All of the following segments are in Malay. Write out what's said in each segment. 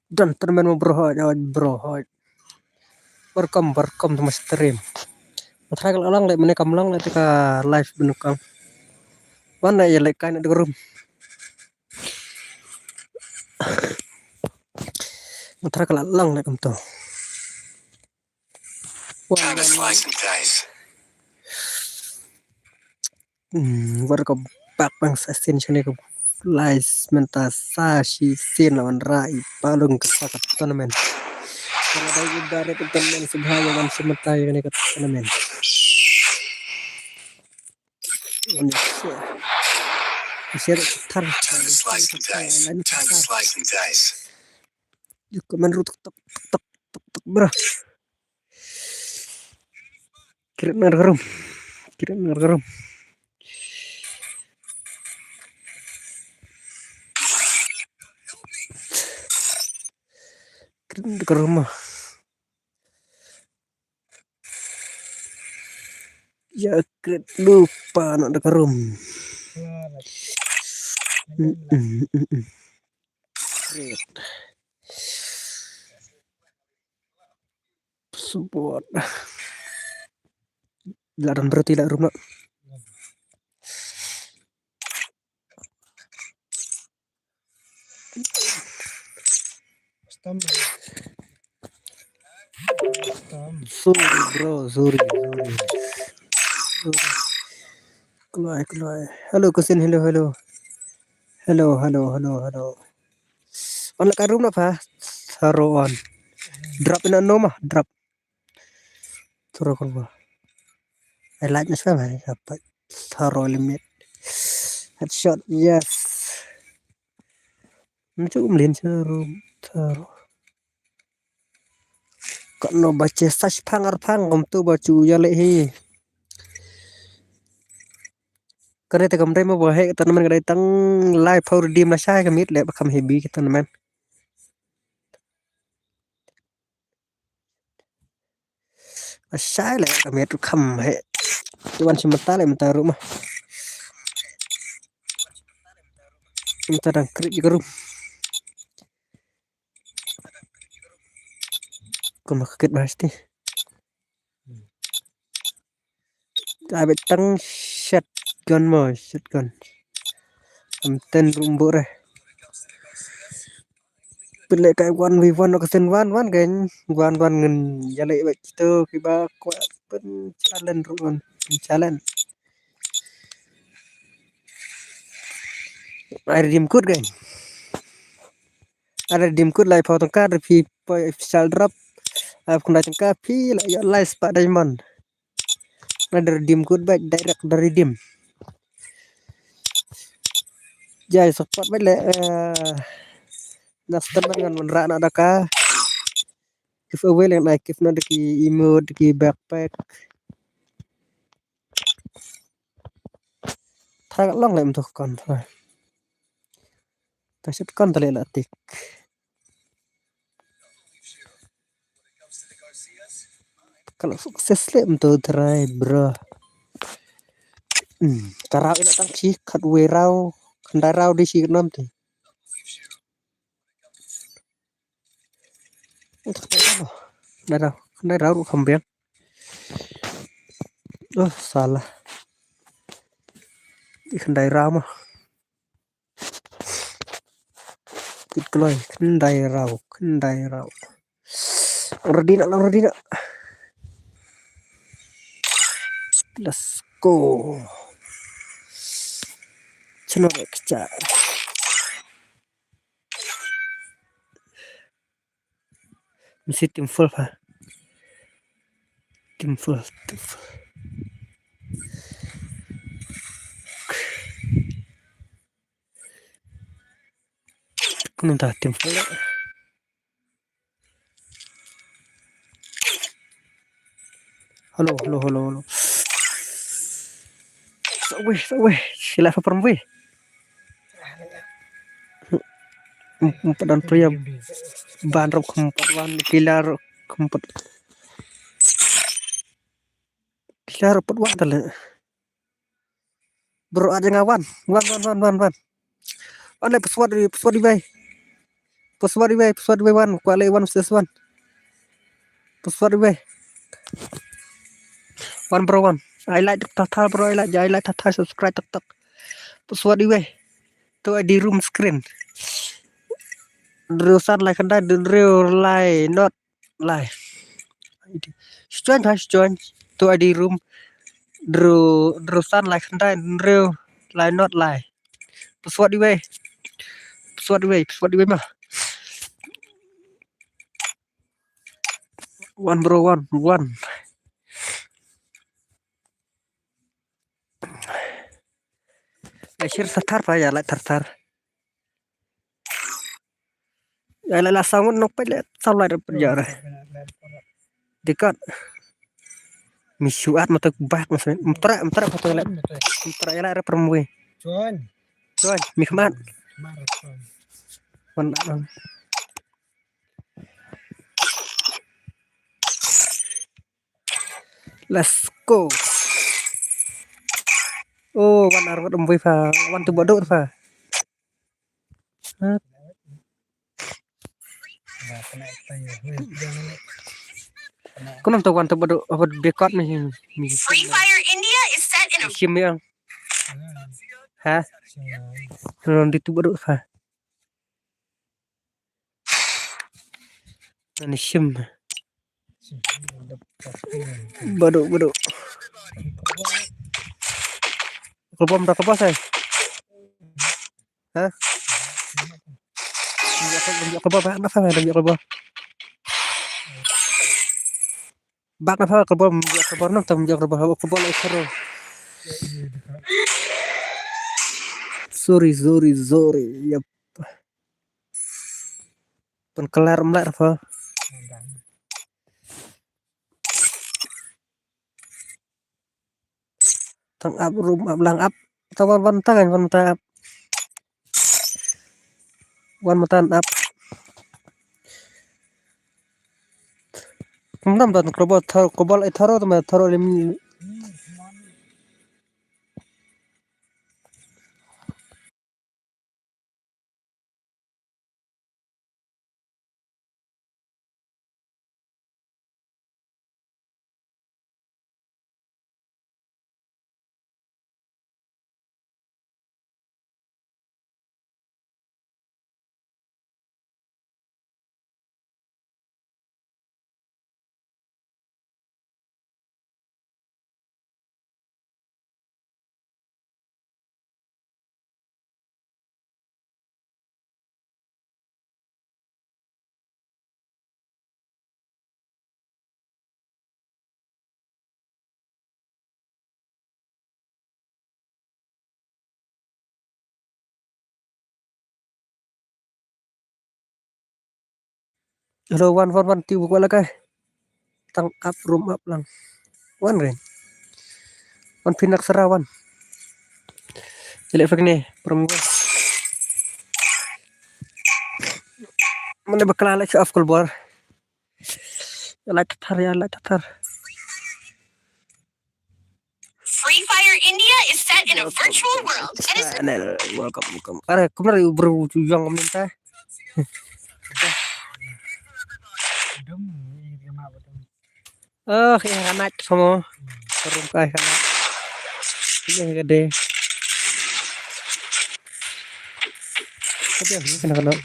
Dan teman bro, welcome to my stream. Matrai kalau lang lek menekam lang lek ka live benukang. Mana ya lek kain ada room. Matrai kalau lang lek to. Welcome back bang sasin sini ke live mentas sashi sin lawan rai palung ke sakat tournament. Kalau ada udara itu teman sebahaya man sementai kan ke tournament. Share tar juga menurut tek bro. Kirim ngerum. Ke rumah ya lupa nak ke rumah support larang berarti lah rumah sorry bro sorry keluar halo kusin halo on ka room apa taruh on drop in no mah drop taruh kan bah I like nya sama dapat taruh limit headshot yes cukup melin taruh kok no baca sach pangar om tu bacu ya lehi karena te kamre mau bahe teman kadai tang live for dim na sai kamit le bakam hebi kita teman sai le kamit kam he tuan simata le mata rumah simata dang krik garu kuma kakit pasti ai betang shotgun ten rumbo re pilih kayak 1v1 atau kesen 1 kan 1 ngen jale itu kiba kuat pen challenge ruan challenge ada dim kut kan ada dim kut lai phau tongka de phi official drop aku nak tongka phi la ya live pak diamond ada dim kut baik direct dari dim jai support baik le nak teman dengan menra nak daka giveaway yang like if nanti ki emote ki backpack thang long lại untuk kon thôi ta set kon tale latik kalau sukses le untuk try bro karau ina tang chi khat we rau khandai rau di chi nom ti khandai rau không biết salah di khandai rau mah kit kloi khandai rau Rodina let's go chino kejar mesti tim full pak tim full entah tim full halo weh sila fa perempuan dan pria ban rok keempat wan pilar keempat pilar empat wan tale bro ada ngawan wan ada pesawat di bay Push what way one. Quality one versus one. Push what way. One bro one. I like Tatar bro. I like Tatar. Subscribe tak. Push what way. To di room screen. Rusan like kan the real lie not lie. Join to di room. Rusan like kan real lie not lie. Push what way. Push what way mah. One bro one. Share Tatar pa ya like Tatar. Ya la sangun nok pele salai penjara. Dekat misuat mata bat maksudnya. Mentera foto la. Mentera ya la peremui. Cuan, Mihmat. Let's go. Oh, wan arwat umbi fa. Wan tu bodok fa. Kunam tu wan tu bodok apa dekat ni. Free Fire India is set in a Sim yang. Ha? Kunam di tu bodok fa. Ini sim. Bodok. Kelbom dah kepas saya. Hah? Dia kelbom apa apa dia kelbom. Bak apa kelbom dia kelbom nak tam dia kelbom itu. Sorry. Yep. Penkelar melar apa? Tang up room up lang up. Tawan one up. One matan up. Kumdam dan kerobot kobal tharo tu tharo lim. Hello one tiu buku lagi. Tang up room up lang. One rin. One pinak serawan. Jelek begini perempuan. Mana bakal lagi off keluar. Like Tatar. Free Fire India is set in a virtual world and is Welcome. Are kemarin bro yang minta. Oh, yang anak semua. Terungkai kan. Ini gede. Kena.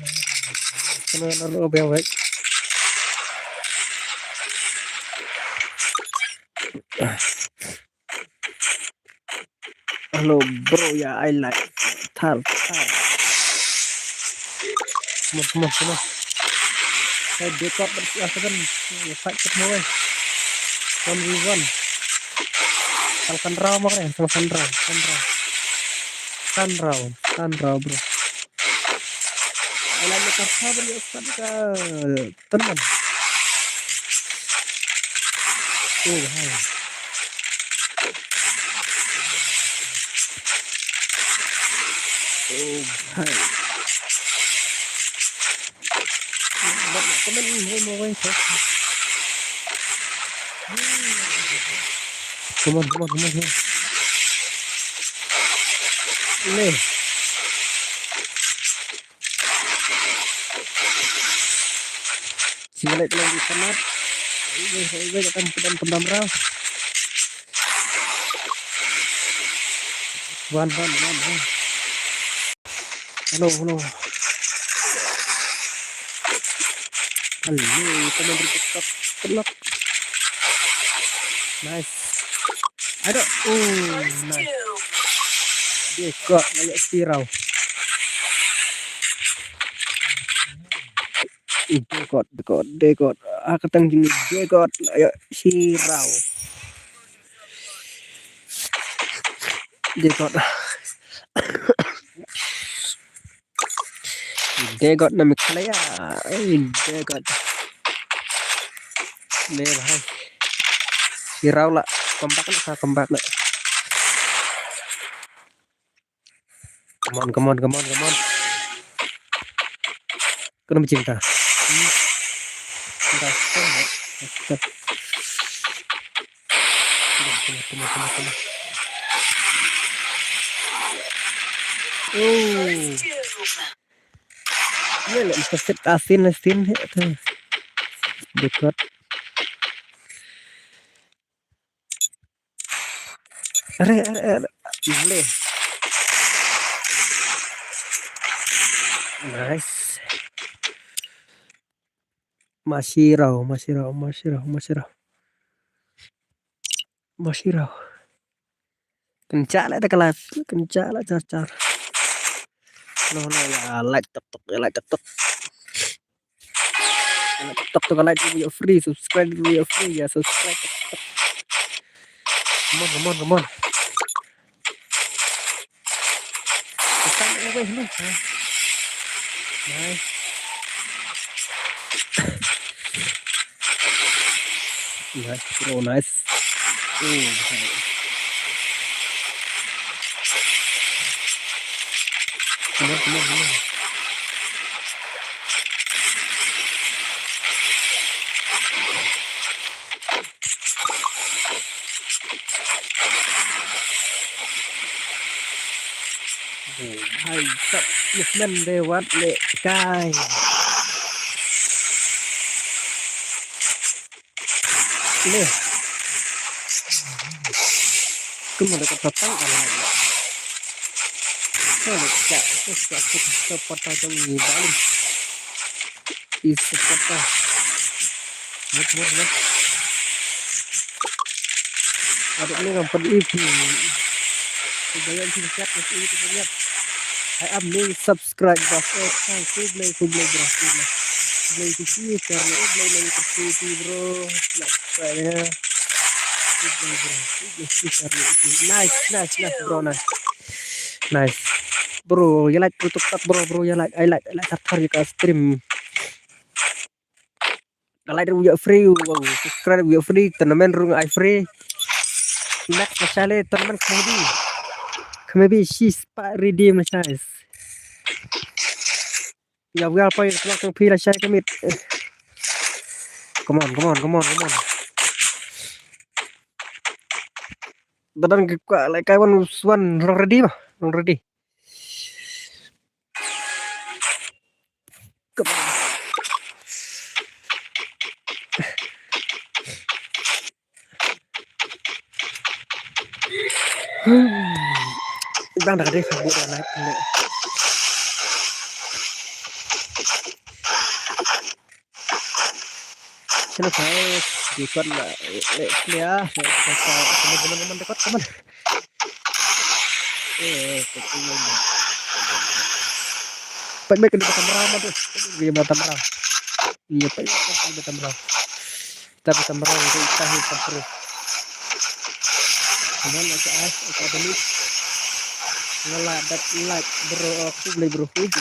Kena baik. Halo bro ya, I like Tar. Semua. Saya dekat bersiasakan fight semua. 1v1. Kalkan raw makanya sama Sandra bro. Alam kita sabar ya Ustaz ka teman. Oh hai. Teman mau wait. Come on. Ini. Simulate lang di panat. Ay, katang pendam raw. One. Hello. Halo, teman bercepat. Kelak. Nice. Ada. Nice. Dia kok kayak sirau. Dekot. Ketang gini dekot kayak sirau. Dekot nama kelaya. Dekot. Nih bahai. Sirau lah. Kompak lah. Come on. Kenapa cinta? Cinta. Tunggu. Iya lah, bisa asin tuh. Dekat. Are. Boleh. Nice. Masih raw. Kencak lah kelas. Car. No ya like TikTok. TikTok tuh like video free, subscribe video free ya, subscribe TikTok. Come on. Nice. Bro, nice. Come on. Hai, tak Yusman lewat le sky. Ini. Kamu dekat patang kan lagi. Kalau tak patah jauh ni balik. Isi patah. Mut. Ada ni kan pergi. Bayang singkat masih itu lihat. I am new subscribe bro. Play bro. Play di sini karena play lagi tertutup bro. Saya play bro. Nice bro, nice. Bro, you like tutup bro. You like I like after you can stream. I like video free. Subscribe video free. Teman rung I free. Next masalah teman maybe she's redeem the size. Ya we are playing some pila shy commit. Come on. Dadang like I want one ready. Come on. Đang đặt đây phải bộ đàn này cho nó phải chỉ cần là lệ kia teman-teman dekat teman baik ke depan ramah tuh di depan ramah iya baik ke depan ramah tapi ramah itu tahu terus kemudian academic ngeladat like bro aku beli bro Come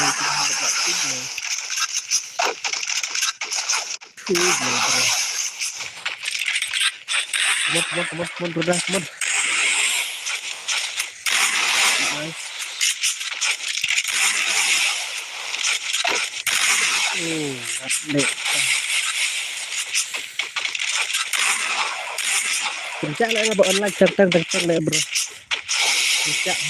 on. Nice. What kencang lah nggak online tentang lah bro. Kencang.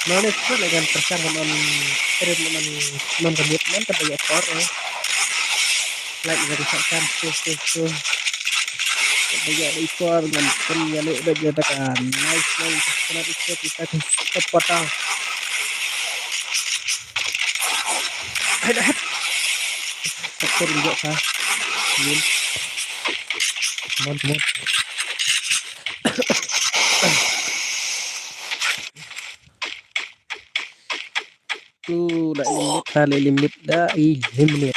Nó này rất là gần phần trăm của non còn biết nắm tập bây giờ có rồi lại gần phần trăm tuh bây giờ đi qua gần con nhà lệ bây giờ ta cả nice karena itu kita cepat tau ada faktor juga kah ini teman-teman tuh limit limit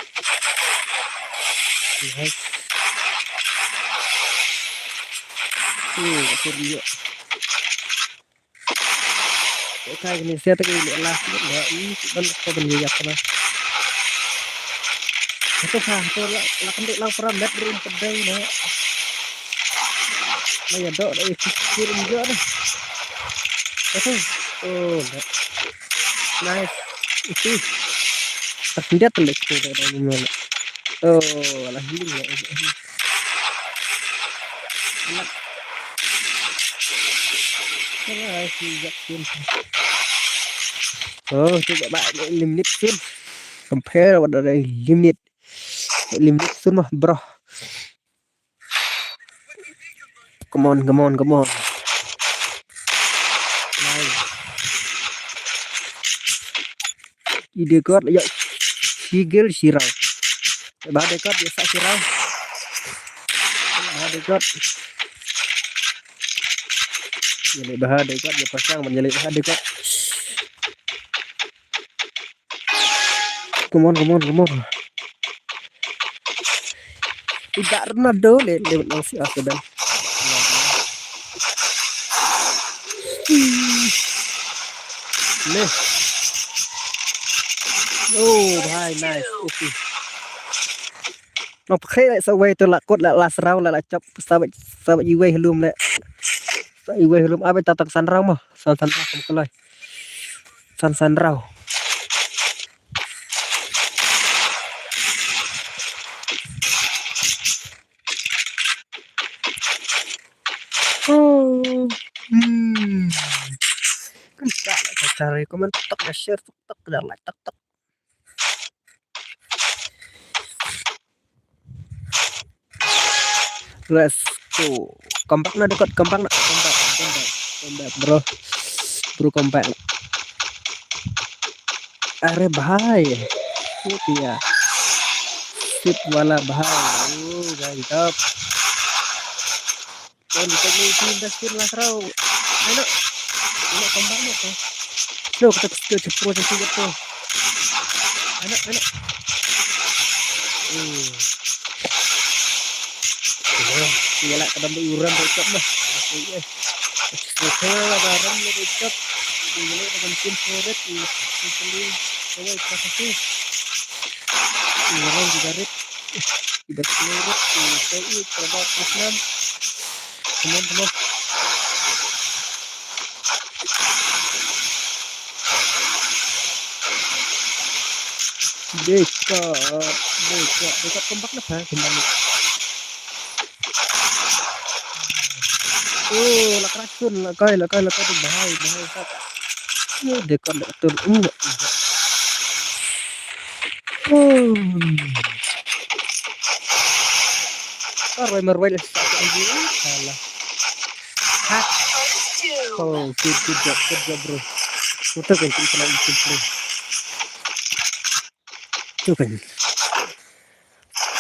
nice faktor juga kayak gini saya tuh ini lah nggak ini kan kau beli apa lah itu tuh lah kendik lang peram dat berum pedang nah ya dok itu kirim juga deh itu oh nice itu tersendat tuh itu dari gimana oh alhamdulillah enak oh coba bạn limit sun compare pada dari limit sun mah bro come on nice ide kuat ya sigil sirau bah dekat biasa sirau bah dekat jadi bah dekat ya pasang menjadi bah dekat come on tidak Ronaldo lewat langsung dan nih oh hai nice okay nó khé lại sau quay tôi lại cốt lại là sao lại chọc sao bị quay luôn đấy sao quay luôn ai bây giờ tặng sắn rau mà sắn rau không có lời sắn rau Enggak lah cari komen tok ya share tok dan like tok let's go kompak na dekat kompak bro kompak अरे भाई ये क्या सिप वाला भाई oh gantap kau bisa main dasir lah rau ayo kombaknya tuh lo kita cepro tuh anak iya lah kadang diuran bocok mah oke oke lah barang lo bocok ini dengan tim forward di sini coba kasih orang juga rit tidak menurut TI coba Islam teman-teman dekat kompak nah kembali lak racun lah kai tuh bahaya dekat betul enggak Marwai lah salah hak oh good job bro kita kan kita lagi simple tuh kan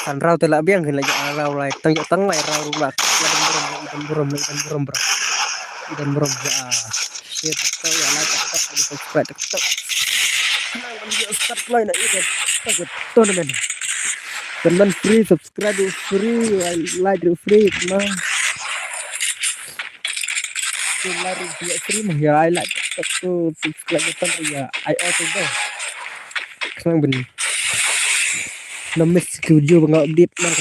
kan rau telak biang kan lagi rau lai teng lai rau rulat ikan buram ya share tok ya like tok subscribe tok kenapa dia start lain itu tournament teman free subscribe free like free teman lari dia free mah ya I like tuh subscribe button ya I also go sekarang benih namis tujuh bangga update nang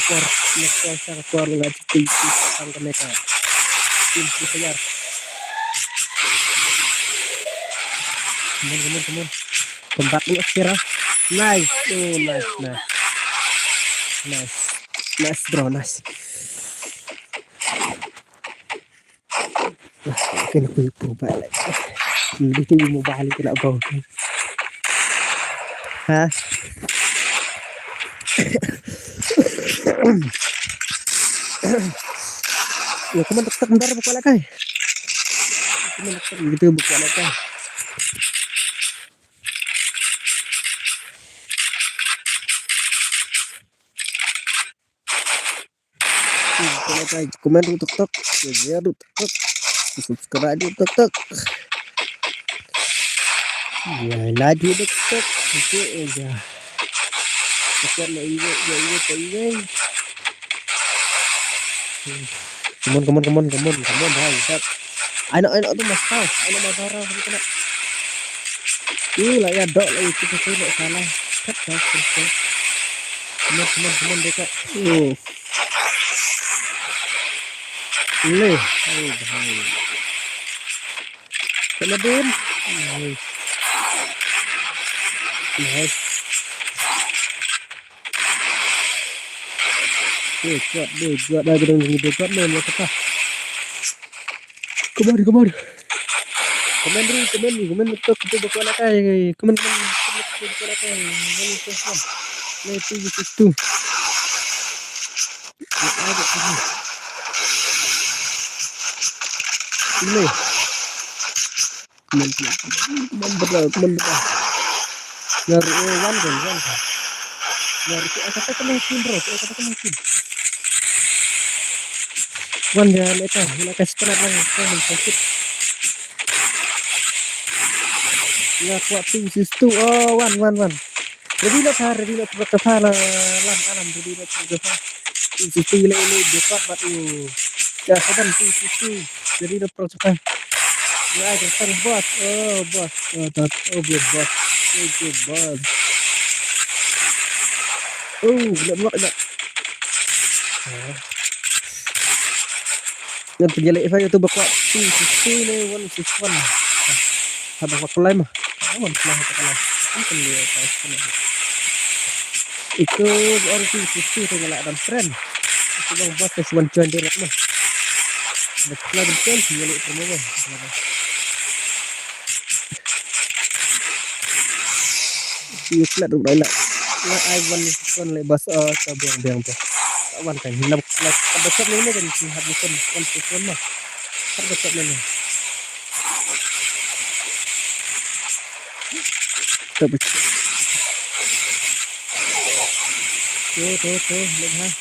keluar nggak cuti tangga mereka tim sayar teman tempat ini kira nice bro nice kena coba lagi Lebih tinggi mau balik nak bau. Ha? Ya kamu tetap bentar buka lagi. Kamu tetap gitu buka lagi. Buka lagi. Komen dulu tuk, share dulu tuk, subscribe dulu tuk. Ya like dulu tuk. Itu aja. Tekan lah iya. Come on, hai. Ayo tu mas tahu. Ayo mas Sarah kena. Lah ya dok lah itu nak salah. Kat. Come on dekat. Leh. Bahaya. Kena din. Nice. Kuat dah gedung ni dekat ni apa? Come on. Komen betul kita buka lakai. Komen buka lakai. Ini tu. Ni tu. Ada sini. Ini. Komen betul. Nyari one kan. Nyari kata mungkin bro. One jangan itu. Nak kasih penat lagi. Sakit. Ya kuat tu situ. Oh one. Ready nak berkata lah alam ready nak berkata. Situ ini dekat batu. Ya sedang situ. Jadi nak berkata. Ya kita bos. Bos. Bos. Nak buat nak. Yang penjelek saya tu berkuat. Situ ni 161. Ada apa lain mah? Awan kelah kelah. Ini dia pas. Itu orang situ tinggal dalam tren. Itu bang buat kesuan join direct mah. Betul betul penjelek semua. Iya flat dulu lah. Ya Iwan kan lebas biang tu. Awan kan hilang flat. Besar ni kan habisan konstruksi mah. Besar ni. Tapi tu lihat.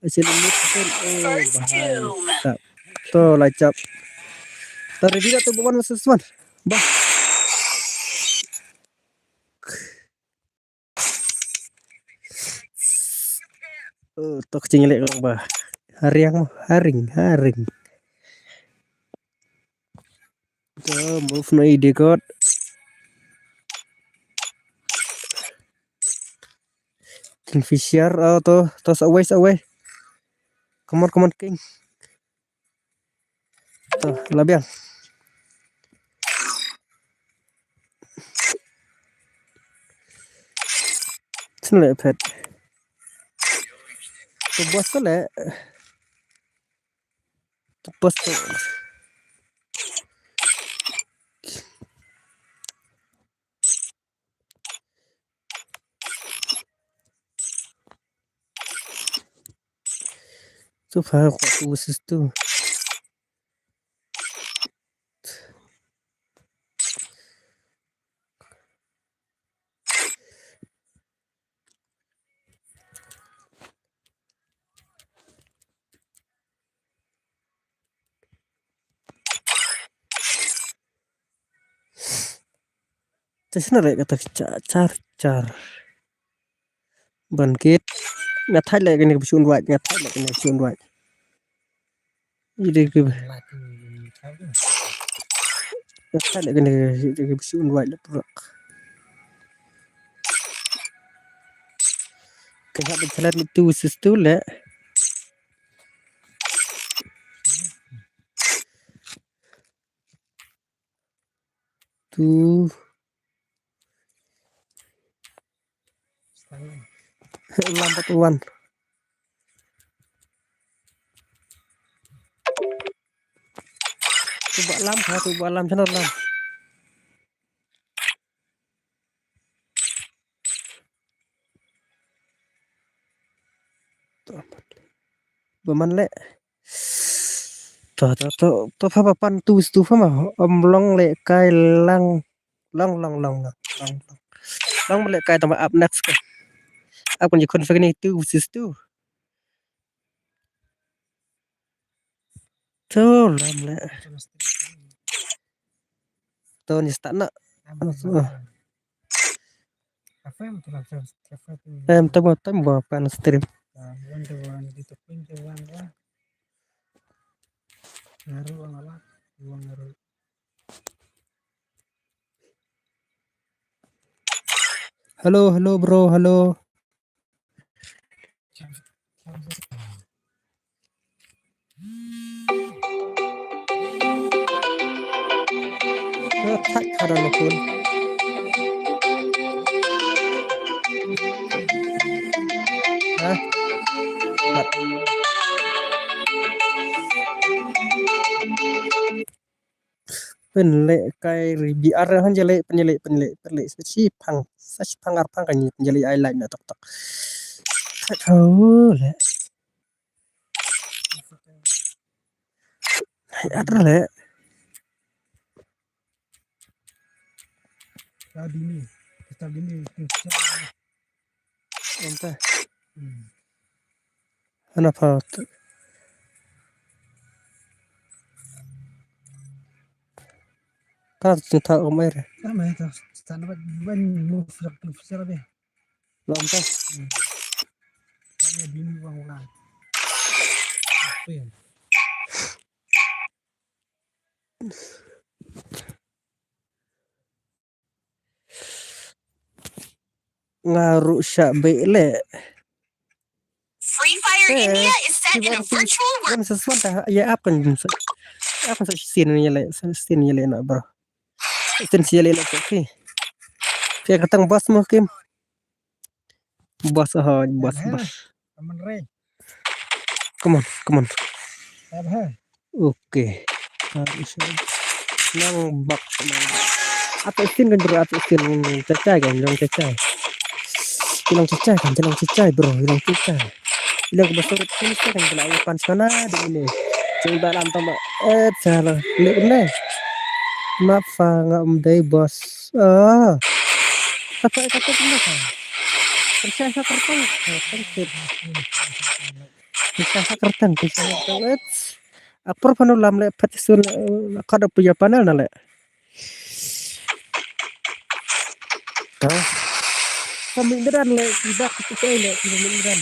Asyik limit kan. Bahaya. Tu lacap. Tadi dia tu bukan sesuatu. Bah. Tu kecil lek kau bah. Haring. Move na ide kot. Kingfisher tos away. Come on king. Tuh, labiang. Sini pet. Tu bos tu le. Tu bos tu. Tu faham tu usus tu. Terus nak kata car. Bangkit. Ngatai lagi ni bersun white. Jadi ke. Ngatai lagi ni bersun white lah pula. Kena berjalan itu usus tu le. Tu. Lambat tuan. Tu buat lam channel lam. Berman le. To fa papan tu fa ma long le kai long le kai tama up next ka. Up kan configure ni tu sis tu. To lam le. To ni start na. Em tama pan stream. Halo bro, halo. Tak ada lo pun. Hah? Penlek kai biar han jale penlek sachi pang kan ni penjali ai lain na tok. Tak tahu le. Ada le. Kita bini. Entah. Kenapa? Kan cerita Omer. Sama itu. Standar ban move lebih. Lompat. Hanya bini ulang. Ngaruh syabe le. Free Fire India is set in a virtual world. Kan sesuatu ya apa scene ni le nak bro. Scene si le nak okey. Dia katang bos mungkin. Bos. Aman Ray. Come on. Oke. Nang bak. Atau scene kan bro, atau scene cecai kan, hilang cecai bro, hilang cecai. Hilang besar ini kan kena ipan sana di ini. Coba dalam tambah salah. Lek. Maaf ngamdai bos. Apa pernah kan? Percaya kertan. Apa panu lam le petisun kada punya panel na le. Pemindahan le tidak ketika le pemindahan.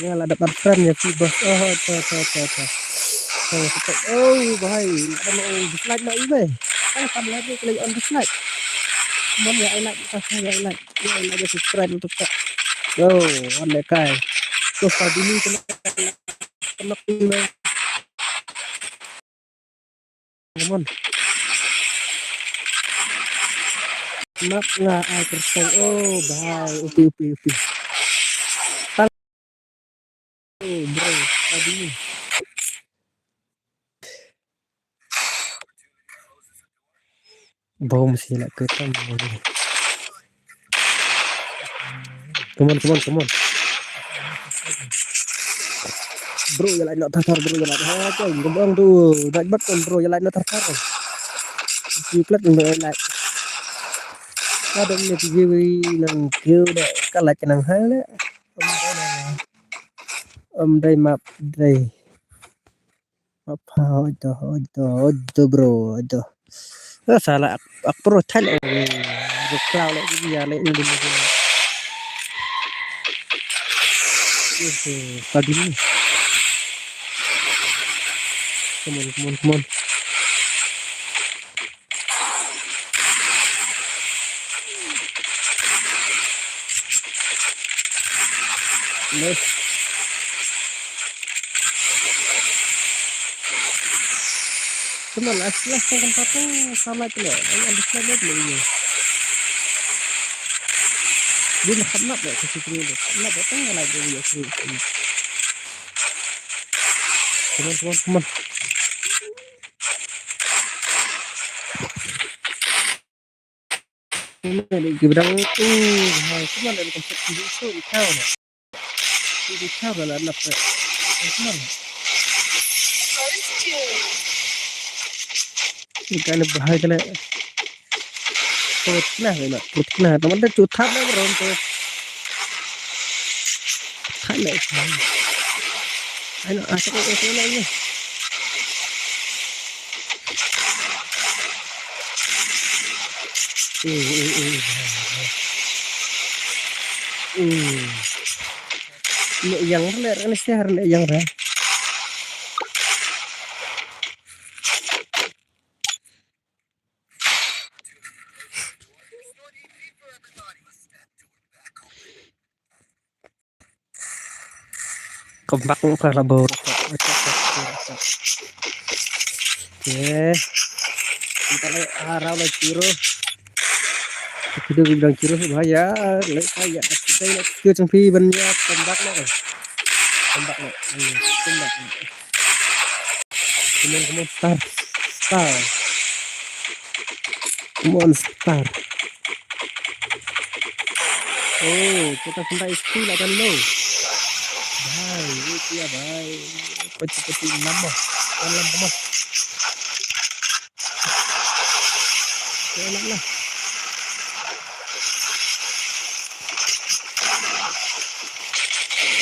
Ngala dapat friend ya si bos. Oh bahai, ada mau dislike na ibe. Kan lagi klik on dislike. Mon ya I like subscribe untuk tak. Oh, on kai. So tadi ni kena pilih. Mon. Nak nggak air oh bahai upi. Oh bro, tadi ni. Bau mesti nak ketam. Come on. Bro, ya lain nak tatar bro, ya lain. Gembang tu. Nak betul bro, ya lain nak tatar. Ciklat untuk like. Ada ni TV nang kêu dek kalah kenang hal dek. Dai map dai. Apa itu bro, itu. Salah aku tan cloud lagi dia lek ni dulu. Pagi ni. Come on. Nice. Cuma last kan papa sama tu le. Ada slide dulu ni. Dia nak nak le kasi ni le. Nak datang lagi dia free. Come on. Ini ni gibrang tu. Cuma dalam konsep video tu kau. Itu cara lah nak. Kenal. Ikan bahaya kena. Putna nak. Putna. Teman dah cutat lah beron tu. Kena. Ayo asal kau lagi. Yang mana ni sihar ni yang mana? Kompak muka labor. Oke. Kita lihat arah lagi kiro. Kita bilang kiro bahaya. Lihat saya. Saya nak kiro sampai banyak kompak nak. Kompak nak. Kompak. Kemudian star. Monster. Oh, kita sampai itu lah kan lo. Bye, itu ya bye. Peci lama. Lama. Enak lah.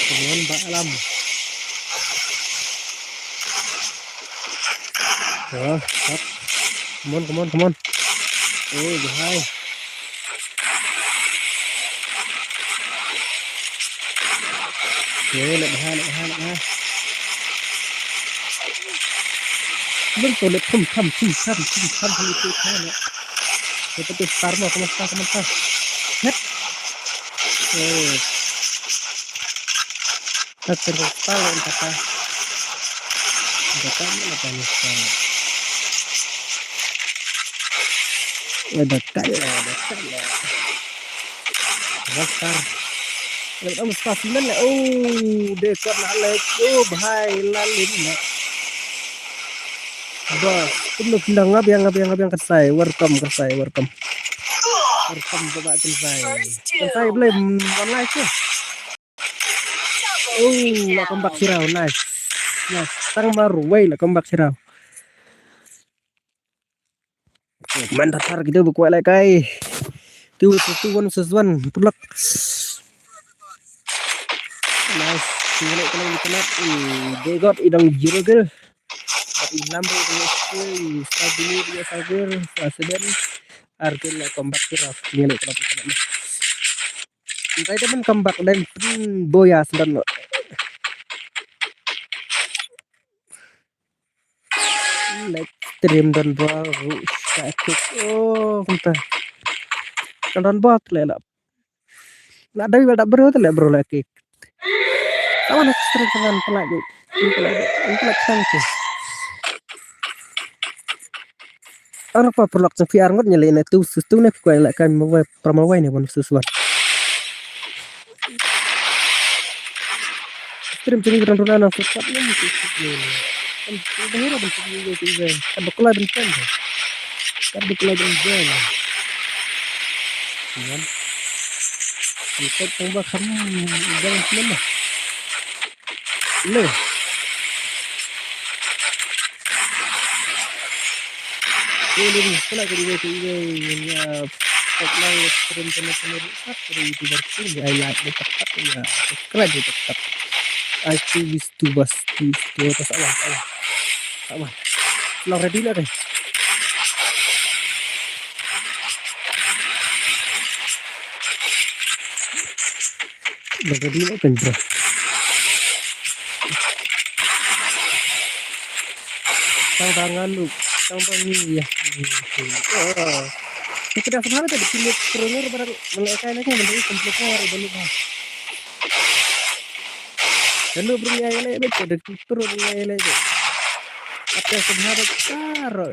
Kemudian alam. Oh, stop. Come on. Oh, bahaya. Nak bahaya. Belum toilet thum itu kan. Itu star mau kemana? Net. Oh. Tak terlupa yang kata. Kata apa ni sekarang? Dekat lah. Besar. Lepas Mustafinan lah. Oh, dekat nak lek. Oh, bahaya lalin nak. Bos, belum bilang ngab yang kesai. Welcome. Welcome coba kesai. Kesai belum online tu. Oh, nak kembak sirau. Nice. Sekarang baru. Wait lah kembak sirau. Mantap tar kita buku lagi kai. Tu sesuan pulak. Nice. Tinggal kalau kita they got idang jiro girl. Lampu itu stabilis dia saja sedang artinya comeback sirap tinggal kalau kita entah itu pun comeback dan boya sedang like stream dan baru static oh entah dan buat lelap nak ada bro tu bro lagi kawan stream dengan pelajut pelajut orang apa perlu lakukan VR ngot nyalain itu susu nih kau elak kan mau pramawai nih bonus susuan stream jadi beran anak cepat nih kan dengar bentuk juga kan bekulah bentuk kan kan kita coba kamu jangan mana lo ini kena jadi ya online stream teman-teman dari YouTuber sini ya tetap ya keren tetap aktivis tubas di atas Allah lo ready lah deh ready lah kan bro tangan lu ya kita dah sebenarnya tadi pilih trainer barang melekai lagi menjadi kompleknya baru dan lu beri air lagi ada turun air lagi apa sebenarnya karo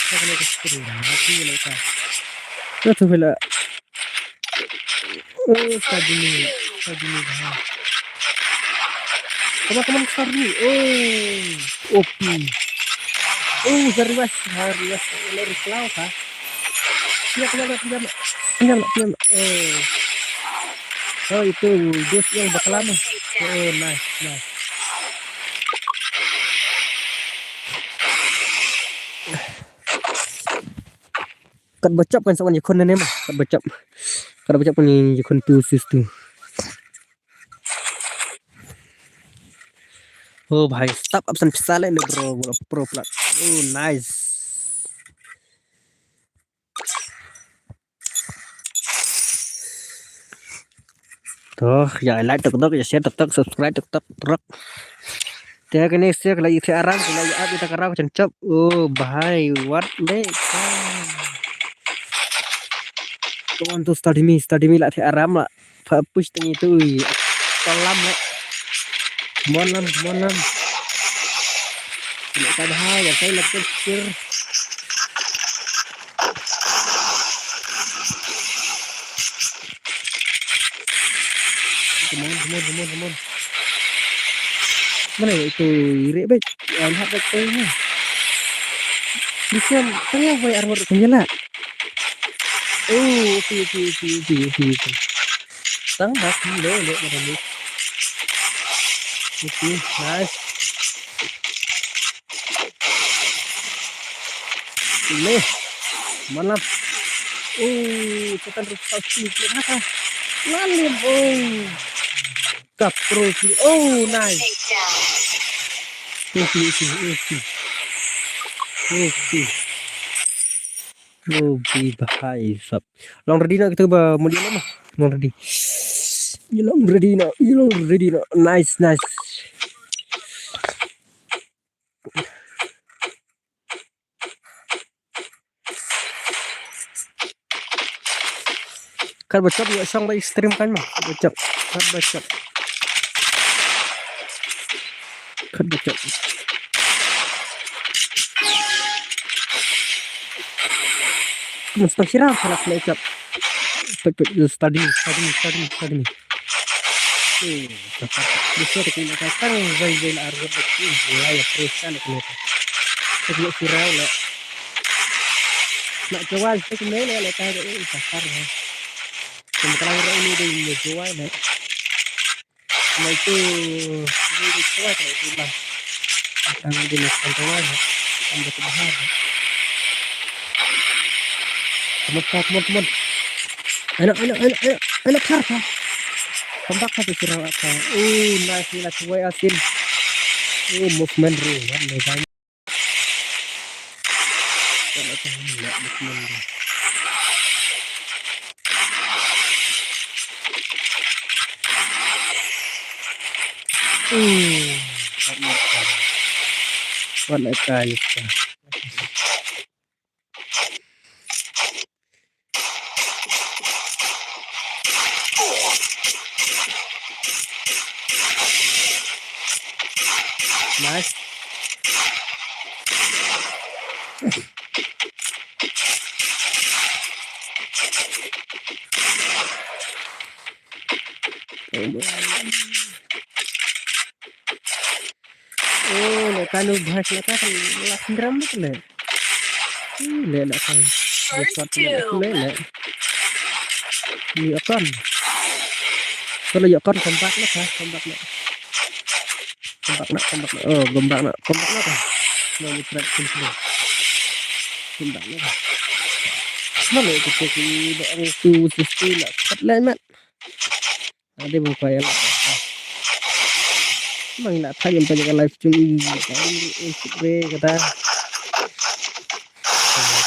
kalau kita mati lagi itu tuh bila tadi teman-teman sorry opi hariwas lari selau kah pinjam Oh itu dus yang bakal lama. Oh nice. Kan bocap kan samaคนนั่นเองมั้งkan bocap kan niคนtu sis tu. Oh भाई stop absen pisah lah ni bro pro plat. Oh nice. Tuh ya like tok ya share tok subscribe tok truk. Dia kena share lagi si arang lagi up kita kerap cencap. Oh भाई what le. Come on to study me lah si aram lah. Push tengah itu. Kolam lah. Monam. Tidak ada hal yang saya lakukan pikir. Come on. Mana ya itu iri baik. Lihat baik tengah. Bisa tengah boy armor penjela. Oh, okay. Tangkap le ini. Okay, nice. Le. Malam. Oh, kita terus kenapa? Lalim. Oh. Kapro. Oh, nice. Okay. Oh, bahaya sab. Long ready nak kita mau dia lama. Long ready. You long ready now. Nice. Kan bocap ya sang by stream kan mah. Bocap. Kan bocap. Mesti sirah salah bocap. Study. Bisa kita katakan zail arwah itu wilayah perusahaan itu. Sebelum viral lah. Nak jual itu kemana lah tahu ini pasar lah. Sementara orang ini dia jual lah. Nah itu dia jual itu lah. Yang dia nak jual lah. Ambil kebahar. Teman. Anak harta. Kompak satu viral apa? Nice lah cuy asin. Movement ruan legal. Kalau tahu lah movement. Warna kayu. Nice. Kalau bahas lepas langsung rambut le. Lelak kan. Lelak. Ni akan. Kalau akan kompak nak. Oh, gombak nak kan. Mau mutrak sini. Gombak nak. Mana kita orang tu sisi nak cepat mat. Ada buka ya lah. Mang nak tayang banyak live stream ini kata.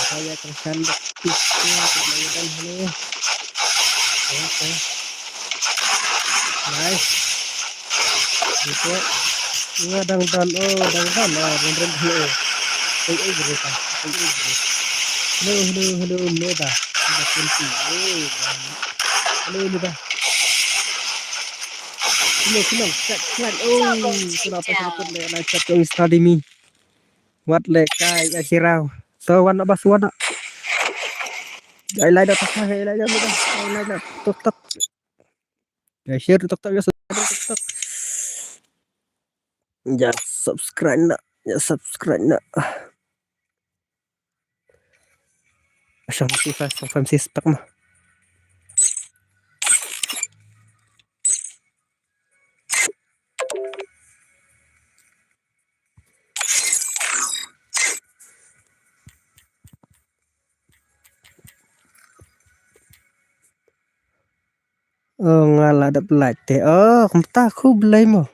Saya akan kebanyakan ini. Oke. Nice. Itu dangdan beneran hello. Berita. Hello meda. Sudah kunci. Hello meda. Senang. Kenapa sebut le nak chat yang study me. What le kai akhirau. So wana baswana. Lai dah tak lai dah tok. Ya share tok ya tok. Ya subscribe nak. Asam sifat mah. Oh ngalah ada pelat teh. Oh entah aku belai mau.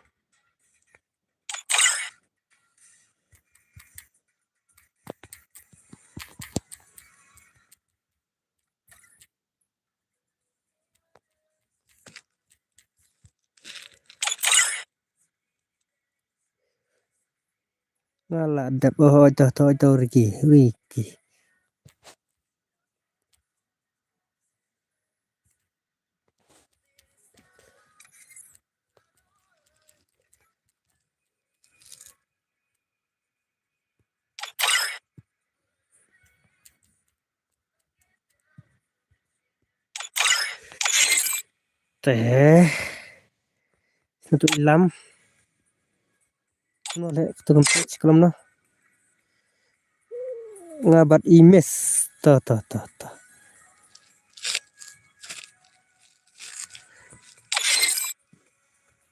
Ngalah ada oh Riki. Teh satu ilam. Nolak ketemu sekolah no. Ngabat imes. Tuh.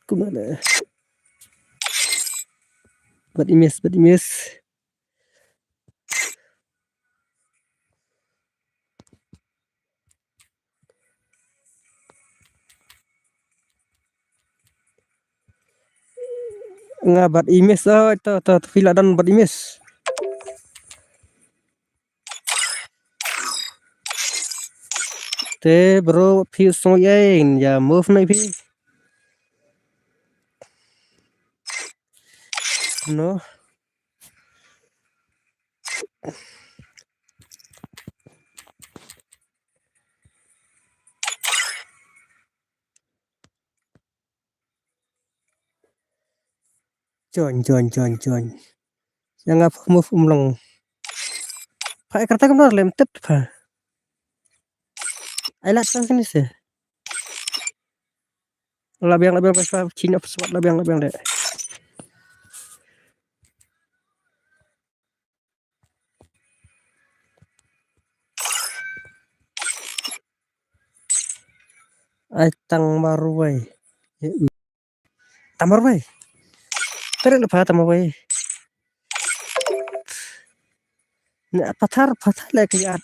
Kumana? Bat imes. Ngabat imes oh tuh villa dan bat imes. Teh bro phi soyain ya move nai phi. No. Join. Yang apa move umlong. Pak kerta kamar lem tep pa. Ai lat sang sini sih. Labiang pas Cina pesawat labiang deh. Ai tang baru wai. Tamar wai. Tere lepas tamar wai. Nah, pathar lagi at.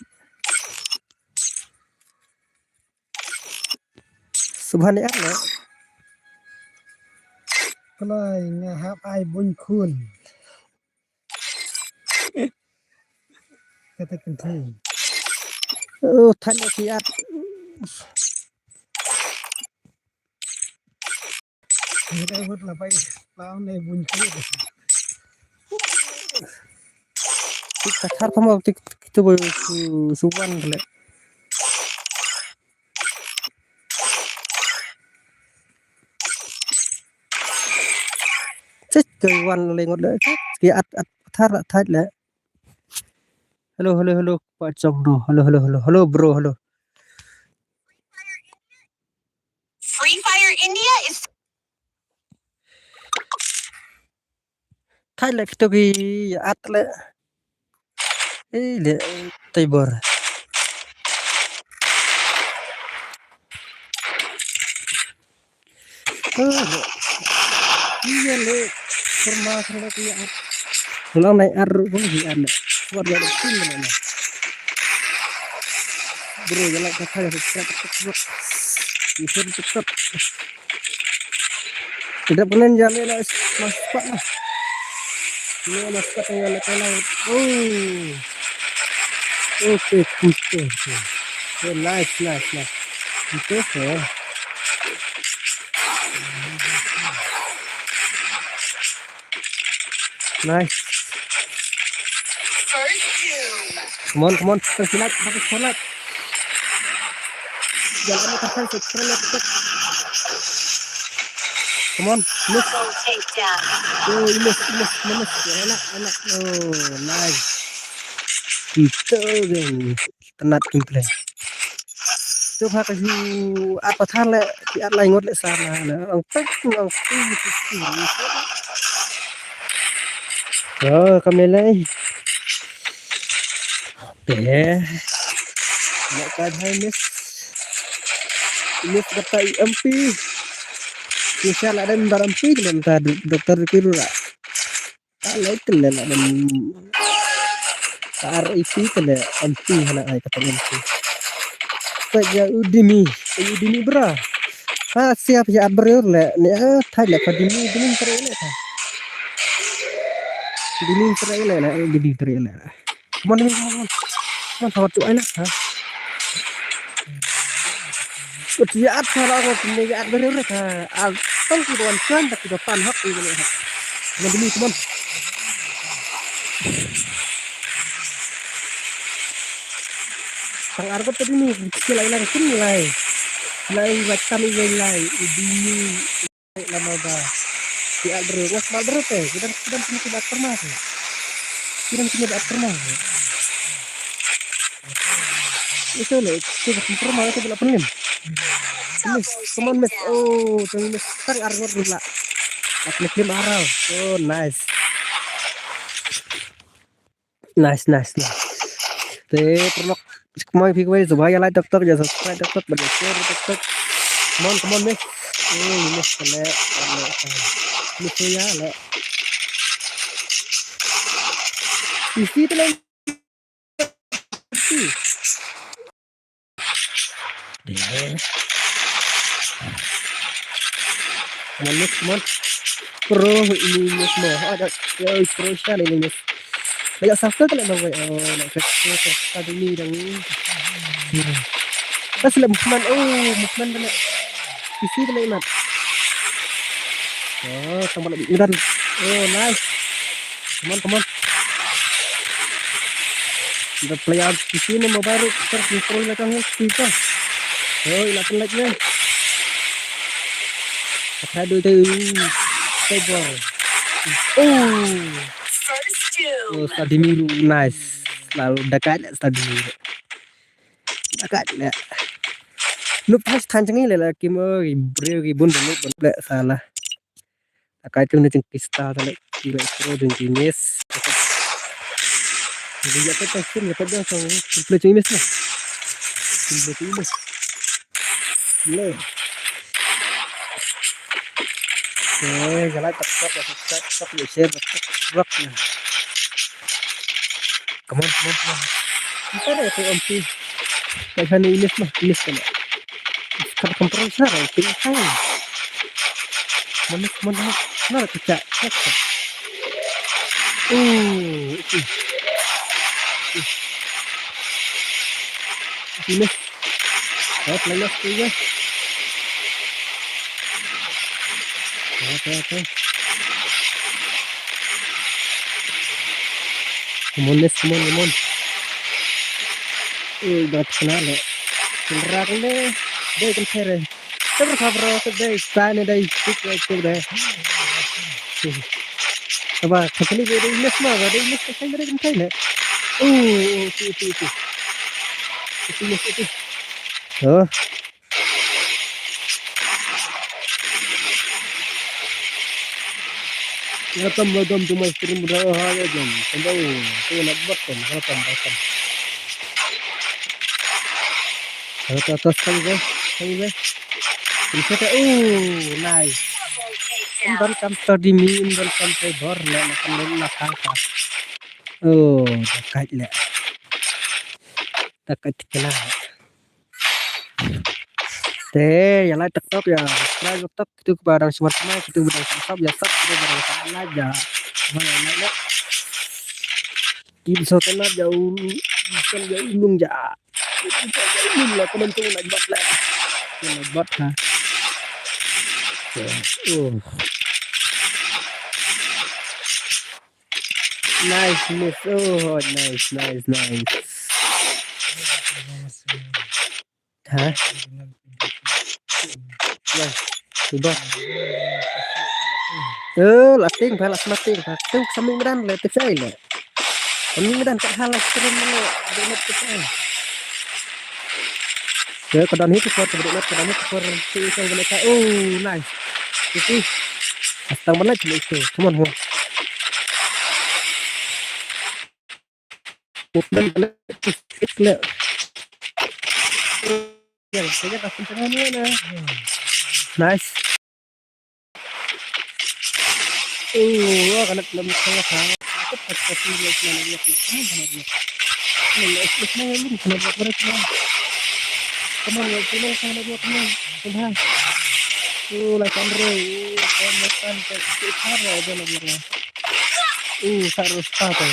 Subhan at le. Kalai ngahap ai buñ khun. Kata kenting. Oh, than lagi at. Kita buat lapai lawan ai buñ khun. Pathar kamu itu boy suban le. Chết cười quan lên ngọt lệ kia at pathar thait le. Hello vợ chồng đồ. Hello bro hello. Free Fire India is Thait le kita ki at le. Le Tibor. Iya le forma kalau ki at. Kalau naik ar pun ki at le. Buat ada pun mana. Bro jalan kata ya cepat. Bisa cepat. Tidak pernah jalan lah masuk lah. Ini masuk tinggal lepas. Oh. Okay, good. Oh, nice. Okay. Nice. first two. Come on. Tersilat, pakai sholat. Jalannya kasar, cepat. Come on, miss. Full takedown. Oh, miss. Enak. Oh, nice. Gitu kan. Tenat gameplay. Coba kasih apa thale di at lain ngot le sana na ang tek ang tu. Oh, kamelai. Deh. Nak kadai miss kata MP. Bisa lah dan dalam MP dan dokter Kirura. Kalau itu lah dan RIP itu lah MP hana ai kata MP. Saja Udemy bra. siap ya bro le ne thay le dini tere le tha dini tere le na dini tere le mon thot tu ai na ha ya at thara ko ne ya bro le tha al tong ki don chan tak ki pan hak ki le ha mon dini mon sang argot tadi ni kilai lai kin lai watan lai dini lama ba si albro was albro te kita punya tidak pernah kita pernah itu le kita pernah itu tidak pernah mis come on mis oh tunggu mis sang argot dulu aku klim arau oh nice te pernah kemai phik wei supaya like tok ya subscribe tok bật share tok come on miss miss le miss ya le isi tu le come on pro ini miss mo ada pro sekali ini miss banyak subscribe le bang oh nak subscribe tadi ni dang Aslam Mukman Mukman kena isi kena ingat tambah lebih iran nice come on kita play out di sini mau baru terkontrol belakang kita ilapan like nya ada tu table tadi miru nice lalu dekat tadi miru dekat le lúc hết than chẳng nghĩ là kim ơi brio cái bún bún bún lệ sao là cái chung nó chừng pista thôi thì lại pro đừng chỉ miss bây giờ cái xin người ta đang xong play chỉ miss này play chỉ miss lên cái lại tập để xem rất này come on cái này thì ông chi cái này miss này kalau kontrol sana pilih saya mana kecak ini lepas tu ya oke come on dah kenal le kenal le đây con xe này rất là khó đây sai này đây tiếp đây và thật đi về đây miss mà vào đây miss cái đây con xe này ya tâm tụi mày tìm ra hai cái gì còn đâu tôi là bắt còn nó tầm atas sang về bisa ke này dan kam tadi min dan sampai bor le makan na thangka dekat kena te ya like tiktok ya subscribe tiktok itu barang smart mic itu barang subscribe ya sub itu barang sama aja mana kim so kena jauh bukan jauh lung ja ini là cái bên tôi lại bật lại ha nice miss nice hả này coba là tiếng phải là smart tiếng phải tiếng sambil medan le tiếp này sambil medan tak halas terus le dengan tiếp ya kedan itu kuat kebetulan kedan itu kuat itu yang mereka nice itu astang mana cuma itu come on dan itu yang saya kasih tengahnya nice karena belum saya tahu itu pasti dia cuma lihat Come on, Lakan re. Makan ke cara aja lagi. Harus apa?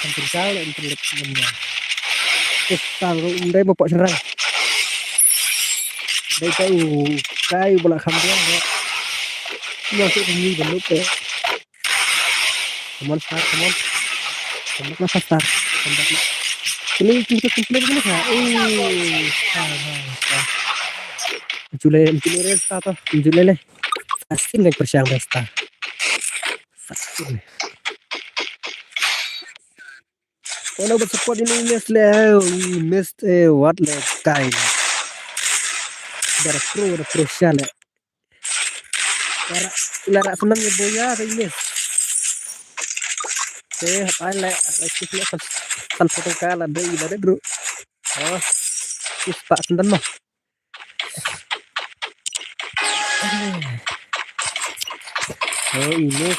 Hampir kali internet sebenarnya. Kalau udah mau pak serang. Đây cái bola kambiang ya. Masuk tinggi bentuk ya. Come on start, come on. Tembaklah start. Tembaklah. Ini kita komplit gini kah? Julai start toh. Julai. Pasti nggak persiang start. Pasti. Kalau bersupport ini miss what le kain. Dah pro sial. Lara senang ya boya ini. Apa le kita kan foto kala ada bro. Oh, pak sendan mah. Oh ini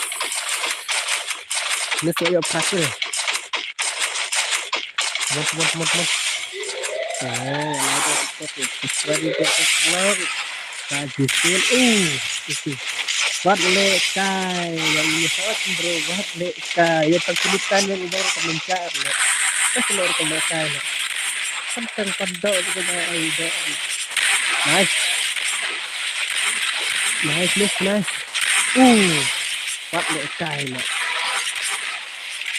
saya pasir. Teman. Buat lekai yang ini sangat bro, buat lekai ya tertuliskan yang udah komentar le. Keluar komentar le. Sampai pada juga ada. Nice. Buat lekai le.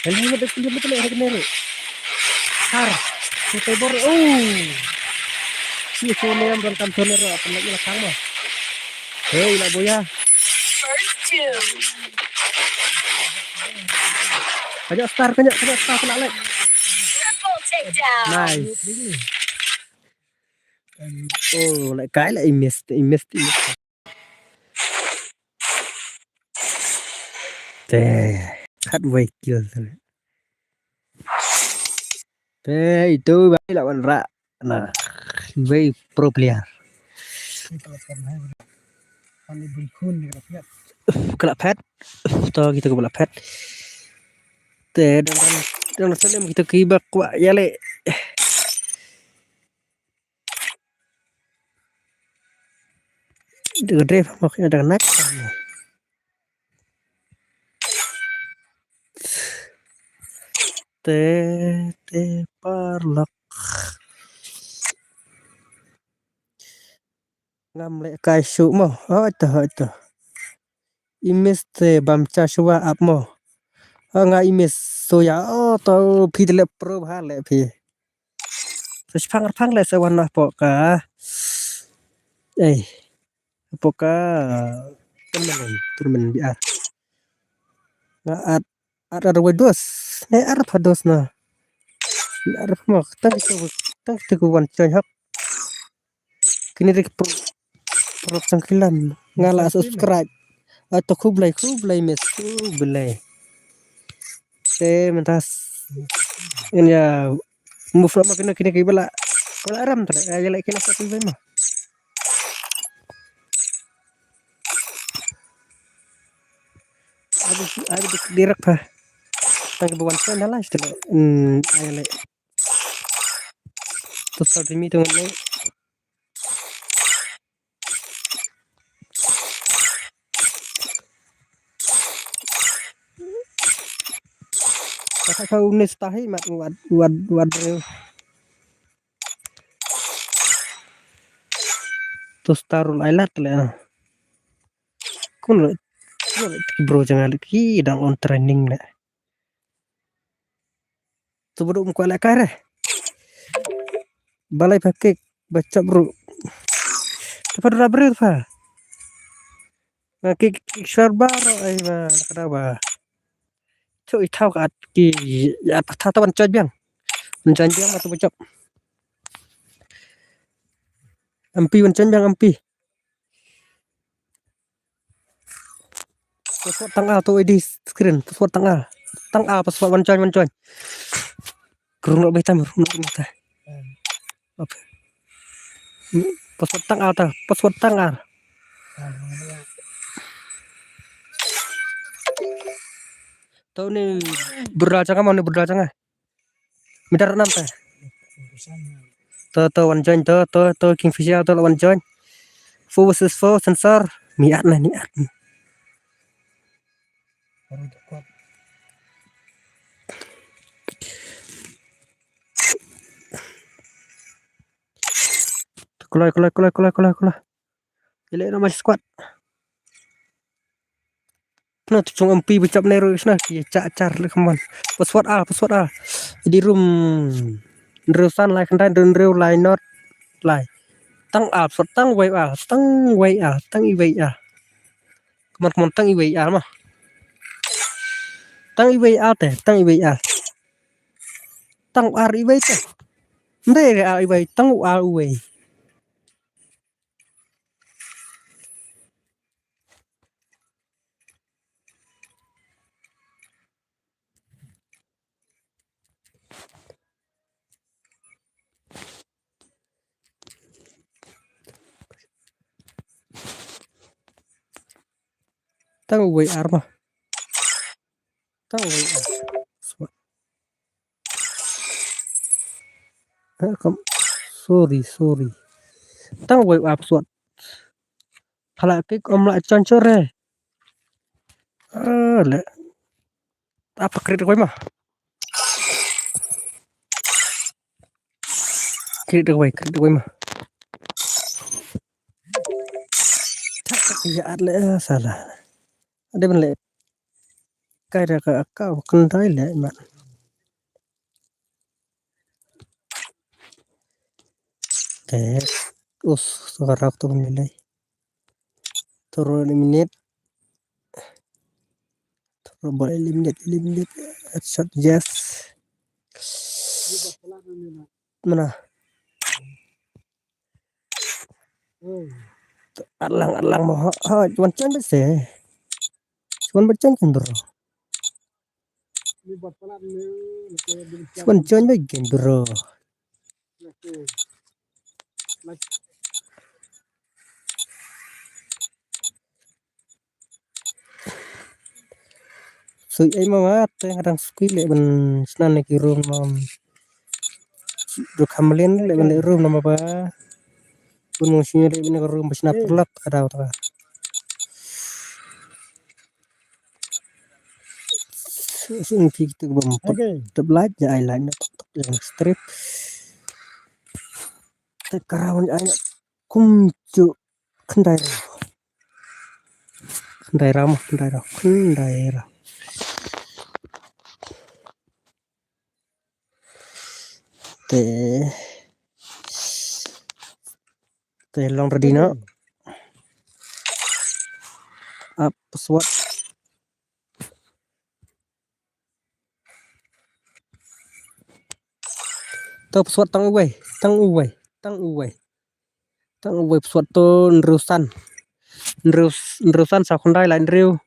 Ini betul le. Har, kita bor. Si soalnya yang berangkat soalnya apa lagi lah sama. Hei lah boya. First two. Kanya star kena lek. Triple takedown. Nice. Lại cái lại miss. Hát vậy chưa rồi. Itu baik lawan Ra. Nah, very pro player. Kelak pet. Toh kita ke bola pet. Dan sana kita kibak kuat ya le. Dengan drive makanya dengan naik. Parlak ngamle kai su mo itu imis te bamcha suwa ap mo nga imis soya to pidle pro hale phi terus phang le sawan poka poka temen biar nga ada wedos ada pados na ada mo tang itu wan hak kini rik pro sangkilan ngala subscribe atau kublai mes kublai mentas ini ya move lama kena bala aram tadi ya lagi kena sakit mah ada direk pa tang bukan sana lah istilah ayo terus tadi mi tuh nih kau unis tahi mat wad terus taruh ailat lah kun bro jangan lagi dalam on training lah tu baru muka lekar balai pakai baca bro dapat rubber apa kick serbar kenapa Cuk tahu kat ki ya patah tawan biang atau bocok ampi biang ampi password tanggal tu di screen password tanggal password wancoy kurung nak betam apa password tanggal tahu nih berdacang mau nih berdacang meter 6 teh to one join to kingfisher to one join 4 versus 4 sensor niat lah niat. baru cepat. Keluar. Gila nak masih squad. Nah, tu cung MP bicap nero sana ki car le kaman. Password A. Di room Rusan lai kan dan real lai not lai. Tang A password tang way A. Tang I way A. Kaman tang I way A mah. Tang I way A teh, tang I way A. Tang R I way teh. Ndai A I way tang A I way. Tang way R mah. Tang way R. Sorry. Tang way R password. Phala kik om lại chancur re. Le. Apa kredit gue mah? Kredit gue mah. Ya le salah. Ada ben le. Cái ra ka kau kendai le mak. Sekarang tu nilai. Turun minit. Turun boleh eliminate. Shot yes. Mana? Alang mau cuman can bese. Cuman bacan kan bro. Cuman can bagian bro. Sui ai mama teh kadang skui le ben senan ki room mam. Do kamlen le ben room nama ba. Pun musuhnya le ben room besna perlak kada ta. Sing pik tu bom. Teblaj ja ai lain yang strip. Tekarawan ai kumcu kendai. Kendai ra. Teh long redina. Up password. Tao password tang uway password to nrusan sa kondai lain riu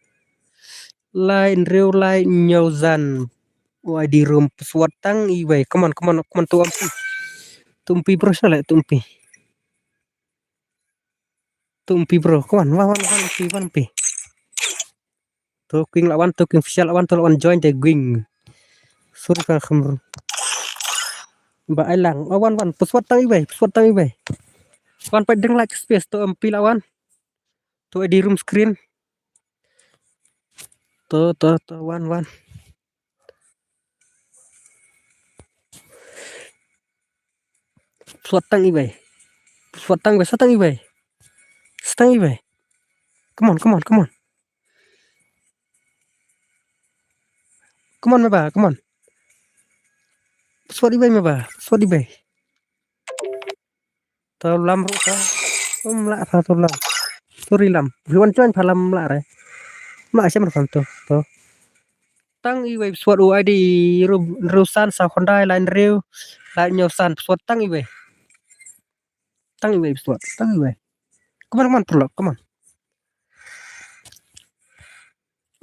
nyozan wai di room password tang iway come on tumpi bro sala tumpi bro come on wan pi to king lawan to king official lawan to lawan join the ging sur ka khamr ba ai lang wan password tang iway wan pa deng like space to MP lawan to di room screen to wan Suatang ibai. Setang ibai. Come on. Come on, meba. Come on. Suat ibai. Tau lam ruka. La fa tu lam. Sorry lam. Riwan cuan palam la re. Ma siapa fan tu. Tang ibai suat UID rusan sa kondai lain riu. Lain nyosan suat tang ibai. Tang ibai. Come on, perlu. Come on.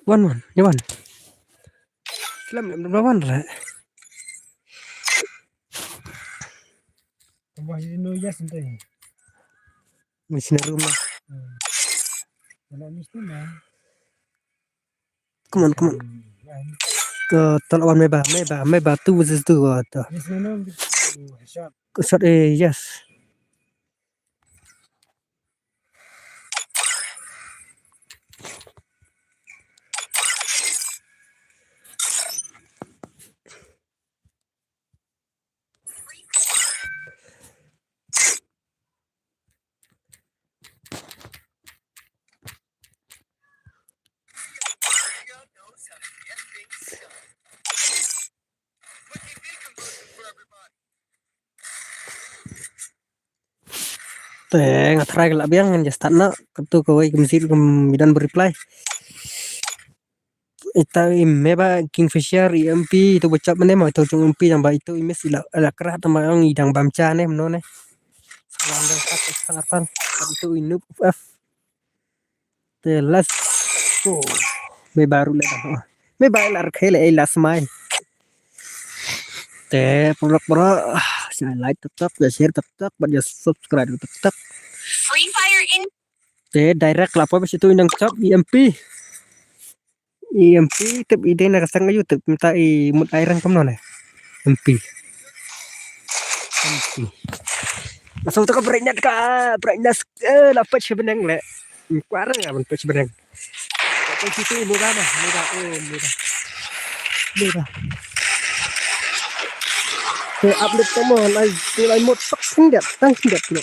One. Nyaman. Lam re. Tambah ini yes nanti. Mesin rumah. Kalau mesti mah. Come on. Tolak meba tu versus tu tu. Yes nanti. Shot yes. Teng try la biang just tanna tu ko wai kumsir dan bereply. Ita meba Kingfisher EMP itu bocap mana mau itu cung EMP yang itu imes ila kerah tambah yang idang bamca ne meno ne. Salam dan sangatan itu inup F. Telas. Oh, me baru le dah. Me bailar khele ila smile. Te pura-pura saya like tetap, ya share tetap, ya subscribe tetap. Free Fire India. Te direct lapor situ indang cap EMP. EMP tep ide na kasang YouTube minta i mut airan kamno ne. EMP. Masuk ke brightness dapat sebenang le. Kuarang apa dapat sebenang. Dapat situ murah. Ke upload kamu lai mot tak hinggap lo.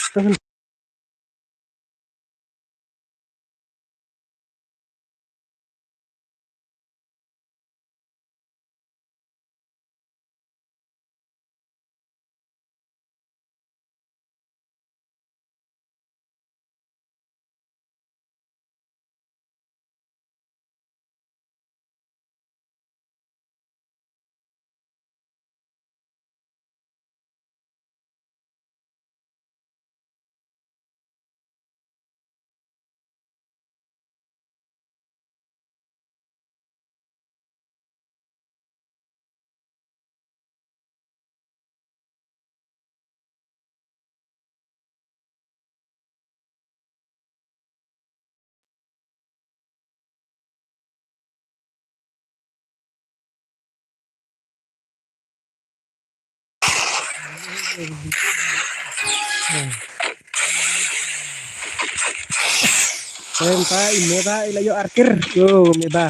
Meba ila yo arkir. Yo meba.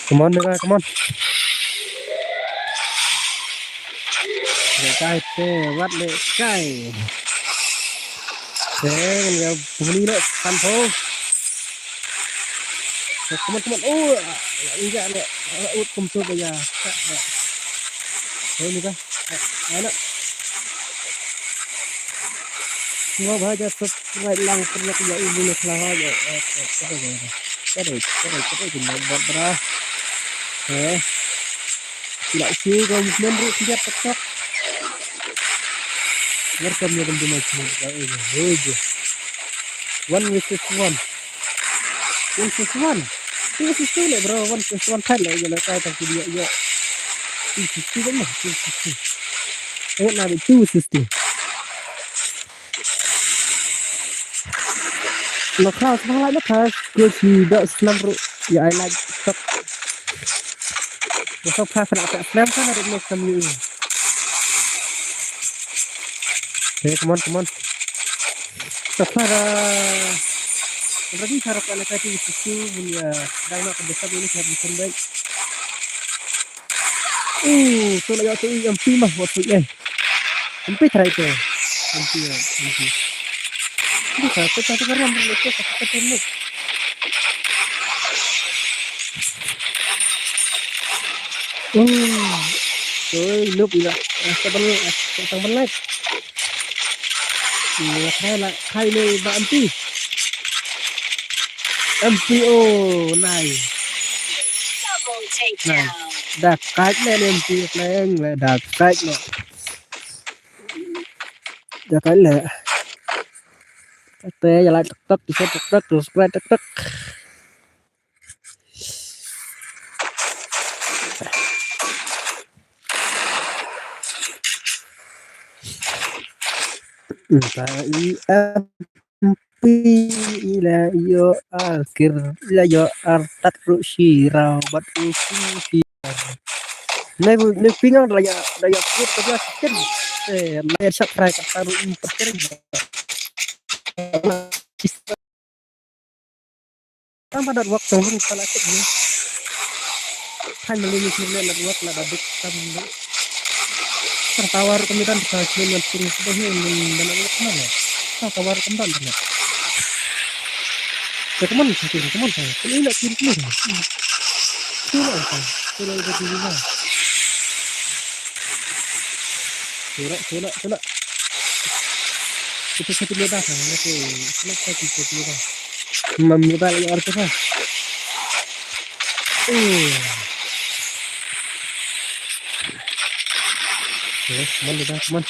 Come on. Let's what le sky. Ya beli lo sampo. Teman-teman, enggak le. Kumtu ya. Ini kan. Anak. Semua baca subscribe lang pernah ya ibu nak lah ya. Kada buat berah. Tidak sih kalau memberi tidak tetap. Welcome ya teman-teman semua. One versus one. This is two bro. One versus one kan lah. Jangan kata video ya. This is two kan lah. Ayat nabi two versus two. Lokal semangat lokal. Gue tidak senang bro. Ya I like stop. Besok pas nak film kan ada next kami ini. Okay, come on. Para berarti harap anak tadi itu punya dah nak besar ini saya bikin baik. Tu lagi tu yang mah waktu MP try itu. MP. Ini satu karena mereka satu teknik. Lu bila tang belat. Khai le ba MPO nice. Double takedown. Dah kait le MP lên là dah kait le. Dah kait le. Te ya lại tức terus tek. Ila yo akhir ila yo artat rushira bat usi ne pingang daya kut kerja sikit layar subscribe taruh impeter kan pada waktu pun salah sikit kan melini sini network lah dabik kan tertawar kemudian berhasil dengan terus dan mana tawar kembali kan teman saya ini nak kiri sudah begini sudah Itu satu beda kan, itu kenapa itu beda? Membeda lagi orang apa? Teman beda teman.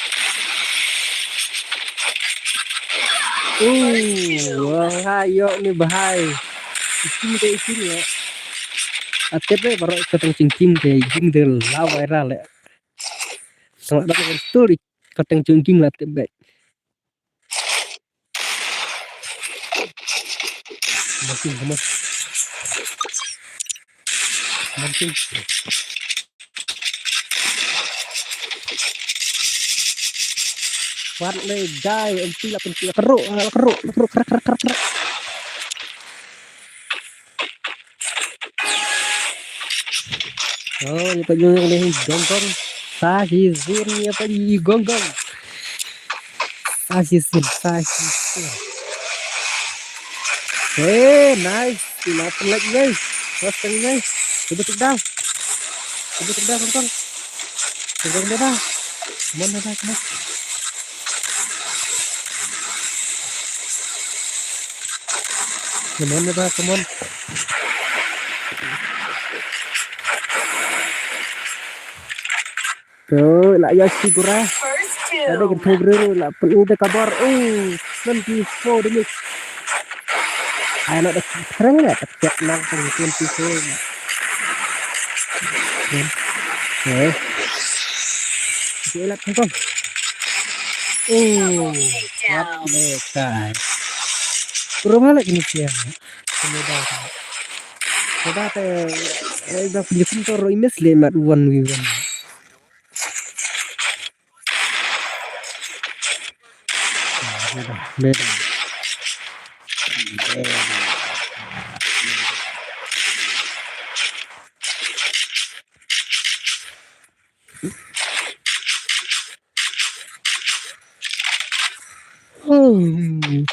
Wah, ayo nih bahaya. Isim deh isim ya. Akhirnya baru ketemu cincin deh, isim deh lah viral ya. Sangat dapat story ketemu cincin lah tebak. Mungkin mungkin warna gay empila empila keruk keruk kerak. Oh, ini penyuh nih gonggong. Sahizun ya penyuh gonggong. Sahizun. Nice. Dilapan lagi guys. Posting guys. Coba dah gonggong. Gonggong dah. Mana dah. Gimana dah, come on. Tuh, lah ya sigura. First Ada two. kita beri lah penuh de kabar. 24 demi. Anak dah sekarang ya tak nang 24. Gila kan. Takedown. Mereka. Kurang lagi nih ya. Kemudian. Coba udah punya pintu image lemat one we one. Beda.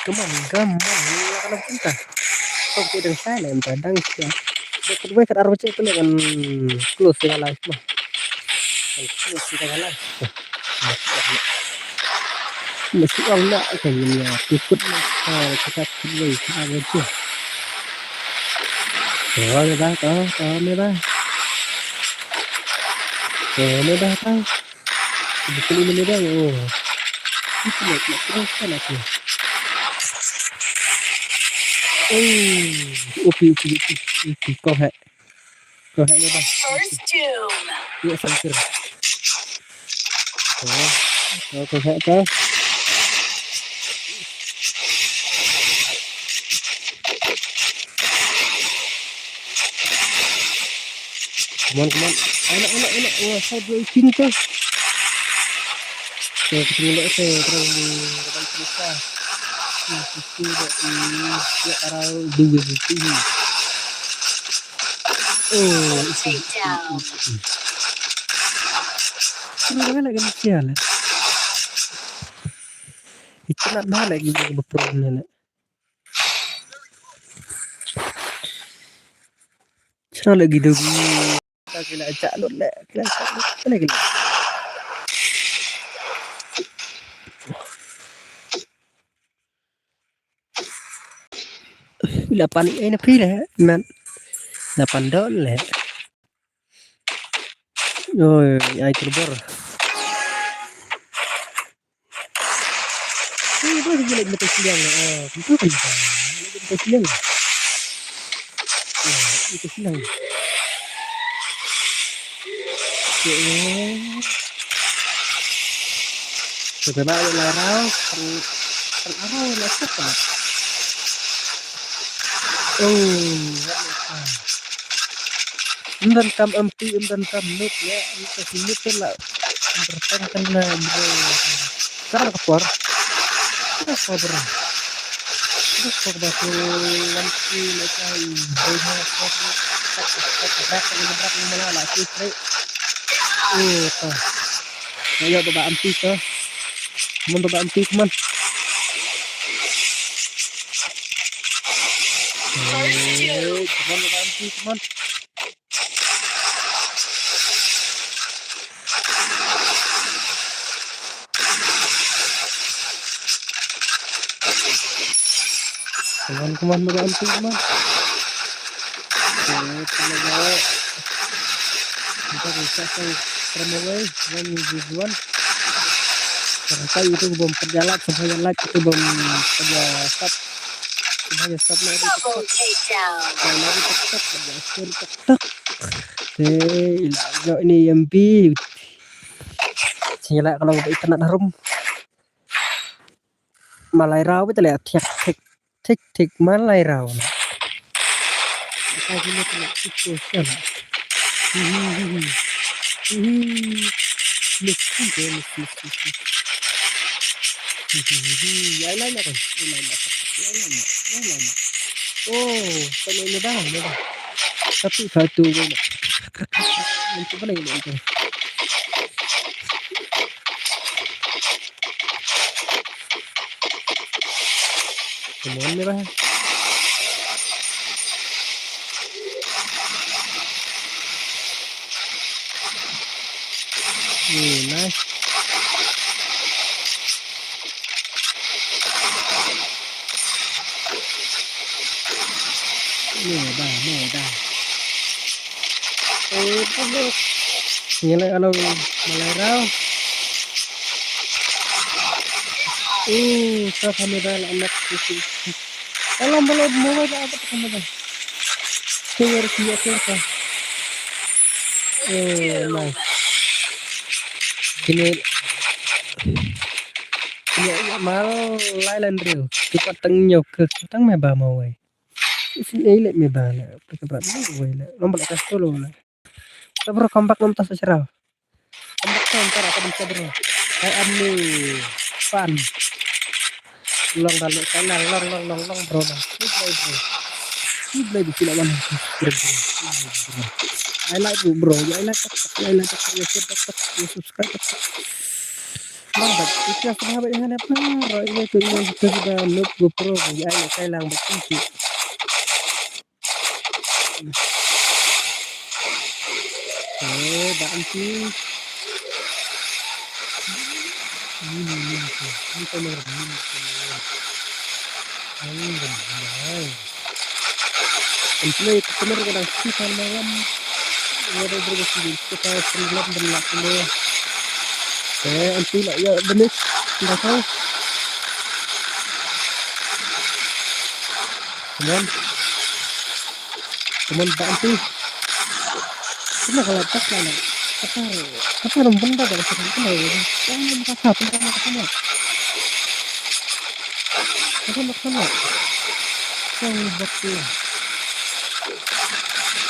Come on. Ini akan pinta. Kok tidak saya yang padang sih. Kedua kan arwah itu dengan close segala itu. Close segala. Masih Allah kayaknya ikut kita pilih aja. Ini dah tahu. Betul ini dah. Itu terus kan aku. Upi. Kau hai ni dah. First two. Ya sampir. Kau hai kau. Come on. Anak. Wah, saya dua icing tu. Saya kecil terus dalam cerita. Itu ya arah dua itu. Takedown. Kenapa lagi sial? Itu nak lagi betul ni. Cara lagi dulu. Kita acak lot lagi. Bila panik ini pilih man. 8 dolar. Oh, ai terbor. Ini boleh gila betul siang. Itu kan. Betul siang. Itu siang. Coba larang kan arah macet kan. Undan tam ampi undan tam nut ya itu sini tuh lah bertengkan lah bro. Sekarang keluar. Terus ngobrol. Terus batu lampu lekai banyak berat mana lah istri. Tuh. Ayo coba ampi tuh. Teman coba ampi teman. Teman coba ampi teman. Kuman mag-aunting kuman. Talaga. Kita bisa sang termawai dan tujuan. Sampai itu belum terjalan sampai like itu belum kerja stop. Sampai stop lagi Double takedown. lagi tetap berhasil tetap. Ilago ini MP. Sila kalau itu nak harum. Malay raw itu lihat tik malay raw. Apa ini tuh itu sana. Lama kan? Lama. Oh, pengen dah. Tapi satu ini. Untuk apa ini itu? Kemudian merah. Nice. Mudah. Peluk. Nilai kalau Malay raw. Sa kamera anak itu. Alam balad mo ba apa kamera? Share ka. Nice. Kini mal Lailan Rio. Kita tengnyok ke tang me ba mau ai. Ini me ba na. Pagkabat mo ai la. Nombor atas tulo la. Sabro kompak nom tas siraw. Kompak ntar ako bisa bro. Ay anu fan. Long bro. Ini di sini mana? I like you bro. I like subscribe. Lambat. Itu yang sahabat yang apa? Ini tu yang kita sudah noob GoPro. Ya ini saya lang betul. Bantu. Ini kamera ini kamera kadang kita malam ada bergasi kita sembilan belas dulu anti lah ya benih tidak tahu teman bantu ini kalau tak mana apa rumpun dah dari sana itu lagi yang kata apa sana yang betul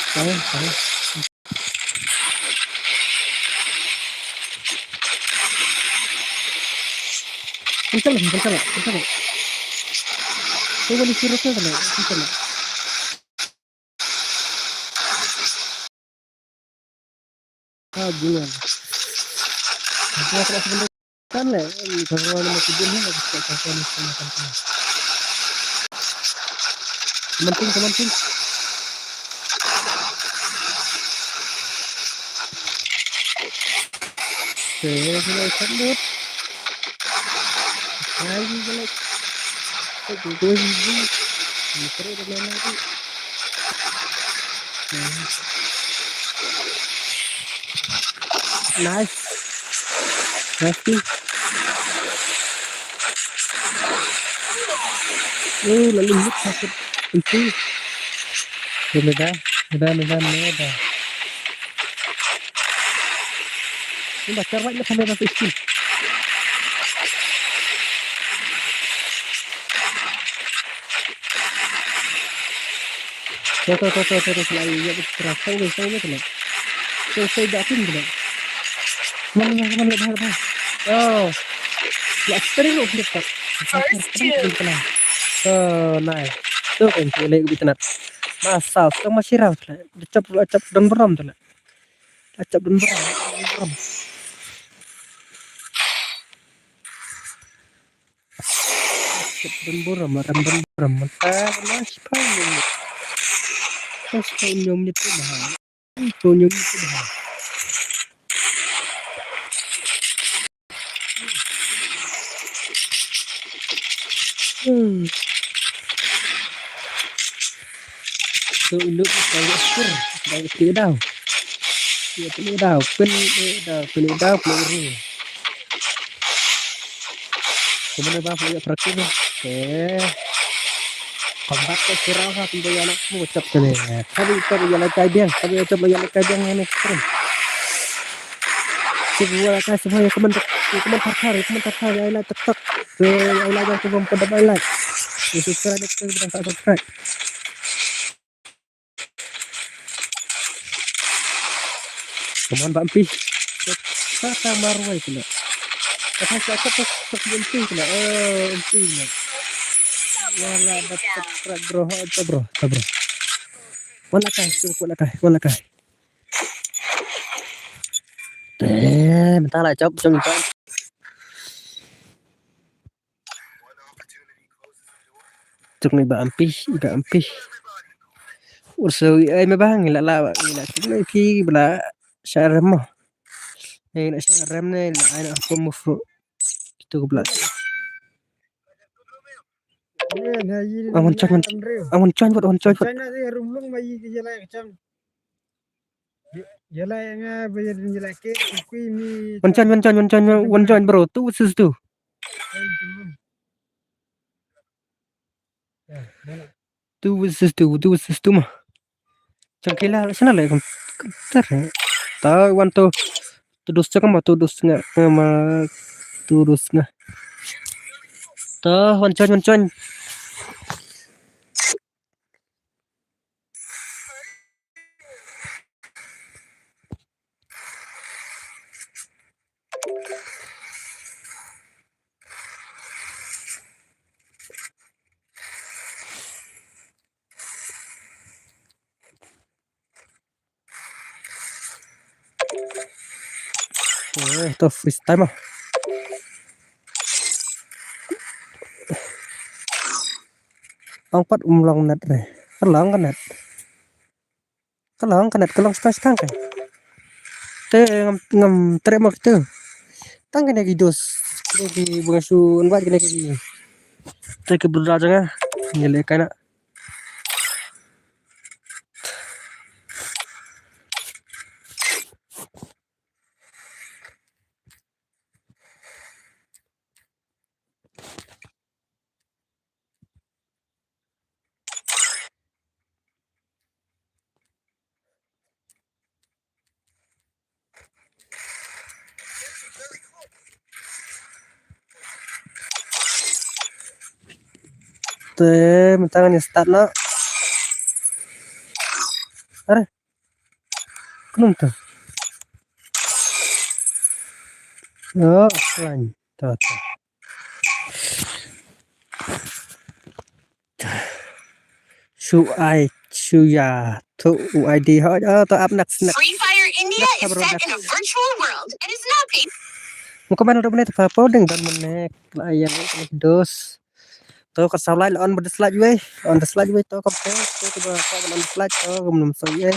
saya Betul. Coba disuruh ke sana, betul. Bulan. Dia kalau sebentar kan lah, kalau nama tujuan ni nak cakap ni sama kan. Teman. Saya sudah sambut. Lagi jelek. Itu ini. Terus dengan lagi. Nice. Lalu hit sakit itu. Sudah. Ini bakar banyak sampai masuk sini. Terus lagi ya terasa ini tu lah. Saya datin tu lah. Mana dah. Oh, ya sering lepas. First two. Nice. Tu kan boleh kita nak. Masa sekarang masih raw tu lah. Acap dan beram tu lah. Acap dan beram. Dan beram. Mantap, masih panjang. Terus konyom itu bahaya. Sự nước cái skur cái tía đào tía đào pin đào peluru kemudian bah punya praktik combat ke sirau ha pintu yang nak mucap sini tapi jalan kajang tapi coba jalan kajang ini keren semua kan semua yang kemen terkar ya lah tetap ke ya lah yang sebelum pada balik subscribe itu sudah subscribe kemudian bampi kata marwai kena kata penting kena penting wala dapat bro wala kai bentar lah cop jom cuk ni ba ampi usawi ai me bang la cuk ni pi bla syarem mo nak syarem ni ai nak pemufru itu bla Awan con buat China dia rumlung bayi ke jalan macam jalan yang bayar jalan ke kui mi wan con bro tu sus tu sus tu mah cangkila sana lah ter tahu wan tu tudus cakap mah tudus nggak sama tudus nggak tahu wan con itu freestyle mah angkat umlang net deh kelang kan net kelang sekarang kan te ngam terima kita tangga lagi dos lagi bungasu buat lagi te ke berdagang nyele kana mentangan start na are kenapa tuh oh lain tuh Shuya to ID ho to up next Free Fire India is set in a virtual world and is now paid. Muka mana udah menit apa deng dan menek layar dos to ka salai on the slide we to ka to ba ka on the slide to gum so ye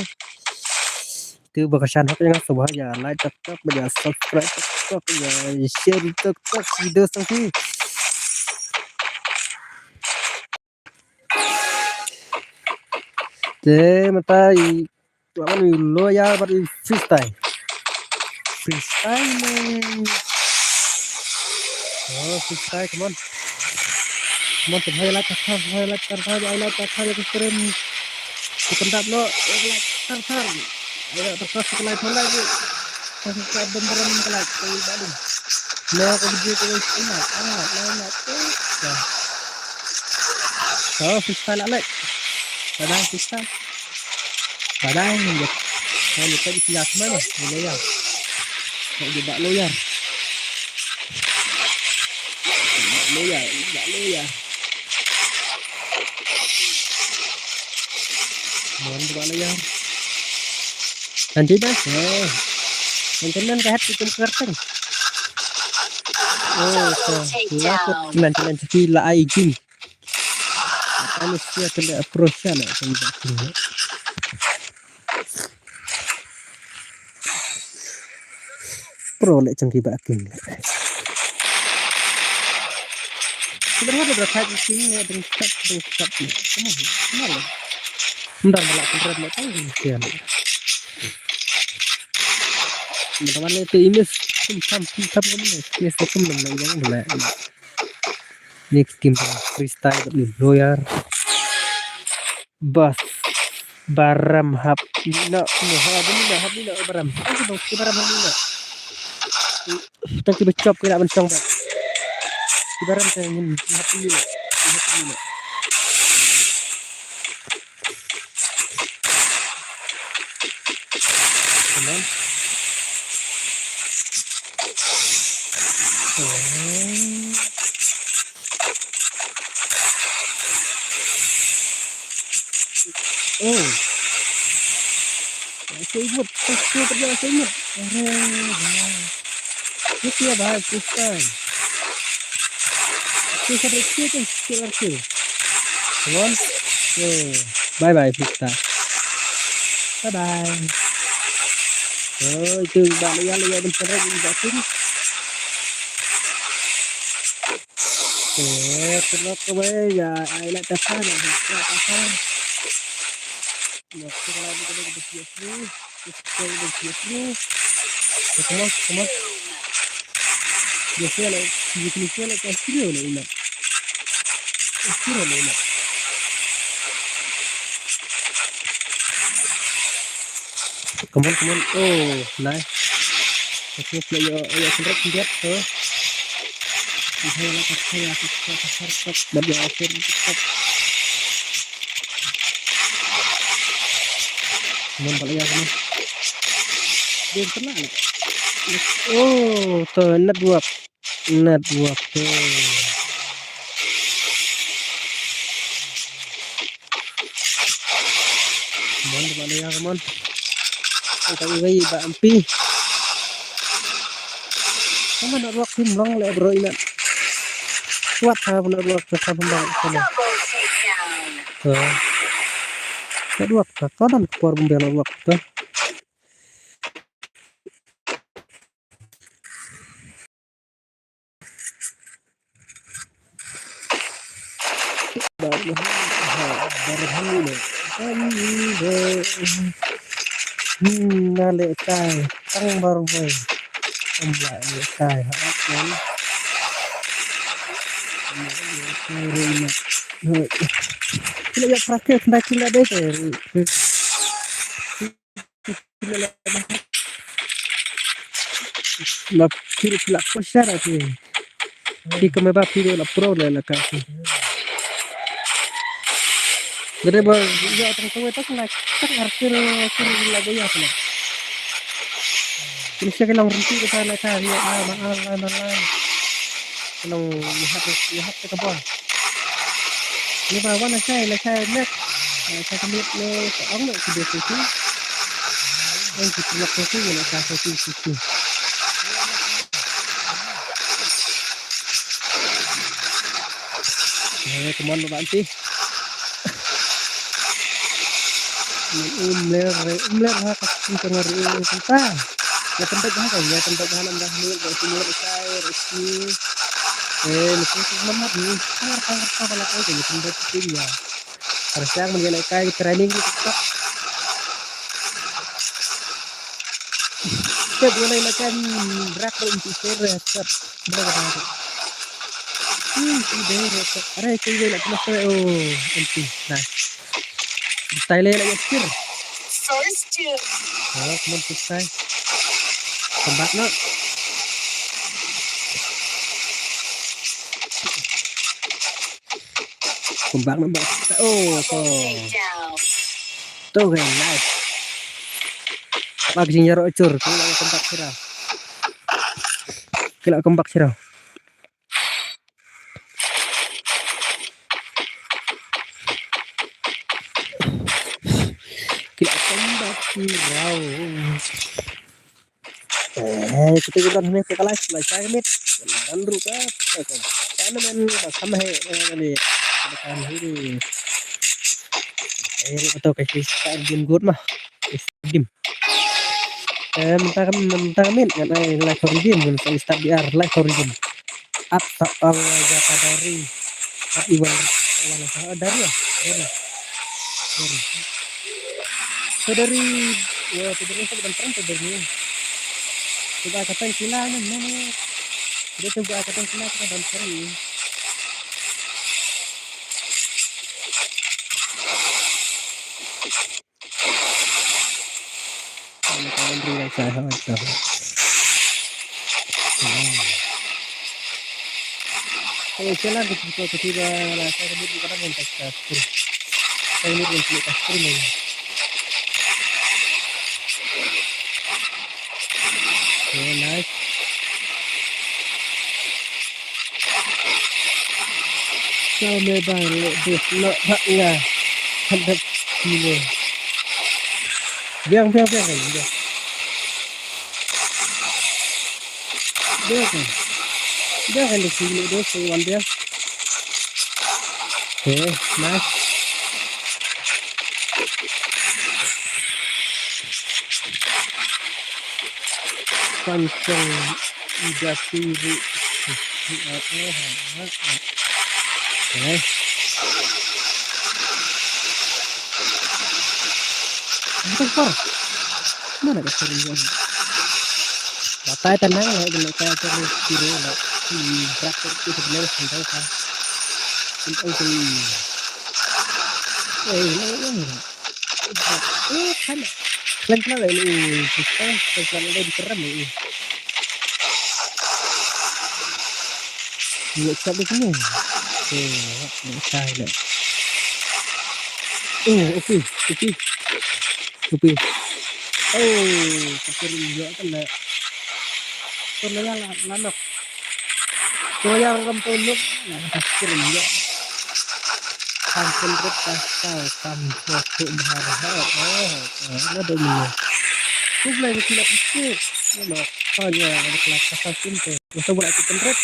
tu bakasan ho yang subah ya like tetap ya subscribe tetap ya share tetap video sang Thế mà ta tụi mình lo ya bắt freestyle man freestyle come on tụi highlight keren pendap lo tar ayo terus sekali lagi kasih beneran kelak kayak balung lo ke video ke ini freestyle lagi Badai freestyle badai mình được cái giặt mới này bây giờ mọi người bạn lôi ra muốn bạn lôi ra nanti dah nanti cái hati itu kertas nanti lah izin manusia kena approach lah macam pro lek cengki baking sebenarnya ada berapa di sini dengan cut ni kemana Bentar malah keren mau tahu kan. Teman-teman itu ini sam kamu nih sekum dan yang boleh. Ini game freestyle nih loyar. Bas baram hap na hap ni na baram. Aku dong si baram ni na. Kita coba chop kena bencong pak. Si baram saya ingin hap ni na. Hap ni na. Teman. Oh. Saya ingat, saya kerja saya ingat. Ini dia bahas Kristen. Kita berikut tu, kita berikut. Come on. Bye bye Krista. Bye bye. Oh, itu balik bentar lagi batin. Terus kembali ya, ayat tahan, tahan. Nah, kita lagi kita bersiap dulu. Kita bersiap dulu. Come on. Biasanya lah, biasanya lah kasihan lah ini. Kasihan lah ini. Come on. Oh, nice. Oke, player kendrak lihat tuh. Saya stop dan dia akhir stop. Teman balik ya teman. Dia tenang. Oh, tuh network tuh. Teman balik ya teman. Kita ini Mbak Ampi. Kamu network tim long le bro ini. Kuat ha network kita pembantu sana. Tuh. Network kanan keluar pembela waktu. Nale kai tang baru boy omla le kai hakkan kita ya praktek nak cina deh la kiri la koshara tu di kame ba piro la pro le la kai gede ba ya tang kowe tak nak tak artir lagu ya sana ini saya kelang runti ke sana cari maal kelang lihat ke bawah ini bawa na saya net saya kemit le orang nak sudah suci yang kita nak suci nak saya suci teman bantu umler kita ngari kita ya tempat bahan dah ni bersimul cair isi mesti semangat ni sangat kalau kau jadi tempat tim ya harusnya mengenai kayak training itu tetap kita boleh lakukan berat untuk resep berapa ini resep ada itu nak masuk nanti nah style lagi kir Source 2. oh kemudian selesai tempat nak kembang nambah oh tuh kan nice pagi nyarok cur kila kembak sirah kita hanya kalah selesai mit dan ruka kan men sama he ni kan ini betul kayak game good mah game mentang min kan like origin kan start biar like origin up jata dari iwan dari Saudari, ya saudari saya bukan perang saudari. Coba katakan kilanya mana? Dia coba katakan kilanya kita dalam seri. Kalau beri saya macam. Kalau jalan ketika saya sebut bukan yang kasar. Saya ini yang kasar ni. Okay, nice. Saya balik bus nak haknya hadap sini. Biang kan dia. Dia kan di sini tu sewan dia. Okay, nice. Pancang ida kiri. Okay. Apa? Mana kat sini? Batai tenang lah, kalau saya terus kiri lah, berat itu sebenarnya santai kan. Untuk ini, kan, pelan lah ini, kita pelan ada di keram ini. Nggak sampai sini. Nggak saya. Kopi. Kopi juga kan lah. Kaya lanok. Kaya kampulok. Kerja. Konsentrate pasal kampus berharap. Ada ni. Kublai tidak pikir. Mana hanya ada kelas pasal cinta. Masa buat konsentrate.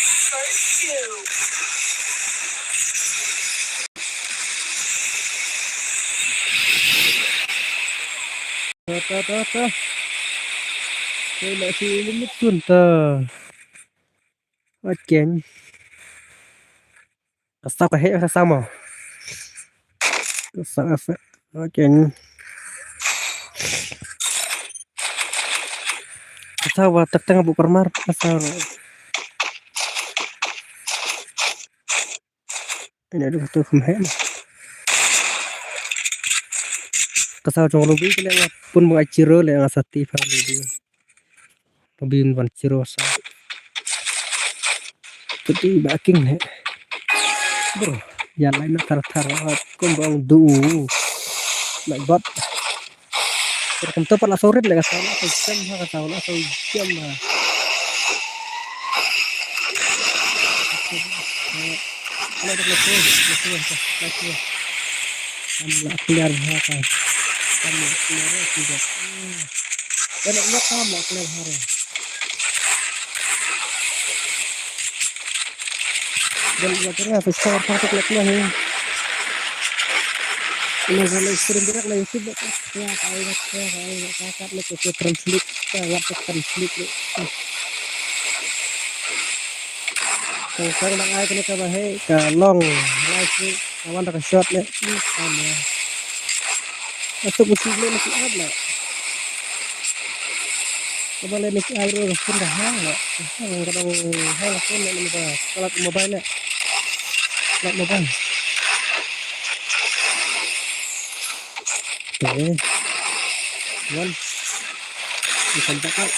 Ta. Saya nak si limit pun ta. Okey. Kasar ke hek sama. Kasar efek. Okey. Kasar wa tak tengah buka mar kasar. Ini ada tu hek. Kasar jong lebih kena pun mengaciro le ngasati family dia. Pabin wan cirosa. Tapi baking hek. Bro, jalan nak tar kumbang du. Nak bot. Terkem tu pala sore le kasana jam ha kasana so jam ha. Ada lagi. Ambil keluar ha kan. Ambil keluar tidak. Dan nak kamu keluar hari. Dan akhirnya besar satu kelasnya ni. Ini kalau sering gerak lah YouTube ya kalau kakak nak ke translate translate ni. Kalau sekarang nak air kena ke bahaya ke long live ni kawan tak short ni sama. Atau musim ni masih ada. Kembali ni air pun dah hang lah. Kadang hang lah pun ni kalau mobile ni. Nak mobile. Okay. One. Bisa tak?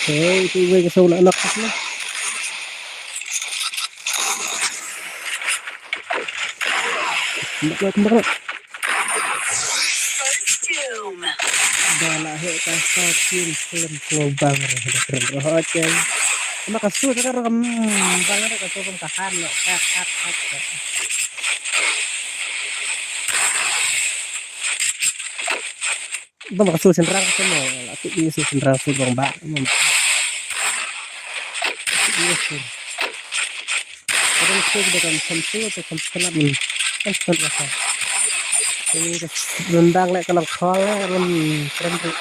Okay, itu gue kesal nak nak ni. Kembali. Dah lah hek kasar film lubang dah keren. Makasih sekarang banget ke turun tahan lo. Itu makasih senrang semua. Aku ini senrang sih bang mbak. Iya sih. Kadang aku dengan sentuh atau sentuhan kan sentuhan. Ini rendang lek kalau kol keren tuh.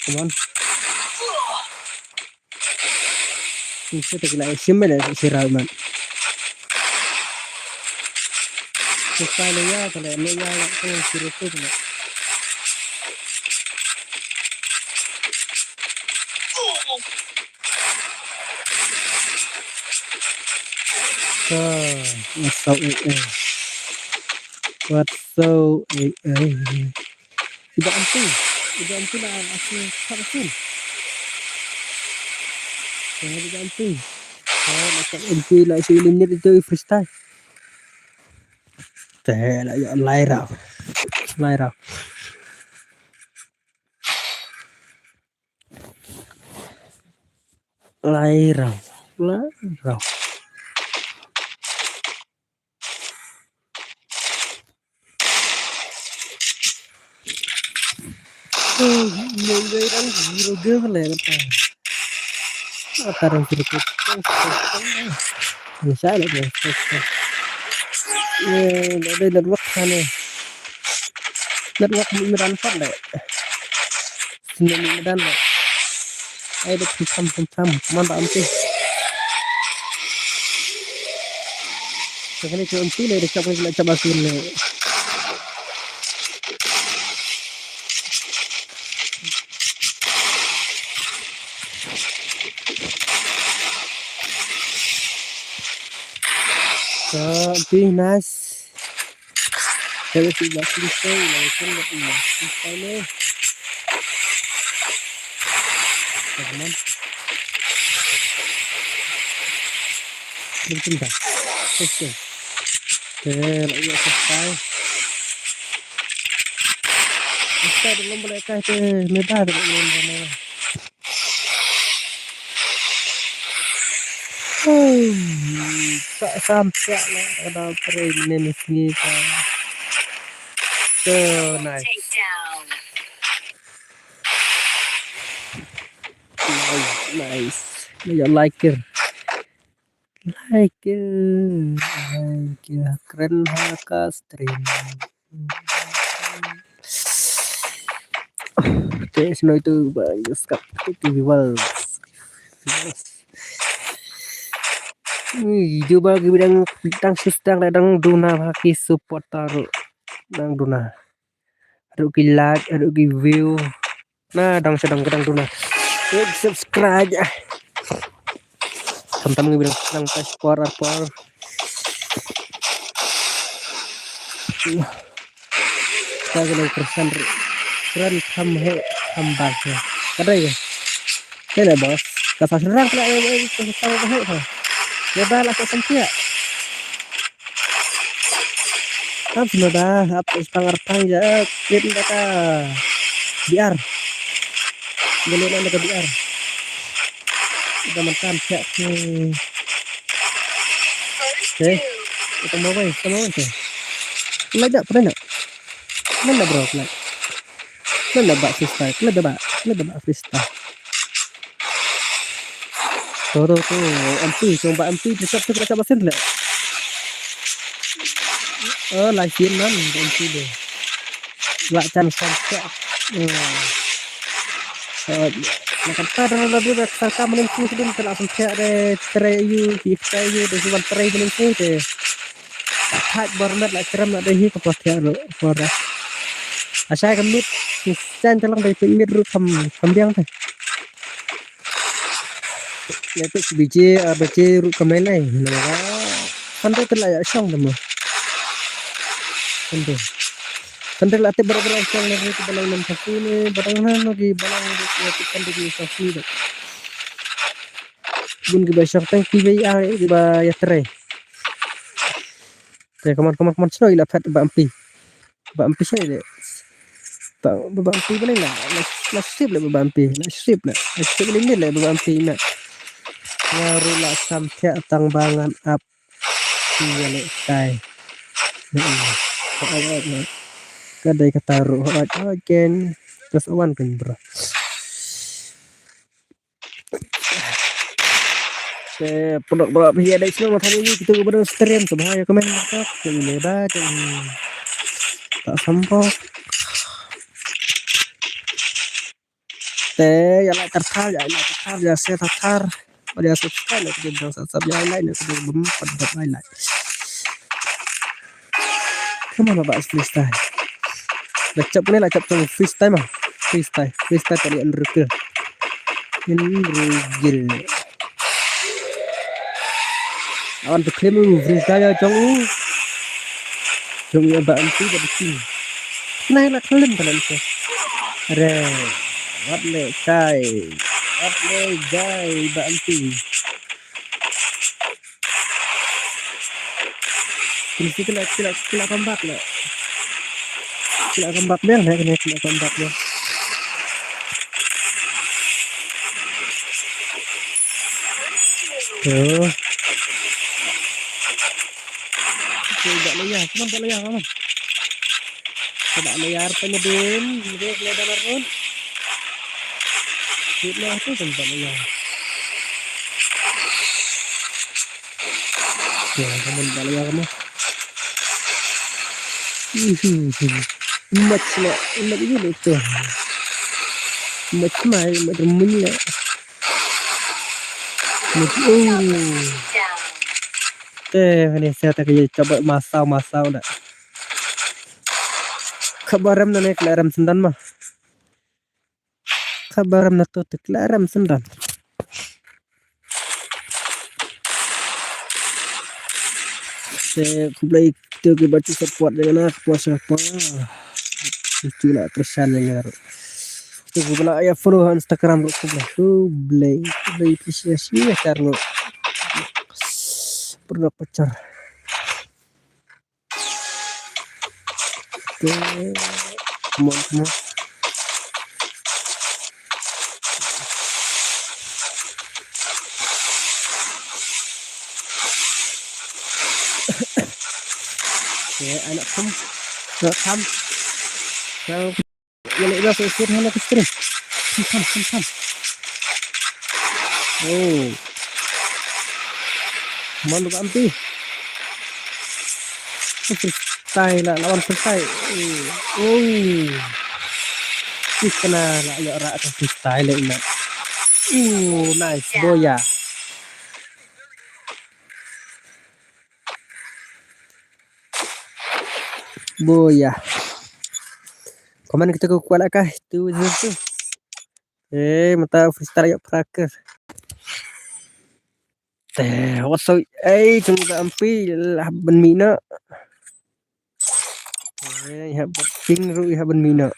Come on. Ini kita gila sim ada si Rahman. Style ya kalau ini ya itu suruh tuh. What's so What's so tidak anti lah aku harapin tidak anti macam anti lah si ini itu freestyle teh lah ya Laira nhiều người đang nhiều gương này ta đang chỉ được mình sai lại rồi đây là nước này đất nước mình đang phát đấy mình đang này ai được thăm mà bạn chứ cái này cho tí này để cho cái lại cho bà xin này be nice. Saya tidak selesai, langsung selesai nih. Teman, mungkin tak? Selesai. Lagi selesai. Kita belum mereka itu mudah dengan tak sampai lah ada permainan ini kan. So nice. Nice. You like it. Keren haka stream. There's no itu banyak sekali visuals. Video bagi bidang sistem ladang duna bagi support taruh dang duna ada like ada view nah sedang duna subscribe ya teman-teman bilang sedang paspor apa kita kalau keren hambang ya kada ya kada bos kata serang kena tahu apa ya balas sampai apa sudah apa setengah ya kirim data biar boleh nanti biar kita makan siap kita mau tuh lada pernah mana bro mana bak freestyle mana bak freestyle Toro tuh coba bisa basin lah. Oh lagi nan MP deh. Lak can sampai. Makan tada dulu kita menempuh sebelum telah sampai ada terayu kita deh cuma terayu menempuh deh. Tak bermet lah ceram ada hi kepastian lo. Asal kemit stand telang dari pinggir rut kambiang teh. Ya tu biji rut kamel lai. Kan tu telah ya song demo. Kan latih beberapa song lagi ke balang saksi ni badangan lagi balang kan di saksi dah. Bun ke besok tang kibai ai di ba ya tray. Tray kaman soi la fat ba ampi soi de. Tak ba ampi boleh la sip la ba ampi la sip limit la ba ampi na. Ngaru la sampai tangbangan up iya le tai. Kadai kataruh again terus awan kan bro. Pondok berapa ya ada semua hari ini kita berbeda stream sebahaya komen tak ini dah tak sampau. Ya lah tertar ya saya tertar. Ada subscribe lagi dan subscribe yang lain sudah berempat dapat highlight. Come on, Pak freestyle. Lacap ni lacap tu freestyle mah. Freestyle tadi underger. Underger. Awan tu claim freestyle jong. Jong ya bantu dari sini. Nah, nak klaim kalian tu. Ada. What le guy bantu. Kila comeback lah. Kila comeback dia lah kila comeback dia. Tuh. Tidak layar, cuma tak layar kawan. Tidak layar penyedin, dia kelihatan pun. Tidak tu kan tak layar. Ya, kamu tak layar kamu. Umat ini tu. Umat remunya. Ini saya tak coba masau dah. Kabaram na naik laram sendan mah. Kabaram na tu laram sendan. Saya kublai tu ke baca support dengan aku puasa apa. Itu lah kesan yang ngaruh. Tu kublai ayah follow Instagram aku kublai apresiasi ya karena pernah pacar. Semua. Ya, anak kamu. Kalau yang lebih besar hanya kestri. Kam. Oh. Mana ampi? Freestyle lah, lawan freestyle. Oh. Kena lah ya rak freestyle ini. Nice boya. Boya. Komen kita ke kuat kah tu. Mata freestyle ya praker. What's up? Tunggu ampi lah ben mina. Ya ping ru ya ben mina.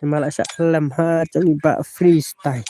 Malah sak kelam ha cak ibak freestyle.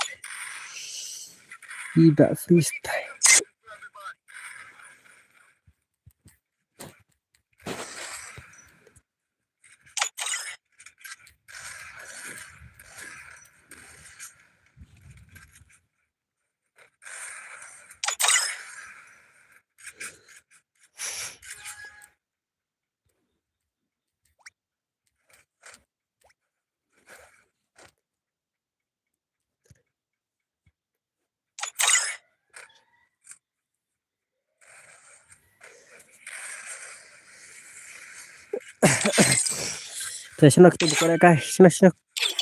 Sana kita buka lagi. Sana.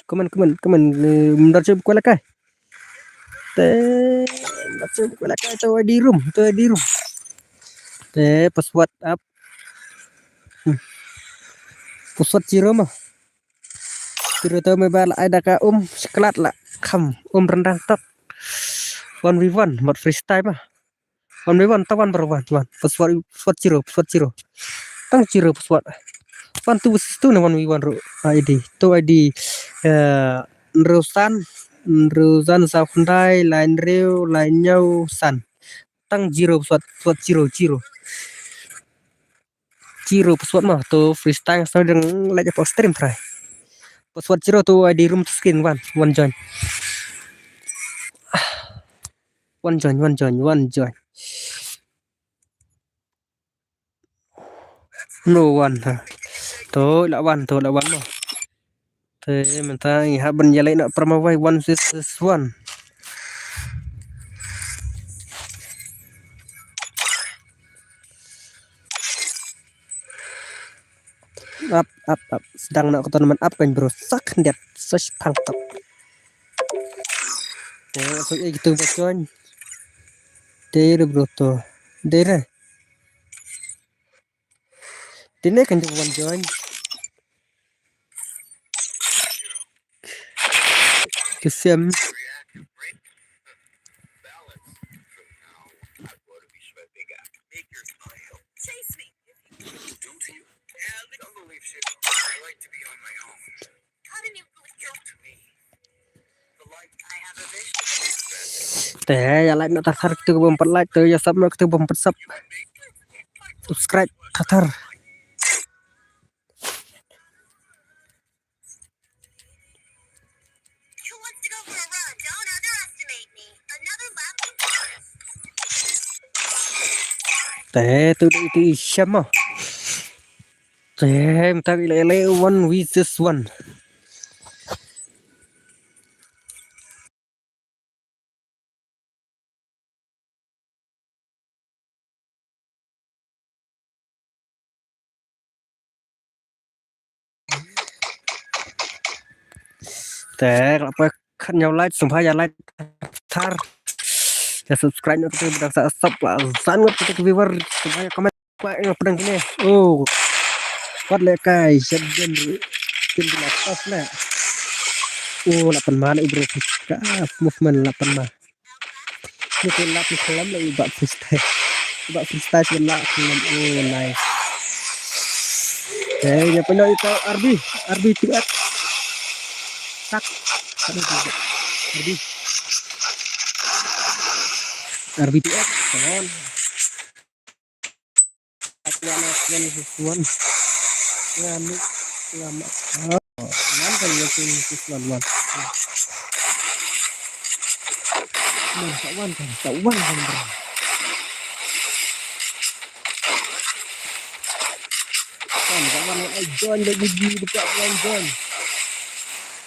Komen. Menurut saya buka lagi. Buka lagi tu di room. Password up. Password zero mah. Kira tahu mebal ada ka sekelat lah. Rendang tak. 1v1 mod freestyle mah. 1v1 tak 1v1. Password zero. Tang zero password. 1 1v1 ro ID. Tu ID Nruzan Safundai line Reu line Nyau San. Tang zero password zero. Zero password mah tu freestyle saya dengan lagi post stream try. Password zero tu ID room skin one join. One join. No one. Tu lawan mah. Minta ya ben jalai nak permawai 1 versus 1. Up. Sedang nak tournament up kan bro. Sak dia search pangtap. So gitu bacaan. Dere bro to. Dere. Tine kan cuma join. Kesem. Chase me. Got a new guilt to me. I have a vision. Teh ya like nak tatar kita bumper like tu ya sub nak kita bumper sub. Subscribe tatar. Who wants to go for a run? Don't underestimate me. Another lap of Teh tu itu Isyam ah. Teh minta lele one versus one. Teh apa kan nhau like sumpah ya like tatar. Ya subscribe nak kita bidang sub lah. Sangat kita ke viewer supaya komen apa pedang ini. Oh. Kuat le kai sedang di atas lah. Oh 8 mana bro. Movement 8 mah. Ini kelap kolam lagi buat freestyle. Buat freestyle kena kolam. Oh nice. Ya penuh itu RB tiap. Tak. RB tiap. Come on. One. Nganu lama. Oh, nanti ya sini one. Tawan kan bro. Kawan join lagi di dekat join.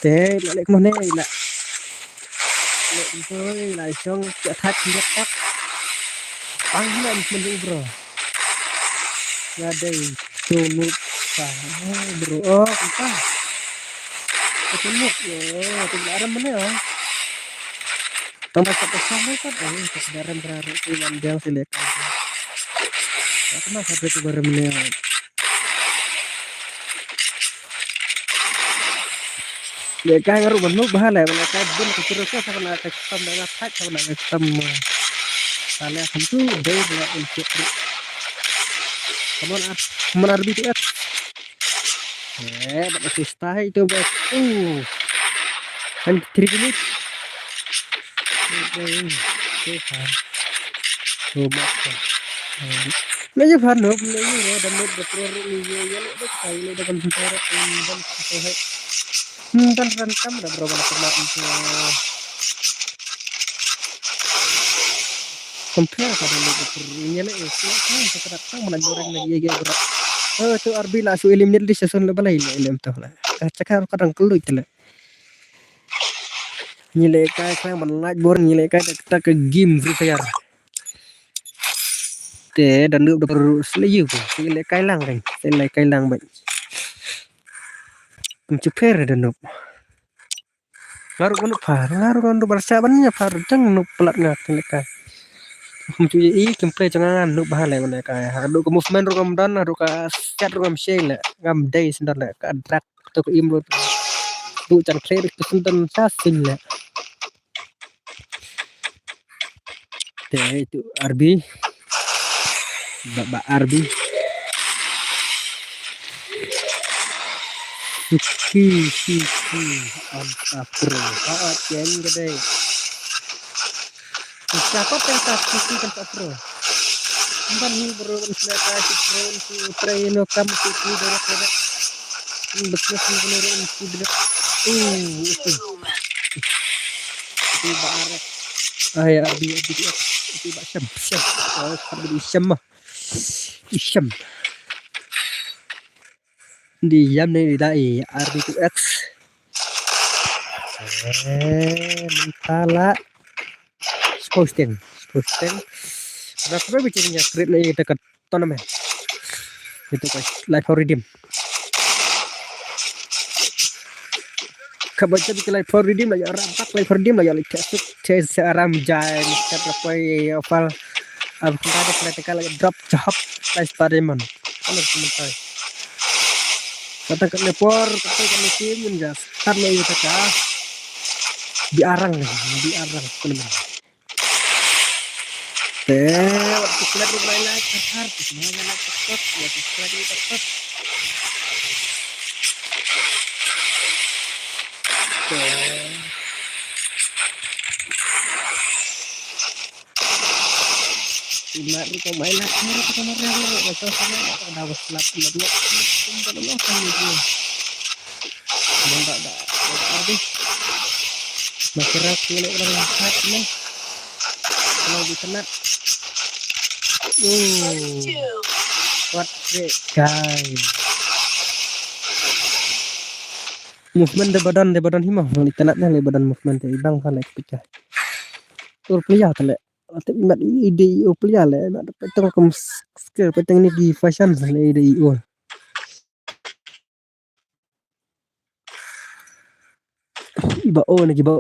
Teh lek mana nak. Lek boy langsung ke atas dekat. Panggilan mending bro. Ada cunut bro. Oh kita. Ketemu ya, kebenaran mana ya? Tambah satu sama kan, kebenaran berarti dengan dia selek aja. Aku mah sampai tu baru mana? Dia kan ngaruh benuk bahala, mana kan bun kecurusnya sama nak custom dengan tag sama nak custom. Salah tentu dia dengan untuk. Kamu nak RBTS? Dapat freestyle itu bos. Kan 3 minit. Lagi fanuk lagi ya dan mau berperlu ini ya itu kali ini dengan bicara dan sesuai. Dan rentam udah berapa lama itu. Compare pada ini berperlu ini itu kan sekarang mana orang lagi ya berat. Oh tu RB lah su eliminate di season level ini elim tahu lah. Cakap kadang keluar itu lah. Nyilai kai menang bor nyilai kai kita ke game Free Fire. Teh dan udah baru selayu tu. Nyilai kai lang kan. Nyilai kai lang baik. Penceper dan nup. Ngaruh kan bersahabatnya par jeng nup pelat ngak nyilai kai. Mencuri gameplay jangan nup bahalai mana kai. Adu ke movement rukam dan adu ke chat rukam share lah. Ngam day sendar lah. Ke drag atau ke imro tu. Tu jangan clear itu sendar sasin lah. Teh itu RB. Baba RB. Suki Antapro. Jen gede. Siapa pentas Suki Antapro? Entah ni bro mereka si train kamu Suki dari. Betul menurun si berat. Itu. Itu barat. Ya RB itu Syam. Oh, sambil Syam mah. Syam. Diam nih dai RB2X. Mentala. Posting. Berapa bicaranya create lagi dekat tournament. Itu guys, live for redeem. Kabaca bikin live for redeem lah ya rampak live for redeem lah ya kasut chase aram jain apa ya oval. Aku ada praktikal lagi drop job live Spiderman. Kalau komentar. kata kan lepor kata kan mesin menjas kan lo itu kah diarang bener waktu kelihatan lu main lagi kasar semuanya lagi tetap waktu kelihatan tetap Imat ni kau main lagi ni kau marah ni macam sana ada waslap dua kalau lo kan itu tak habis masyarakat ni orang lihat ni kalau dikenat what great guys movement de badan himah dikenatnya le badan movement de bang kan lek pecah tur pria tale atau imat ide pria le nak petang kom skill petang ni di fashion le ide iba lagi ba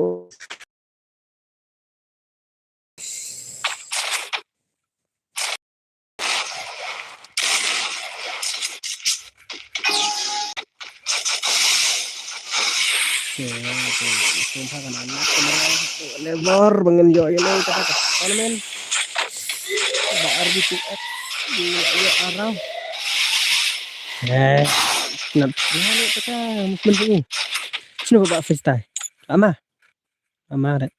sumpah kan anak lebar bangen yo ini kata kata men baar di TX di ya arau nak ni kata mungkin ini sino ba freestyle lama deh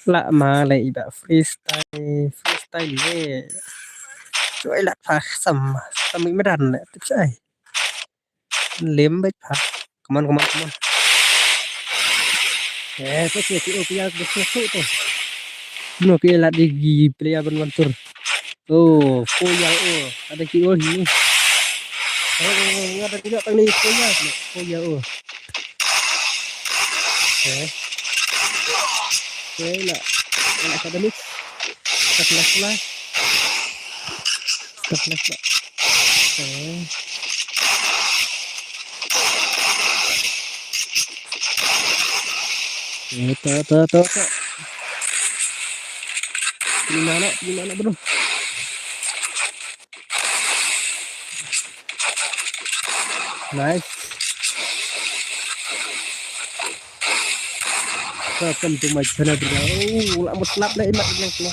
lama le iba freestyle le cuy lat phah sama medan le cuy lem baik phah come on tu dia besok tu no ke lat di player benwantur oh koyang ada kio ini ada tidak tang ni koyang lah akademik kelas lah tuh gimana bro nice welcome to my channel bro lạ một lap đấy mặt nhanh luôn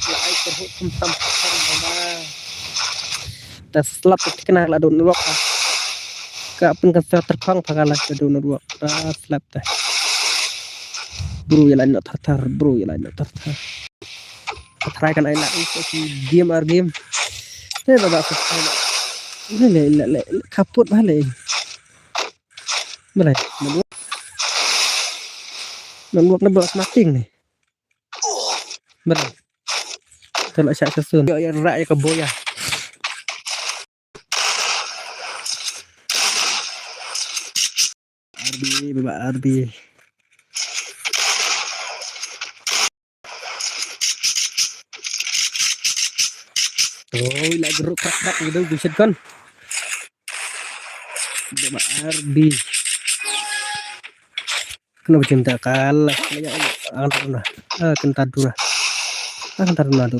lại cơ hội tâm ta slap kena la don rock ka pun ka terkang pagala ka don rock ta slap ta bro ya lain tartar try kan ai lain si game thế là bạn ini le kaput balik boleh buat nebak smarting nih bener kalau saya susun ya rak ya keboya Arbi oh ila geruk krak gitu buset kan Beba Arbi kenapa cinta kalah akan taduna tuh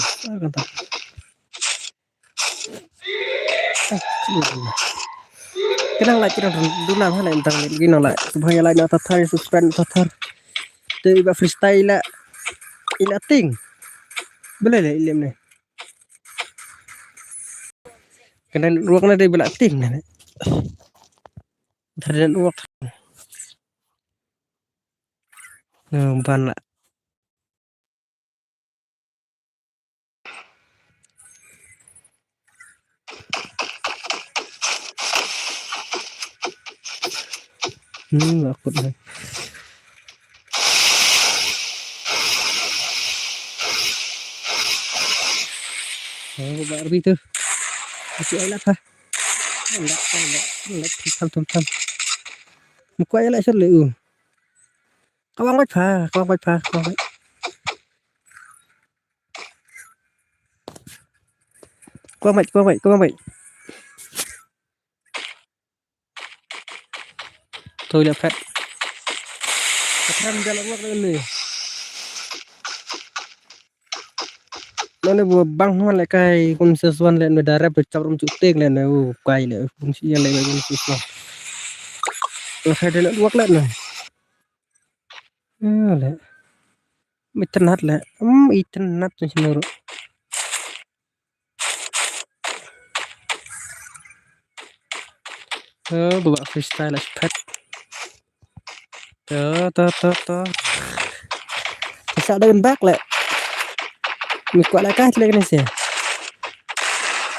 kenang lại kita duna hal yang tang gini lah supaya lain tatar subscribe tatar dari ba freestyle lah ila ting boleh lah ilem nih kena ruangnya dari belak ting nih dari ruang ban lah aku dah Barbie tuh masih enak lah enggak thăm một quay lại xuất liệu có băng pha qua mày thôi là phép ra là quốc lên này nó vừa băng nó lại cái con sơ xuân lại nó đá ra trong trong chữ tiền lại nó quay lại con sĩ lại con sơ xuân nó thay thế nó quắc lại này lại internet lại internet cho nó bawa freestyle là pet tớ sao đây bác lại mình qua lại cái lên này xem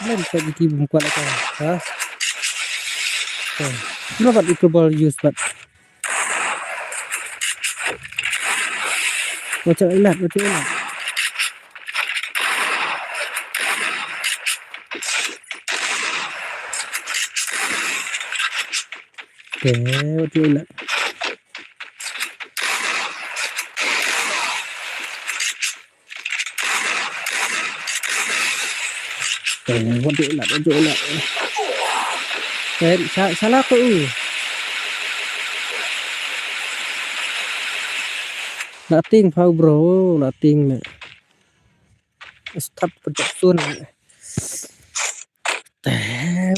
lên cái gì mình qua lại cái hả nó vẫn equal use but một chỗ ấy là một chỗ là một chỗ là đấy salah tuh nothing pau bro nothing nè stop pencet sun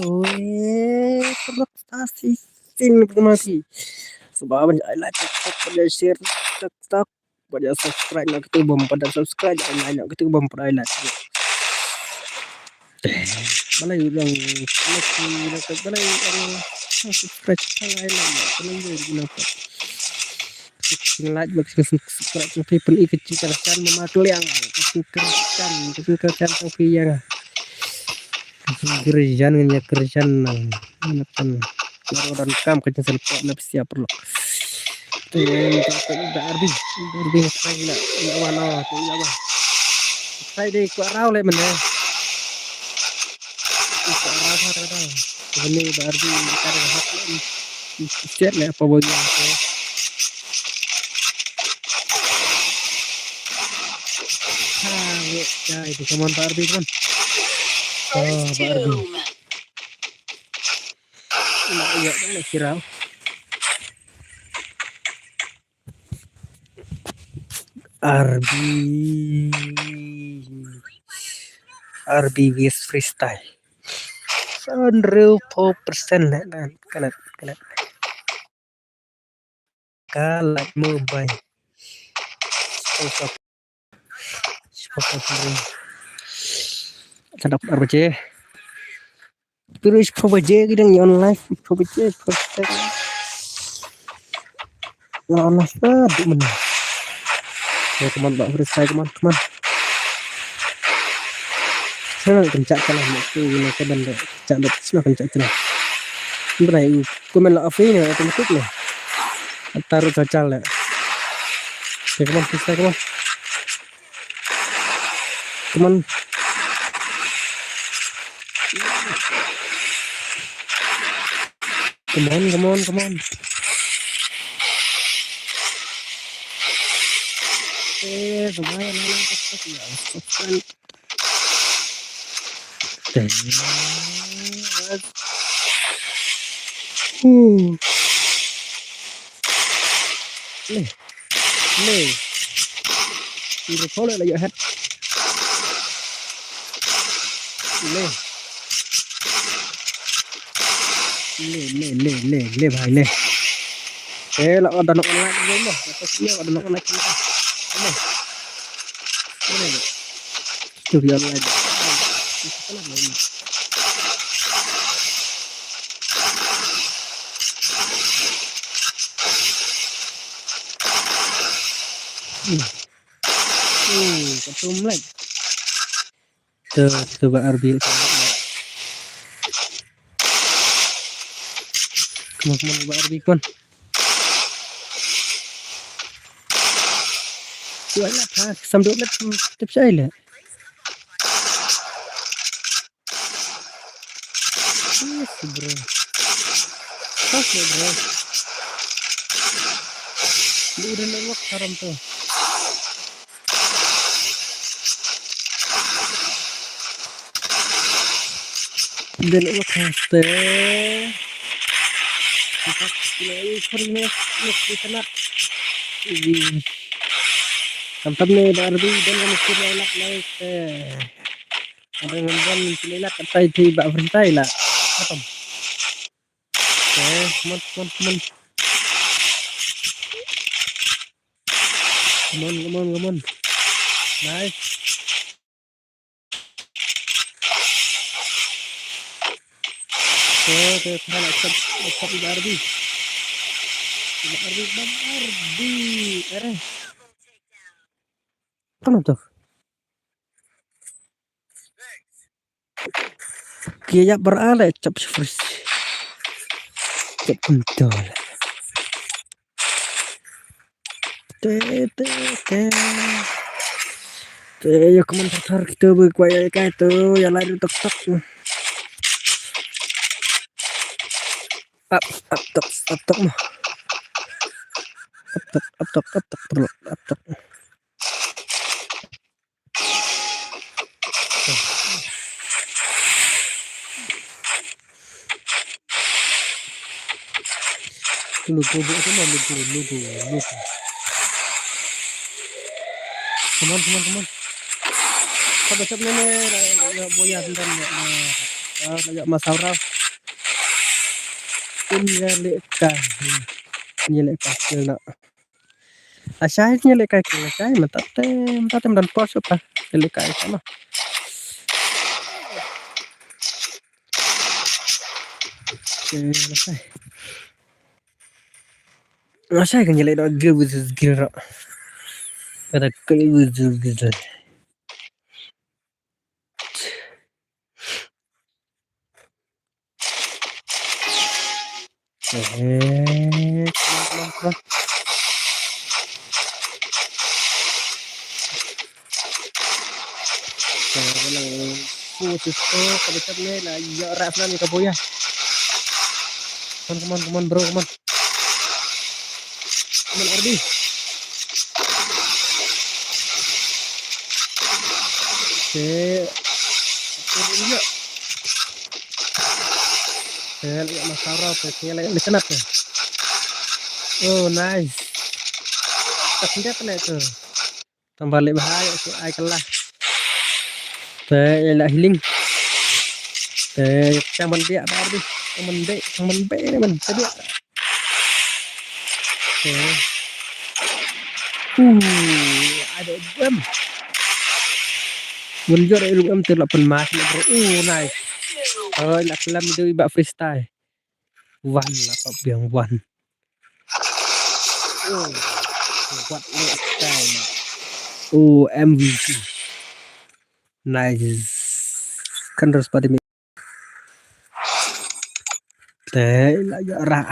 ôi terus stasi sin masih sebab banyak like pada share TikTok pada subscribe nak kita bom pada subscribe jangan kita bom pada like balai ulang balai orang subscribe lain lah penunggu kenapa like bagi subscribe sampai pun ikut ceritakan memakai yang kerjakan sampai yang kerjaan dengan kerjaan macam orang kam kerja selpat nak siap perlu tak arbing saya nak mana tu apa saya di kuarau le mana kuarau apa tu ini arbing cara hak set le apa bagian tu ya itu teman arbing kan arbing nak ya nak kirau RBVS freestyle 100% lah kan kalat mobile sedap RBJ terus PUBG kita yang live PUBG online tuh mana ya teman Pak freestyle teman saya kencang lah itu nak benda kencang sudah kencang ini komen lah apa ini otomatis lah taruh cacal lah ya teman freestyle teman come on lumayan ya nih recall lagi head ले भाई ले ए ला ada nak online game dah atas ni ada nak online kita ले studio online ketum lagi coba RB teman-teman RB kon wala ha samdo let tip sa ila bro pas bro udah lewat haram tuh dan lewat haste kita lagi pernah di sana Mantap nih Pak Ardi dan mesti enak naik ada ngembang mesti enak kata itu Pak Freestyle lah apa come on nice kena acap Pak Ardi apa tuh kia berala cap freeze cap kental ya komentar kita berkuaya kayak itu ya lari tek up tok mah up tok perlu up tok lugu itu mah lugu teman pada cap nenek boya dan agak masalah nyeleka kena asai nyeleka kena asai matatem dan pos apa nyeleka sama asai kan nyeleka gil gil kata kayak gitu teman putus kalau capnya lah ya rap nanti kaboya teman bro teman Ardi turun ya lihat masalah saya lihat disenat ya oh nice kasih apa itu tambah lebih bahaya sih ai kelah teh lah healing teman dia Ardi teman B ini man tadi ada jam mundur ilmu terlalu mas bro nice nak film itu ibak freestyle one apa biang one what next time MVP nice kan terus pada teh lagi arah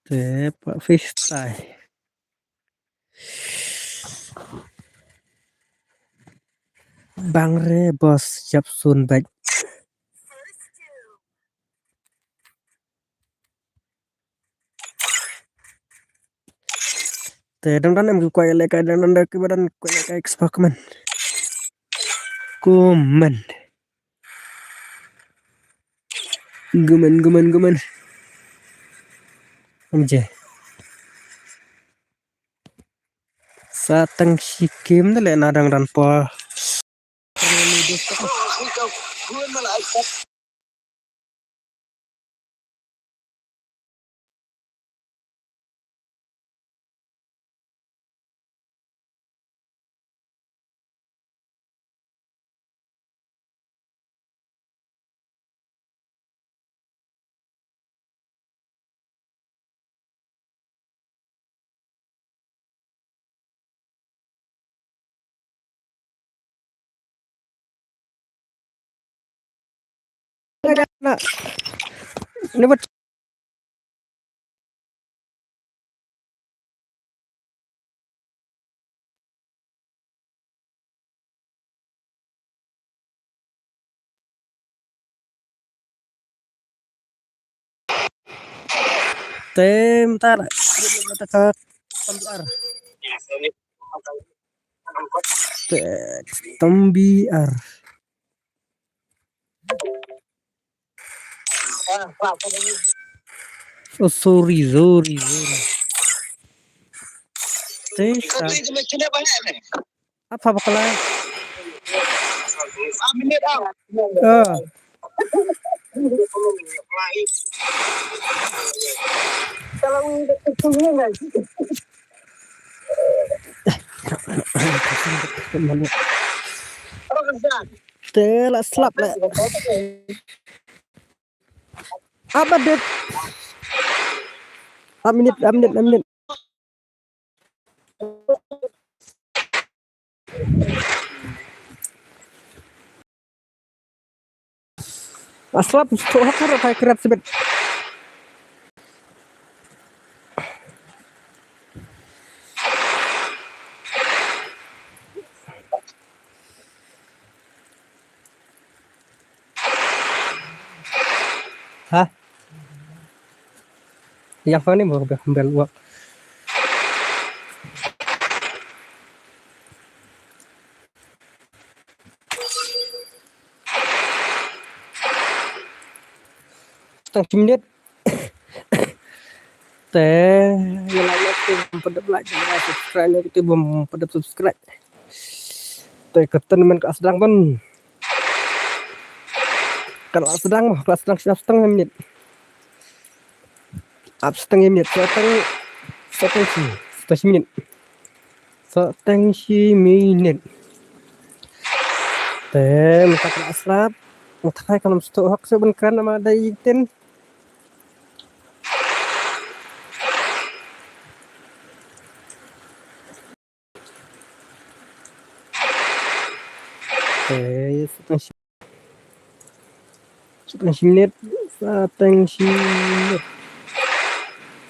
teh pak freestyle Bang Re bos siap sun baik teh dan em kuai leka dan ke badan kuai leka eksperimen kuman guman amje satang sikim le nadang dan po nak ini buat tem tar kata tembiar tembiar Oh, sorry. Tesa. Apa bakalan? Ah, tela slap lah. Apa deh? Aminit. Aslap, so hakar apa kerat sebet. Hah? Yang mana mau kembali uang? Setengah menit. Teh, yang lain tu pedap like, subscribe kita belum pedap subscribe. Teh ketemuan kelas sedang pun. Kelas sedang setengah menit. Setengah menit, setengah menit. Teh, minta kelas lab. Minta kalau mesti hak sebenarnya nama ada itin. Teh, setengah menit.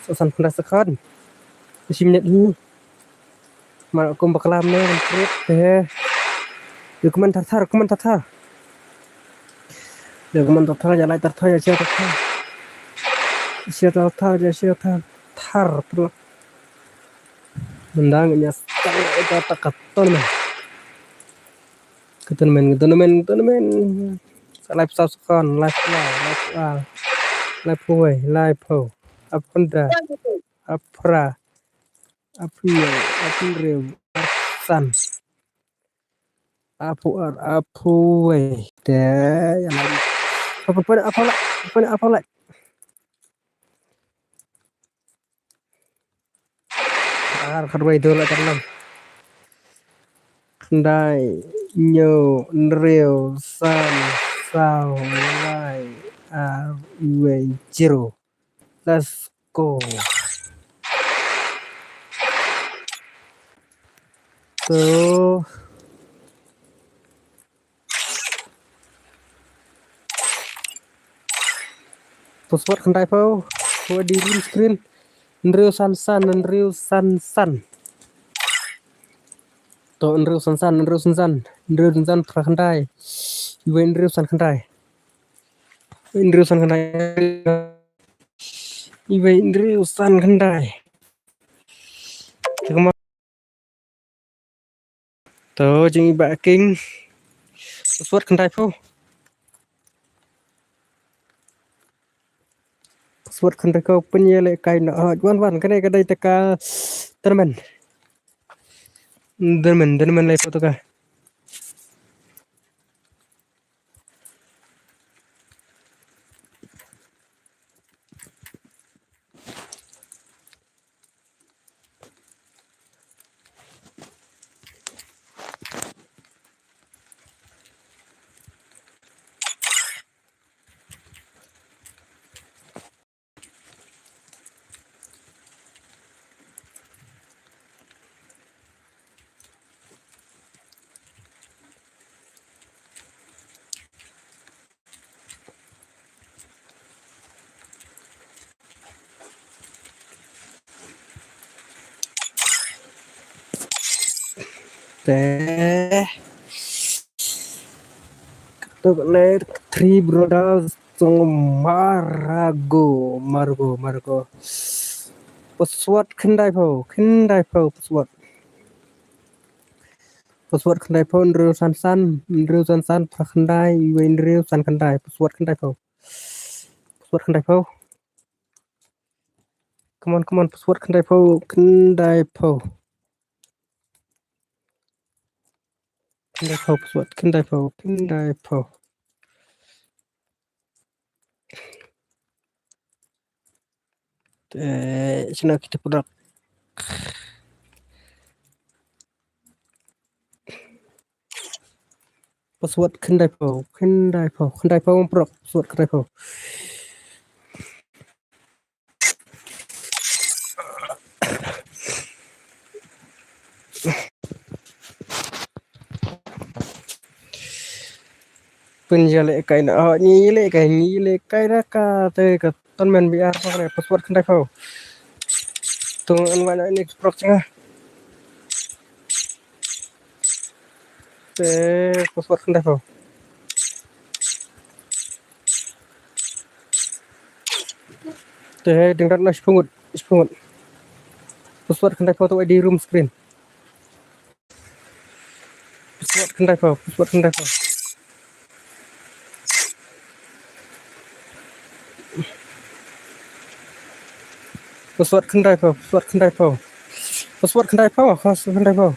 Sosan pernah sekan. 10 menit ini. Mal aku bakalan menit teh. Dokumen tatar. Dokumen tatar ya lai tatar ya siapa tatar. Tar terus. Mendangnya setengah itu tak ketenemen. Live subscribe, live away, live ho. Apunda, apra, aprio, san, apuwe. Deh, yang lagi. Apa lagi? Kedua itu lah kan. Kendai, nyo, nreo, san, sao, lai, awe, jiro. Let's go. So, password kendai pau, buat di screen. Nreo san. To nreo san pra kendai. Iwe nreo san kendai. Iwe nreo san kendai. Cuma to jeng iba king. Password kendai pau. Password kendai kau penyele kain wan kedai teka teman. Demen lai foto ka. Teh ketuk Three Brothers song Margo password kendai pau password kendai pau nreo san pra kendai iwe nreo san kendai password kendai pau come on password kendai po password kendai po sini kita pudak password kendai po prok password kendai po penjale kai na ni le kai ra ka te ka ton men biar pa password kendai po tung an mana ini prok changa te password kendai po te dingrat na spungut password kendai po to di room screen password kendai po password kendai po password kendai po password kendai po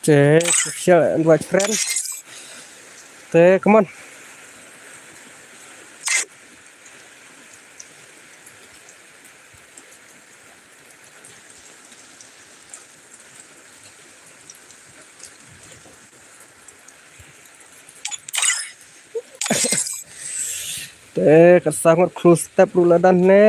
te share and watch friend te come on te kasangot close step rula dan ne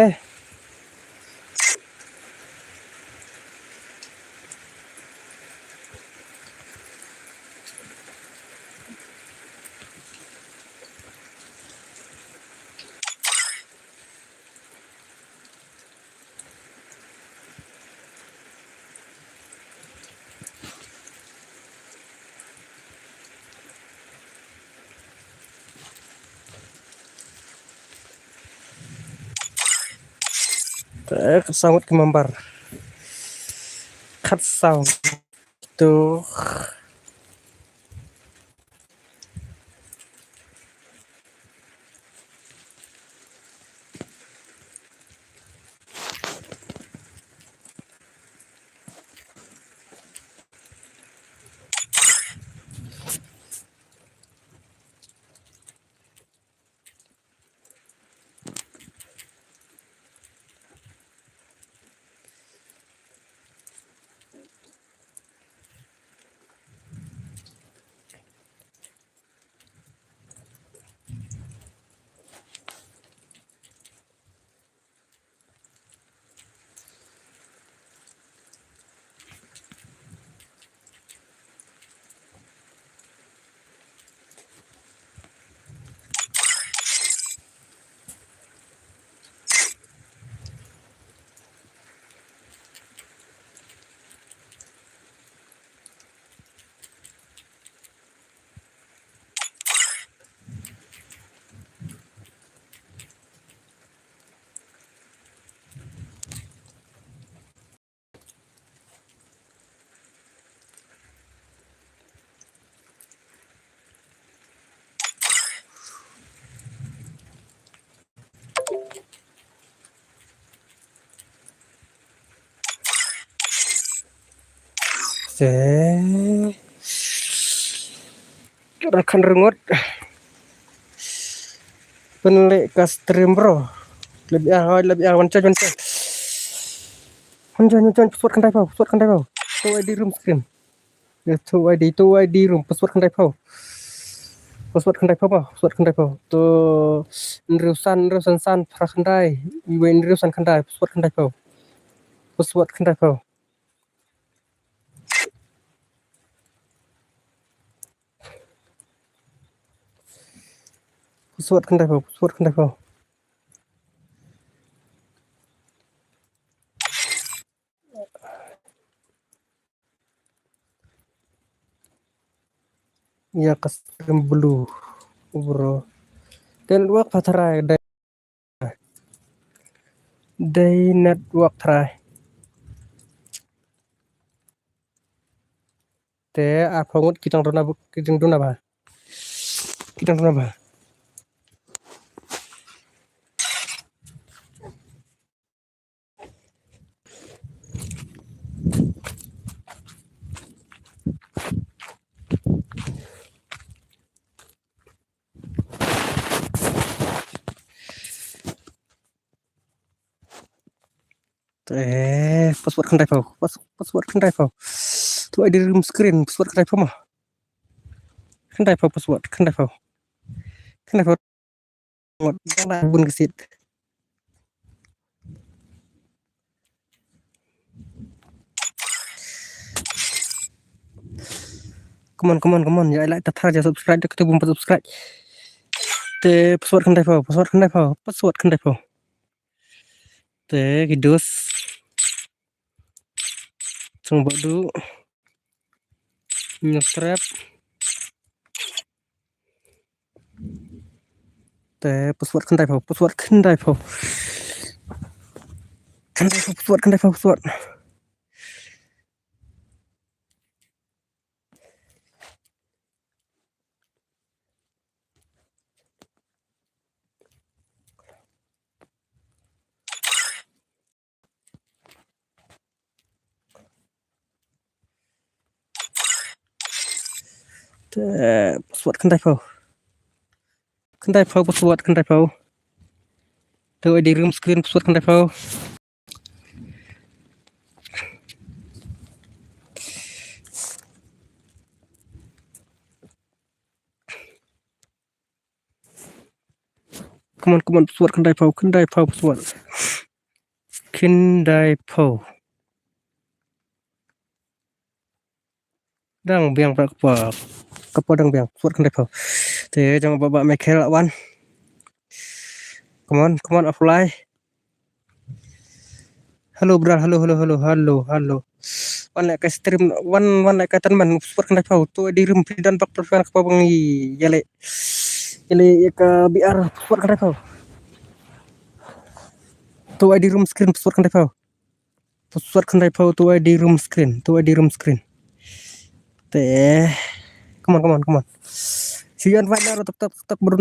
te kasangot kemambar cut sound tuh te rekan rengut penlik ke stream bro lebih wancang password kendai po to ID room screen to ID room password kendai po to nrusan san pra kendai iwe nrusan kendai password kendai po password kendai po password kendai po ya custom blue bro network patrai day network try te apongot kitang dona ba te password kan typo password kan typo tu ada room screen password kan typo mah kan typo password kan typo ngot bun kesit come on ya like tathar ja subscribe kita bum subscribe te password kan typo password kan typo te kidos sung badu nyetrap te password kan typo password te password kan typo password kan typo te di room screen password kan typo come on password kan typo password kan typo dang biang apa dang biang password kan typo te jangan bawa Michael wan come on apply halo bro halo one like stream one like teman password kan typo tu di room dan pak persoalan ke bang yale ke BR password kan typo tu di room screen password kan typo tu di room screen teh come on sian final tetap bro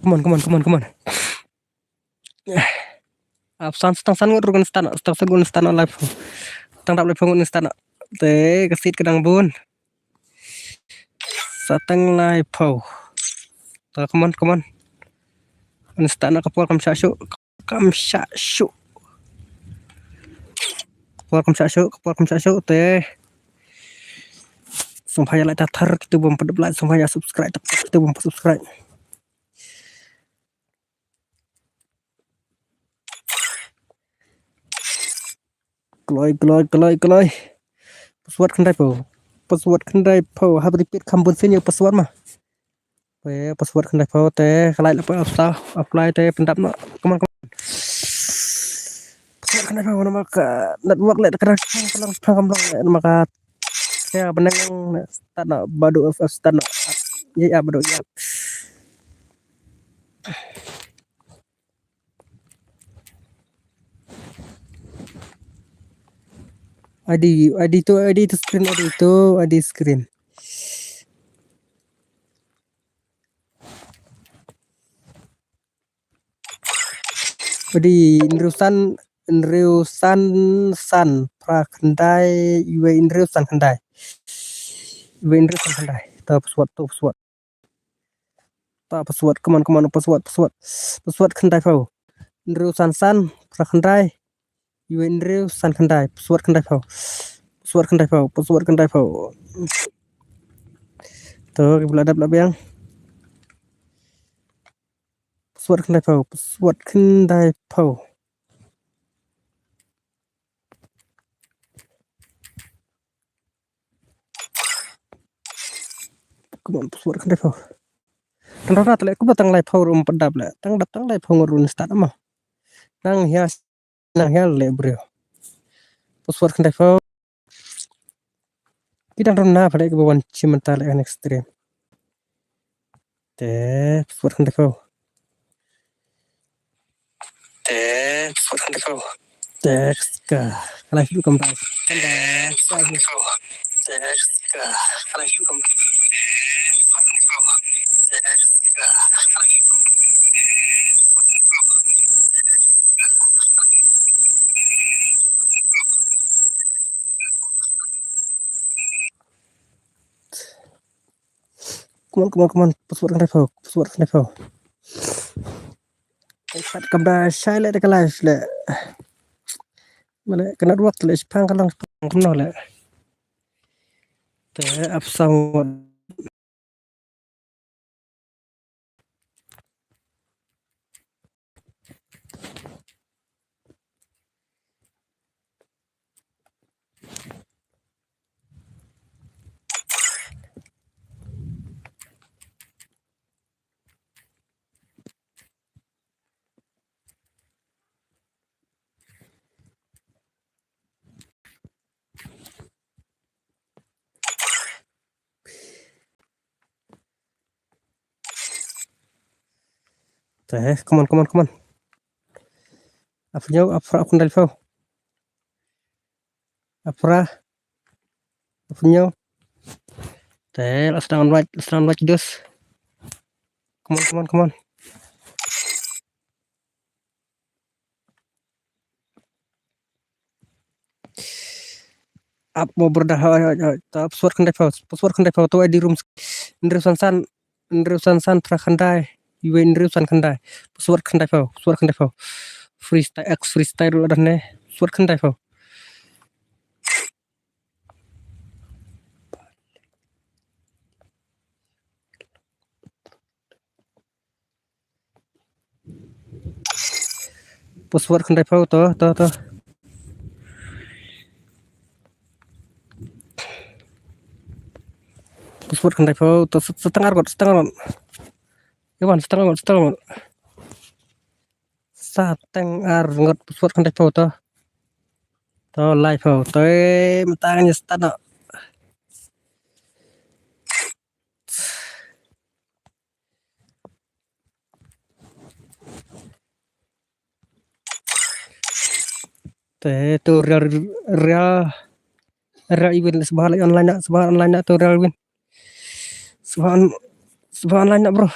come on absan stang ngur stan live tang dap live ngur stan te kesit kedang bun satang live ta come on stan kapal kam syasyu kapal kam syasyu te sumpah like tatar kita belum pada like sumpah subscribe kita belum subscribe keloi password kan typo have repeat kambun sini password mah password kan typo te kalai lepas apply te pendap no come on password kan typo nama ka network lek kerang kamlang maka ya benang start badu start ya badu ya ID itu screen Jadi Inrusan san prakendai iwe Inrusan kendai ta password come on password kendai pau Inrusan san prakendai iwe Inrusan kendai password kendai pau tuh belada yang password kendai pau come on password kan default dan rata le aku batang lai power pedap le tang lai pengurun start mah nang hias nang hial le bro password kan default kita rona pada ke bawan cimental yang ekstrem te password kan default teks ka kalau itu kembali come on password kan default Kat kembali saya le kelas le mana kena dua le sepang kalang kena le te absang te come on apa aku dari fau apa punya te sedang watch dos come on up mau berdah password kan default tuh di room Indrusan san prakhandai iwe Indrusan khandai password kan default freestyle dulu dan ne password kan default password kan default to password kan default to setengah Iwan setengah sateng ngot password kan default to live to matangnya start te tu real event sebahan online nak tu real event sebahan online nak bro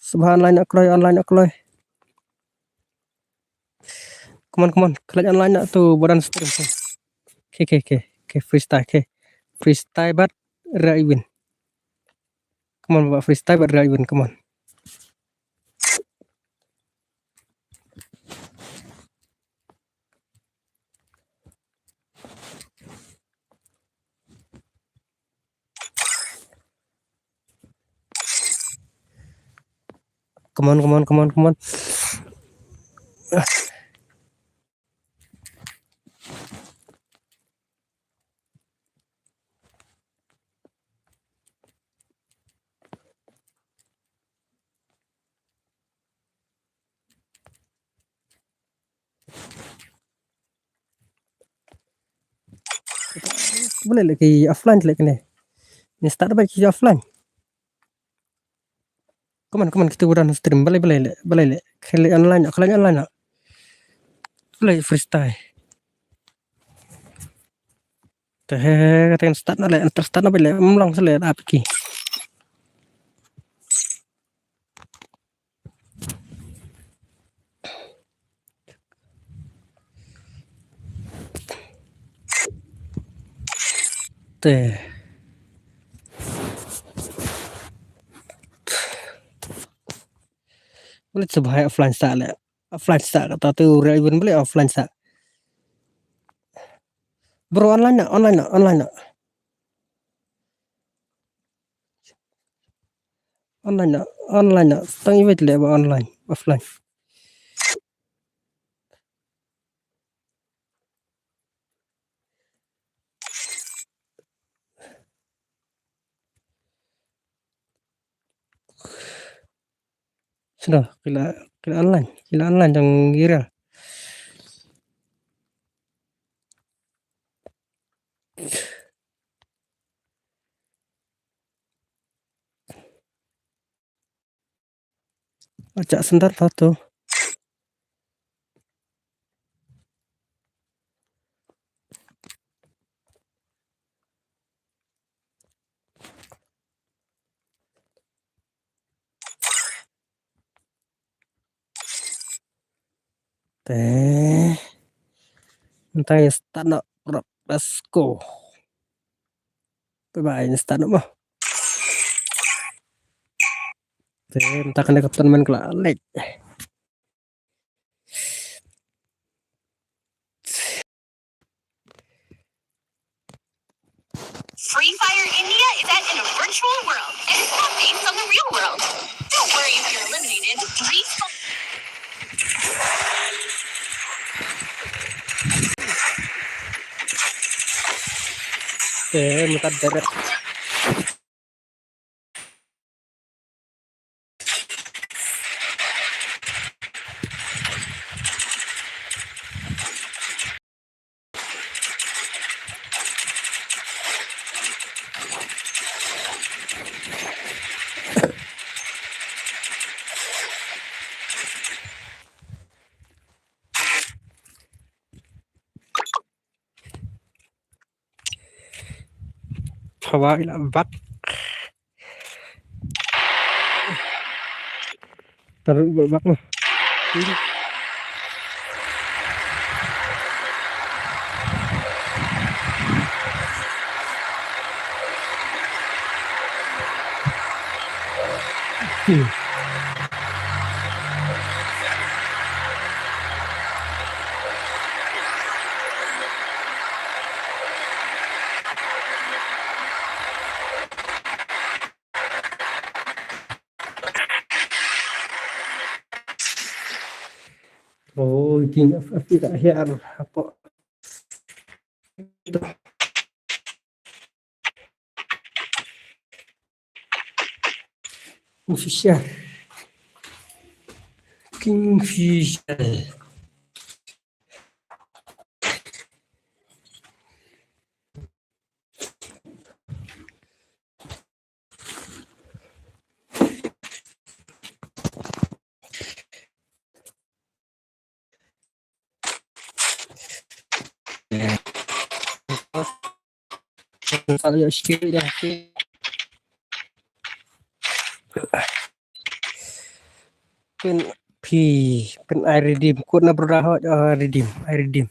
sebahan online nak kloy come on kalian online nak tu badan stream ke freestyle bat real event come on buat freestyle bat real event come on come on boleh lagi offline lagi ni start baik offline come on kita udah stream boleh kalian online boleh freestyle teh kata start na le start na boleh mulang sele apa ki teh boleh sebagai offline kata tu real event boleh offline bro online nak online nak tang event le online offline sudah kila online yang viral. Baca sebentar foto. Teh, entah ya stand up, let's go. Bye-bye, stand up mah. Teh, entah kena kapten main kelalik. Free Fire India is set in a virtual world, and it's not based on the real world. Don't worry if you're eliminated. Respawn. Teh, mutar deret. Hawa ila bak. Taruh bak mah. Oh, ini tidak hiar apa? Kingfisher. Kingfisher. Kalau ya sikit dah. Pen air redeem. Kod na berdah redeem. Air redeem.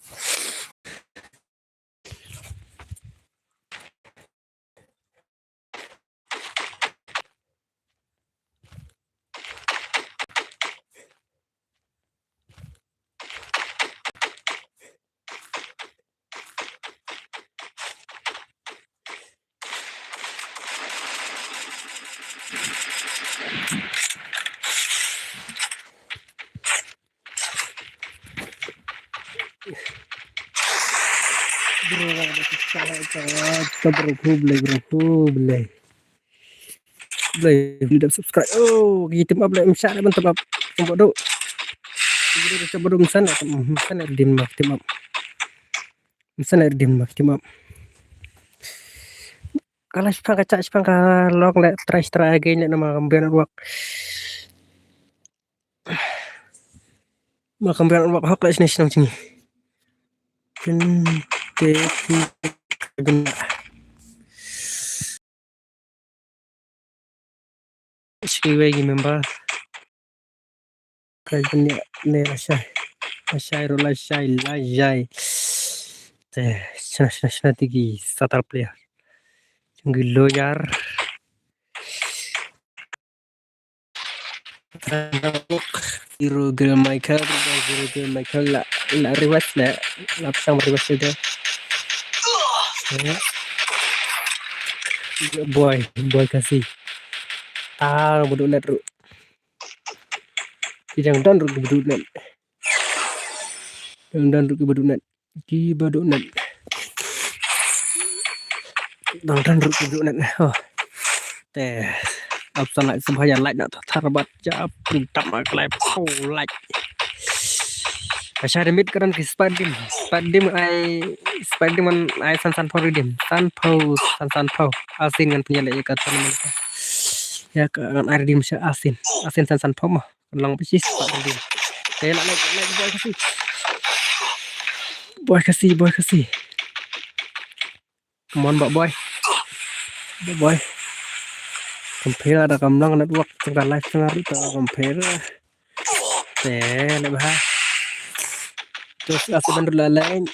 Bro, boleh. Boleh subscribe. Oh, kita mah boleh misal mantap. Bodoh. Jadi coba dong sana redeem mah team up. Sana redeem mah team up. Kalau sepangka long let try again nama kambian work. Mah kambian work hak lah sini sini. Siwagi member kayaknya ne rasai lajai teh sana tigi starter player jengilo yar Zero Girl Michael la rewas la pasang rewas itu boy kasih bodoh net ru yang dan ru bodoh net ki bodoh net bang dan ru bodoh net oh teh option like supaya like nak terbat jap pintam like like Asyari mid karan ki spadim man ai san pau redim san pau asin kan punya lek kata mereka ya kan air dim asin san pau mah lang persis spadim saya like boy kasih come on boy compare ada kamlang network tengah live tengah itu compare le bah terus aku bantu lain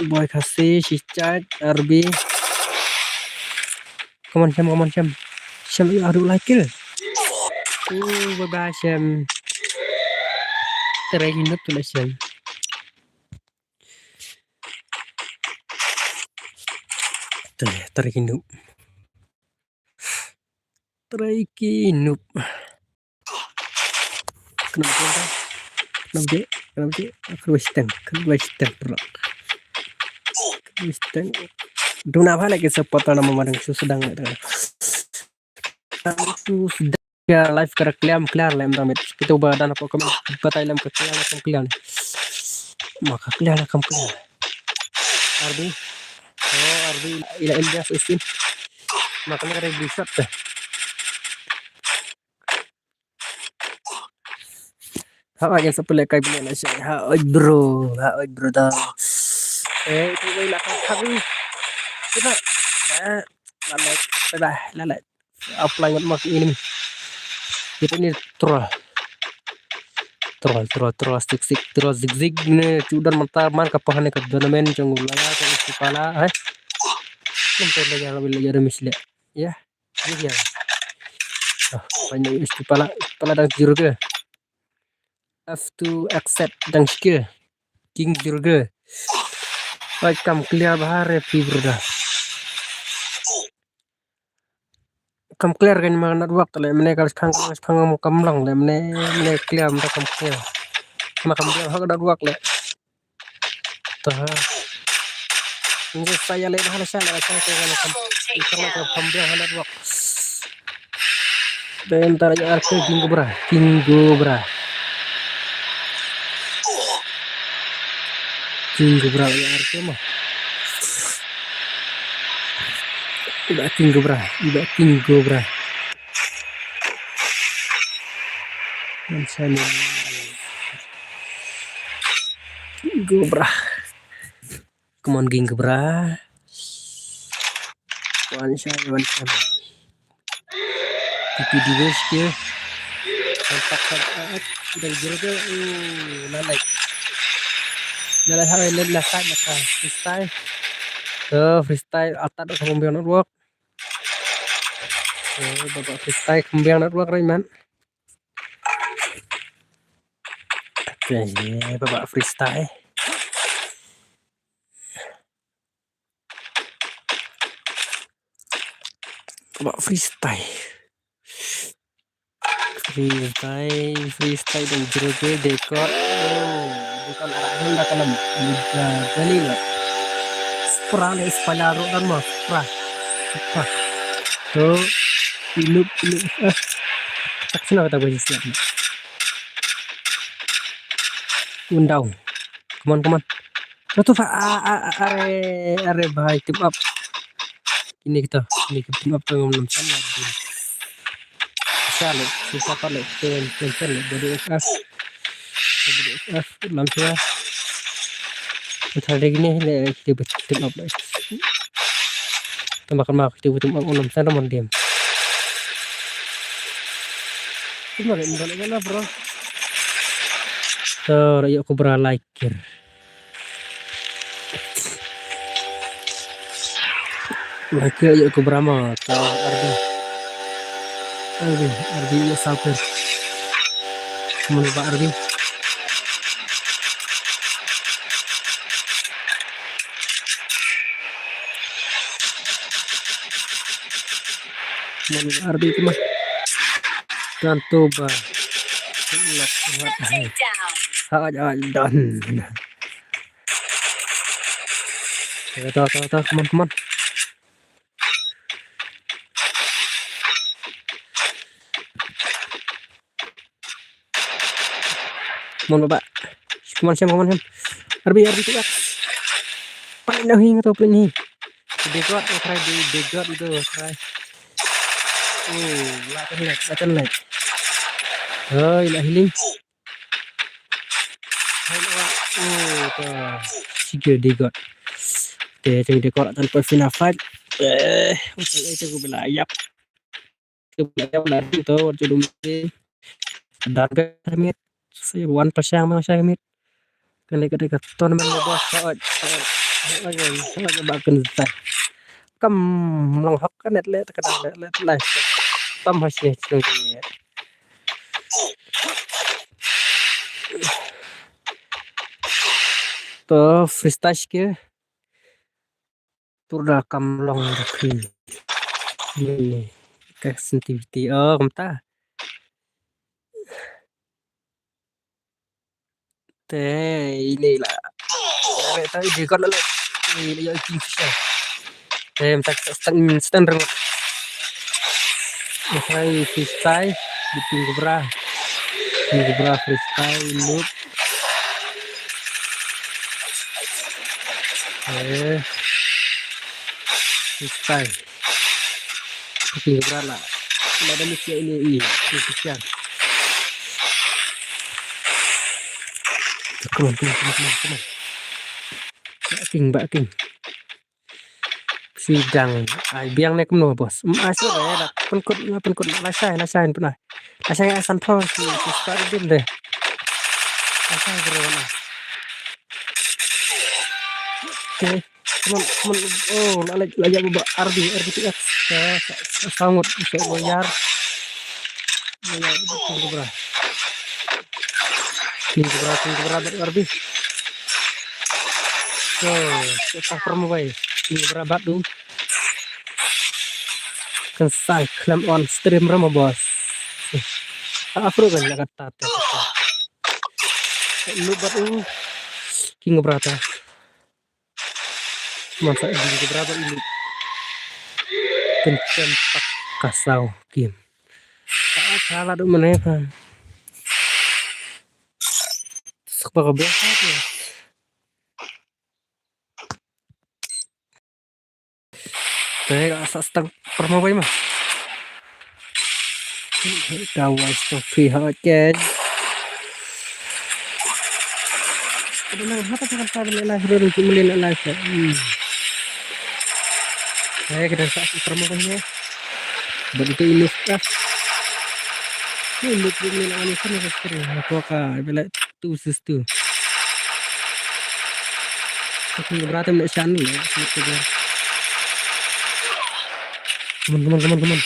boy kasih Shichat RB come on Syam you aduh like it bye Syam terakhir tu lah Syam terakhir kenapa Kristen bro Kristen duna apa lagi support nama madang sedang itu ya live kara clear lem damit kita badan apa komen batai lem clear maka clear Ardi ila India sistem makanya kare bisa teh yang sepele kai bila lah saya bro dah itu ila kami kita lalai apply mak ini kita ni troll sik zig ne cudan mantar man kapahan ke donamen jongulaya ke istipala nanti lagi lebih misle ya dia banyak istipala dan jurga have to accept dan skill king jurga kam clear bahare fibra kam clear kan mana waktu le mene kalau sekarang mau kamlang le mene clear mene kam clear makam dia hak ada waktu le tah ini saya le hal saya kan kam dia hal waktu dan taranya arke king gobra ya arke mah Iba king gobra dan saya gobra come on king gobra one shot tapi di skill kontak dari jurga lalai hari lelah sai maka freestyle atas ada kembiang network bapak freestyle kembiang network Rayman bapak freestyle freestyle dan jurga dekor bukan arahnya udah kalam jadi lah Sprale espalharo dan mas so ilup action kata gue siap undang come on tuh are bahaya team up ini kita team up tuh ngomong sama susah kali cancel jadi FF langsung Betul lagi nih le kita betul apa tambahkan mak kita betul unam sana mon diam cuma le bro so rayo aku like ayo aku berama atau Ardi ya sabar menubah Ardi Ardi itu mah dan coba dan teman-teman Mon Bapak. Come on Sam, come on Sam. Arbi tu ya. Paling dah hing atau paling hing. Degot, try di degot itu, try. Latan lag. Hai, lah healing. Hai lah. Tuh. Sige degot. Jadi degot tanpa final fight. Itu gue belayap. Gue belayap lagi tuh, judul ini. Darga mit. Saya 1% masih mit. Kena tournament bos. Lagi bakal zat. Cầm lòng hấp cái nét lệ cái đàn lệ này tâm hơi xì xì to freestyle kia tu đã cầm lòng được khi ini cái sensitivity cầm ta thế ini là cái tay gì con nó lại ini là kim fisher em tak stand reng hai freestyle bikin gebra freestyle loop freestyle bikin gebra lah ada misi ini fisher come on backing sidang ai biang nek no bos asal ya dak penkut lasai pernah lasai asan thon si start din deh lasai berona oke teman oh lagi bawa ardi TX sangut bisa bayar berapa ardi so kita promo guys berapa tuh kan sai climb on stream rama bos afro kan ya kata lu baru king berapa masa ini berapa ini kencang tak kasau game salah tuh mana kan sebagai biasa tuh saya asas tang perma bay mah kawas to free hojen udah nang hata kan pada live dulu cumulin live saya kita asas perma baynya begitu ilustras ini cumulin ini kan seperti apa kah bela tu sistu tapi berarti nak channel ya teman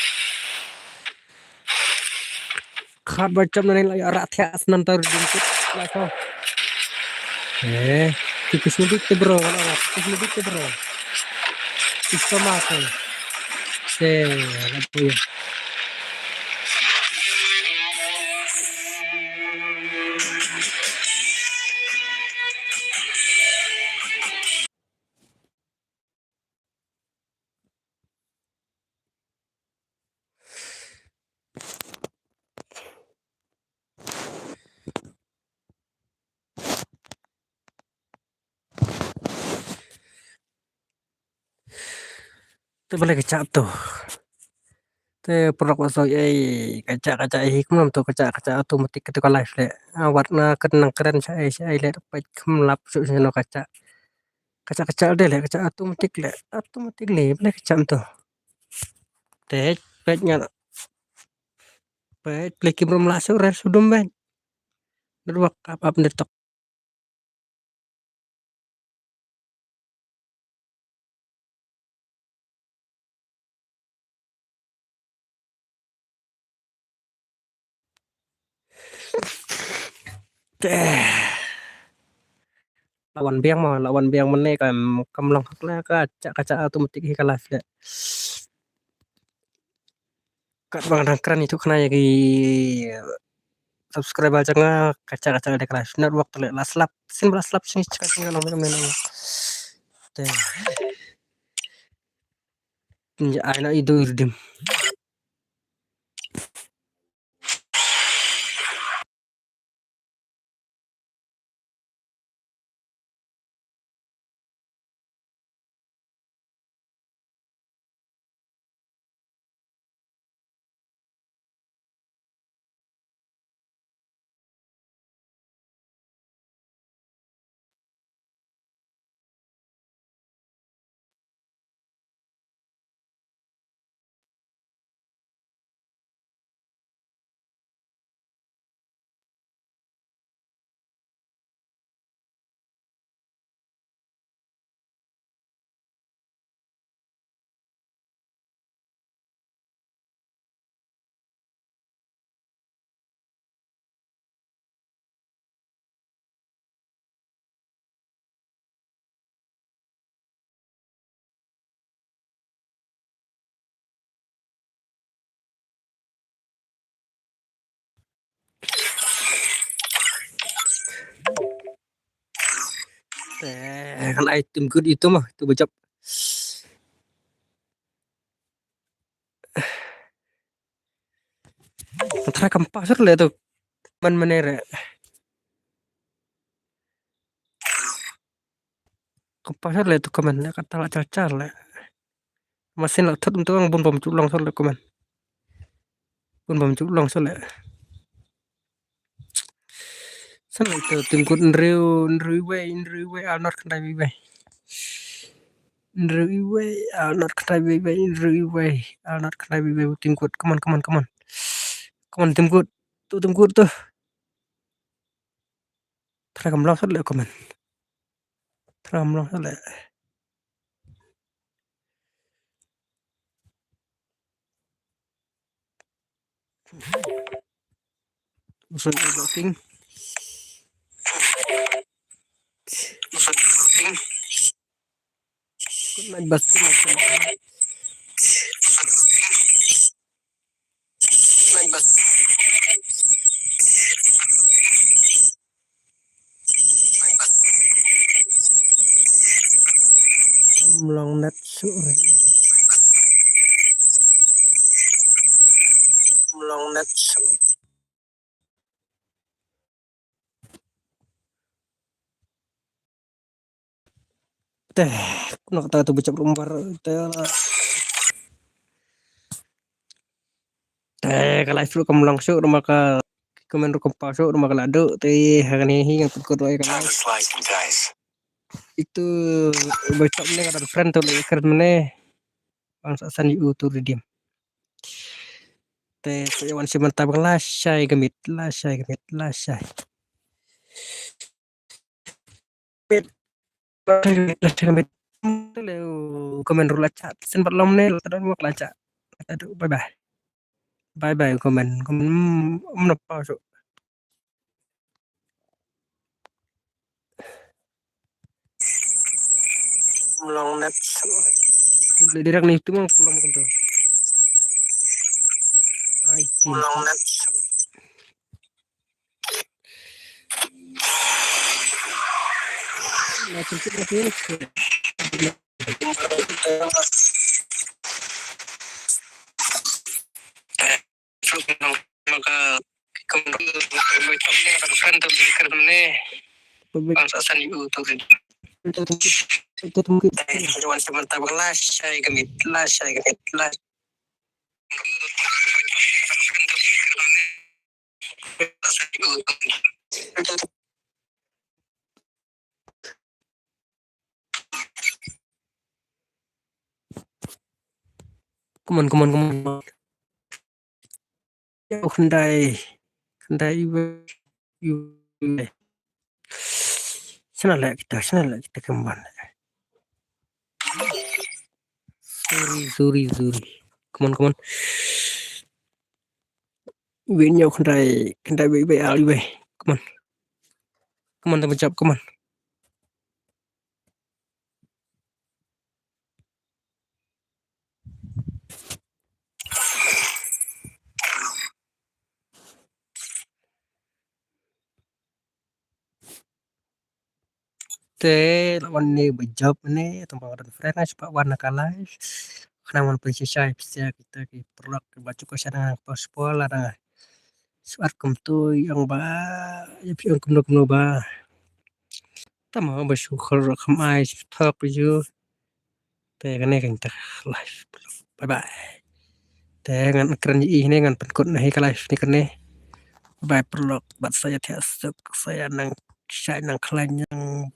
khat bacam nanti lagi rakyat nanti jemput lah kau tikus lebih bro tikus masuk apa ya tu boleh kecap tuh produk masuk kaca hikmah tuh kaca otomatis ketika live le warna keren saya lihat apa kemelap sudah kaca deh le kaca otomatis le boleh kecap tuh petnya pet pleki belum masuk res sudah ben dua apa pendetok lawan biang meneh kan kemlong lah kaca otomatis ke live le kat bang keren itu kena lagi subscribe aja nggak kaca ada kelas net waktu le laslap sini cekak tinggal nomor teh anak itu irdim Kan item good itu mah itu bacap. Antara kampas le tuh man menere. Kampas le tuh kaman kata la cal le. Masin la thut untuk ang bom culang le kaman. Bom culang le. San itu tim good nriu we anot kandai we. Nriu we anot kandai we nriu we anot kandai we tim good kaman. Kaman tim good. Tuh tim good tuh. Tra kamlang le kaman. Tra kamlang le. Usul ting. Good night bas. Long net sure. Long net sure. Teh, nak kata tu bacap rumbar teh kalau itu kamu langsung rumah ke kemen rukum pasuk rumah ke lado teh hari ini yang ikut doa kan itu bacap ni ada friend tu lagi keren mana bangsa san yu tu diam teh kawan si mantap lah syai gemit gemit komen rula chat sen berlom ne tadon mak laca aduh bye bye komen menapa so long net direct nih itu mah pulang tu long net nah cukup lagi maka kemudian tu kerana bangsa san yu tu itu mungkin kawan sementara kelas saya gemit Come on. Yo, kendai you. Sana lah kita kembali. Sorry. Come on. Winyo kendai baik ali we. Come on teman cap, come on. Teh lawan ni berjawab ni tempat orang friend sebab warna kalah. Karena man pensisai kita perlu baca kesana paspor lah. Suat kum tu yang yang kum ba. Tama bersyukur kamai top you. Teh kan kita live. Bye. Teh ngan keren ini ngan penkut nahi ke live ni kan ni. Bye perlu buat saya tiasuk saya nang klan yang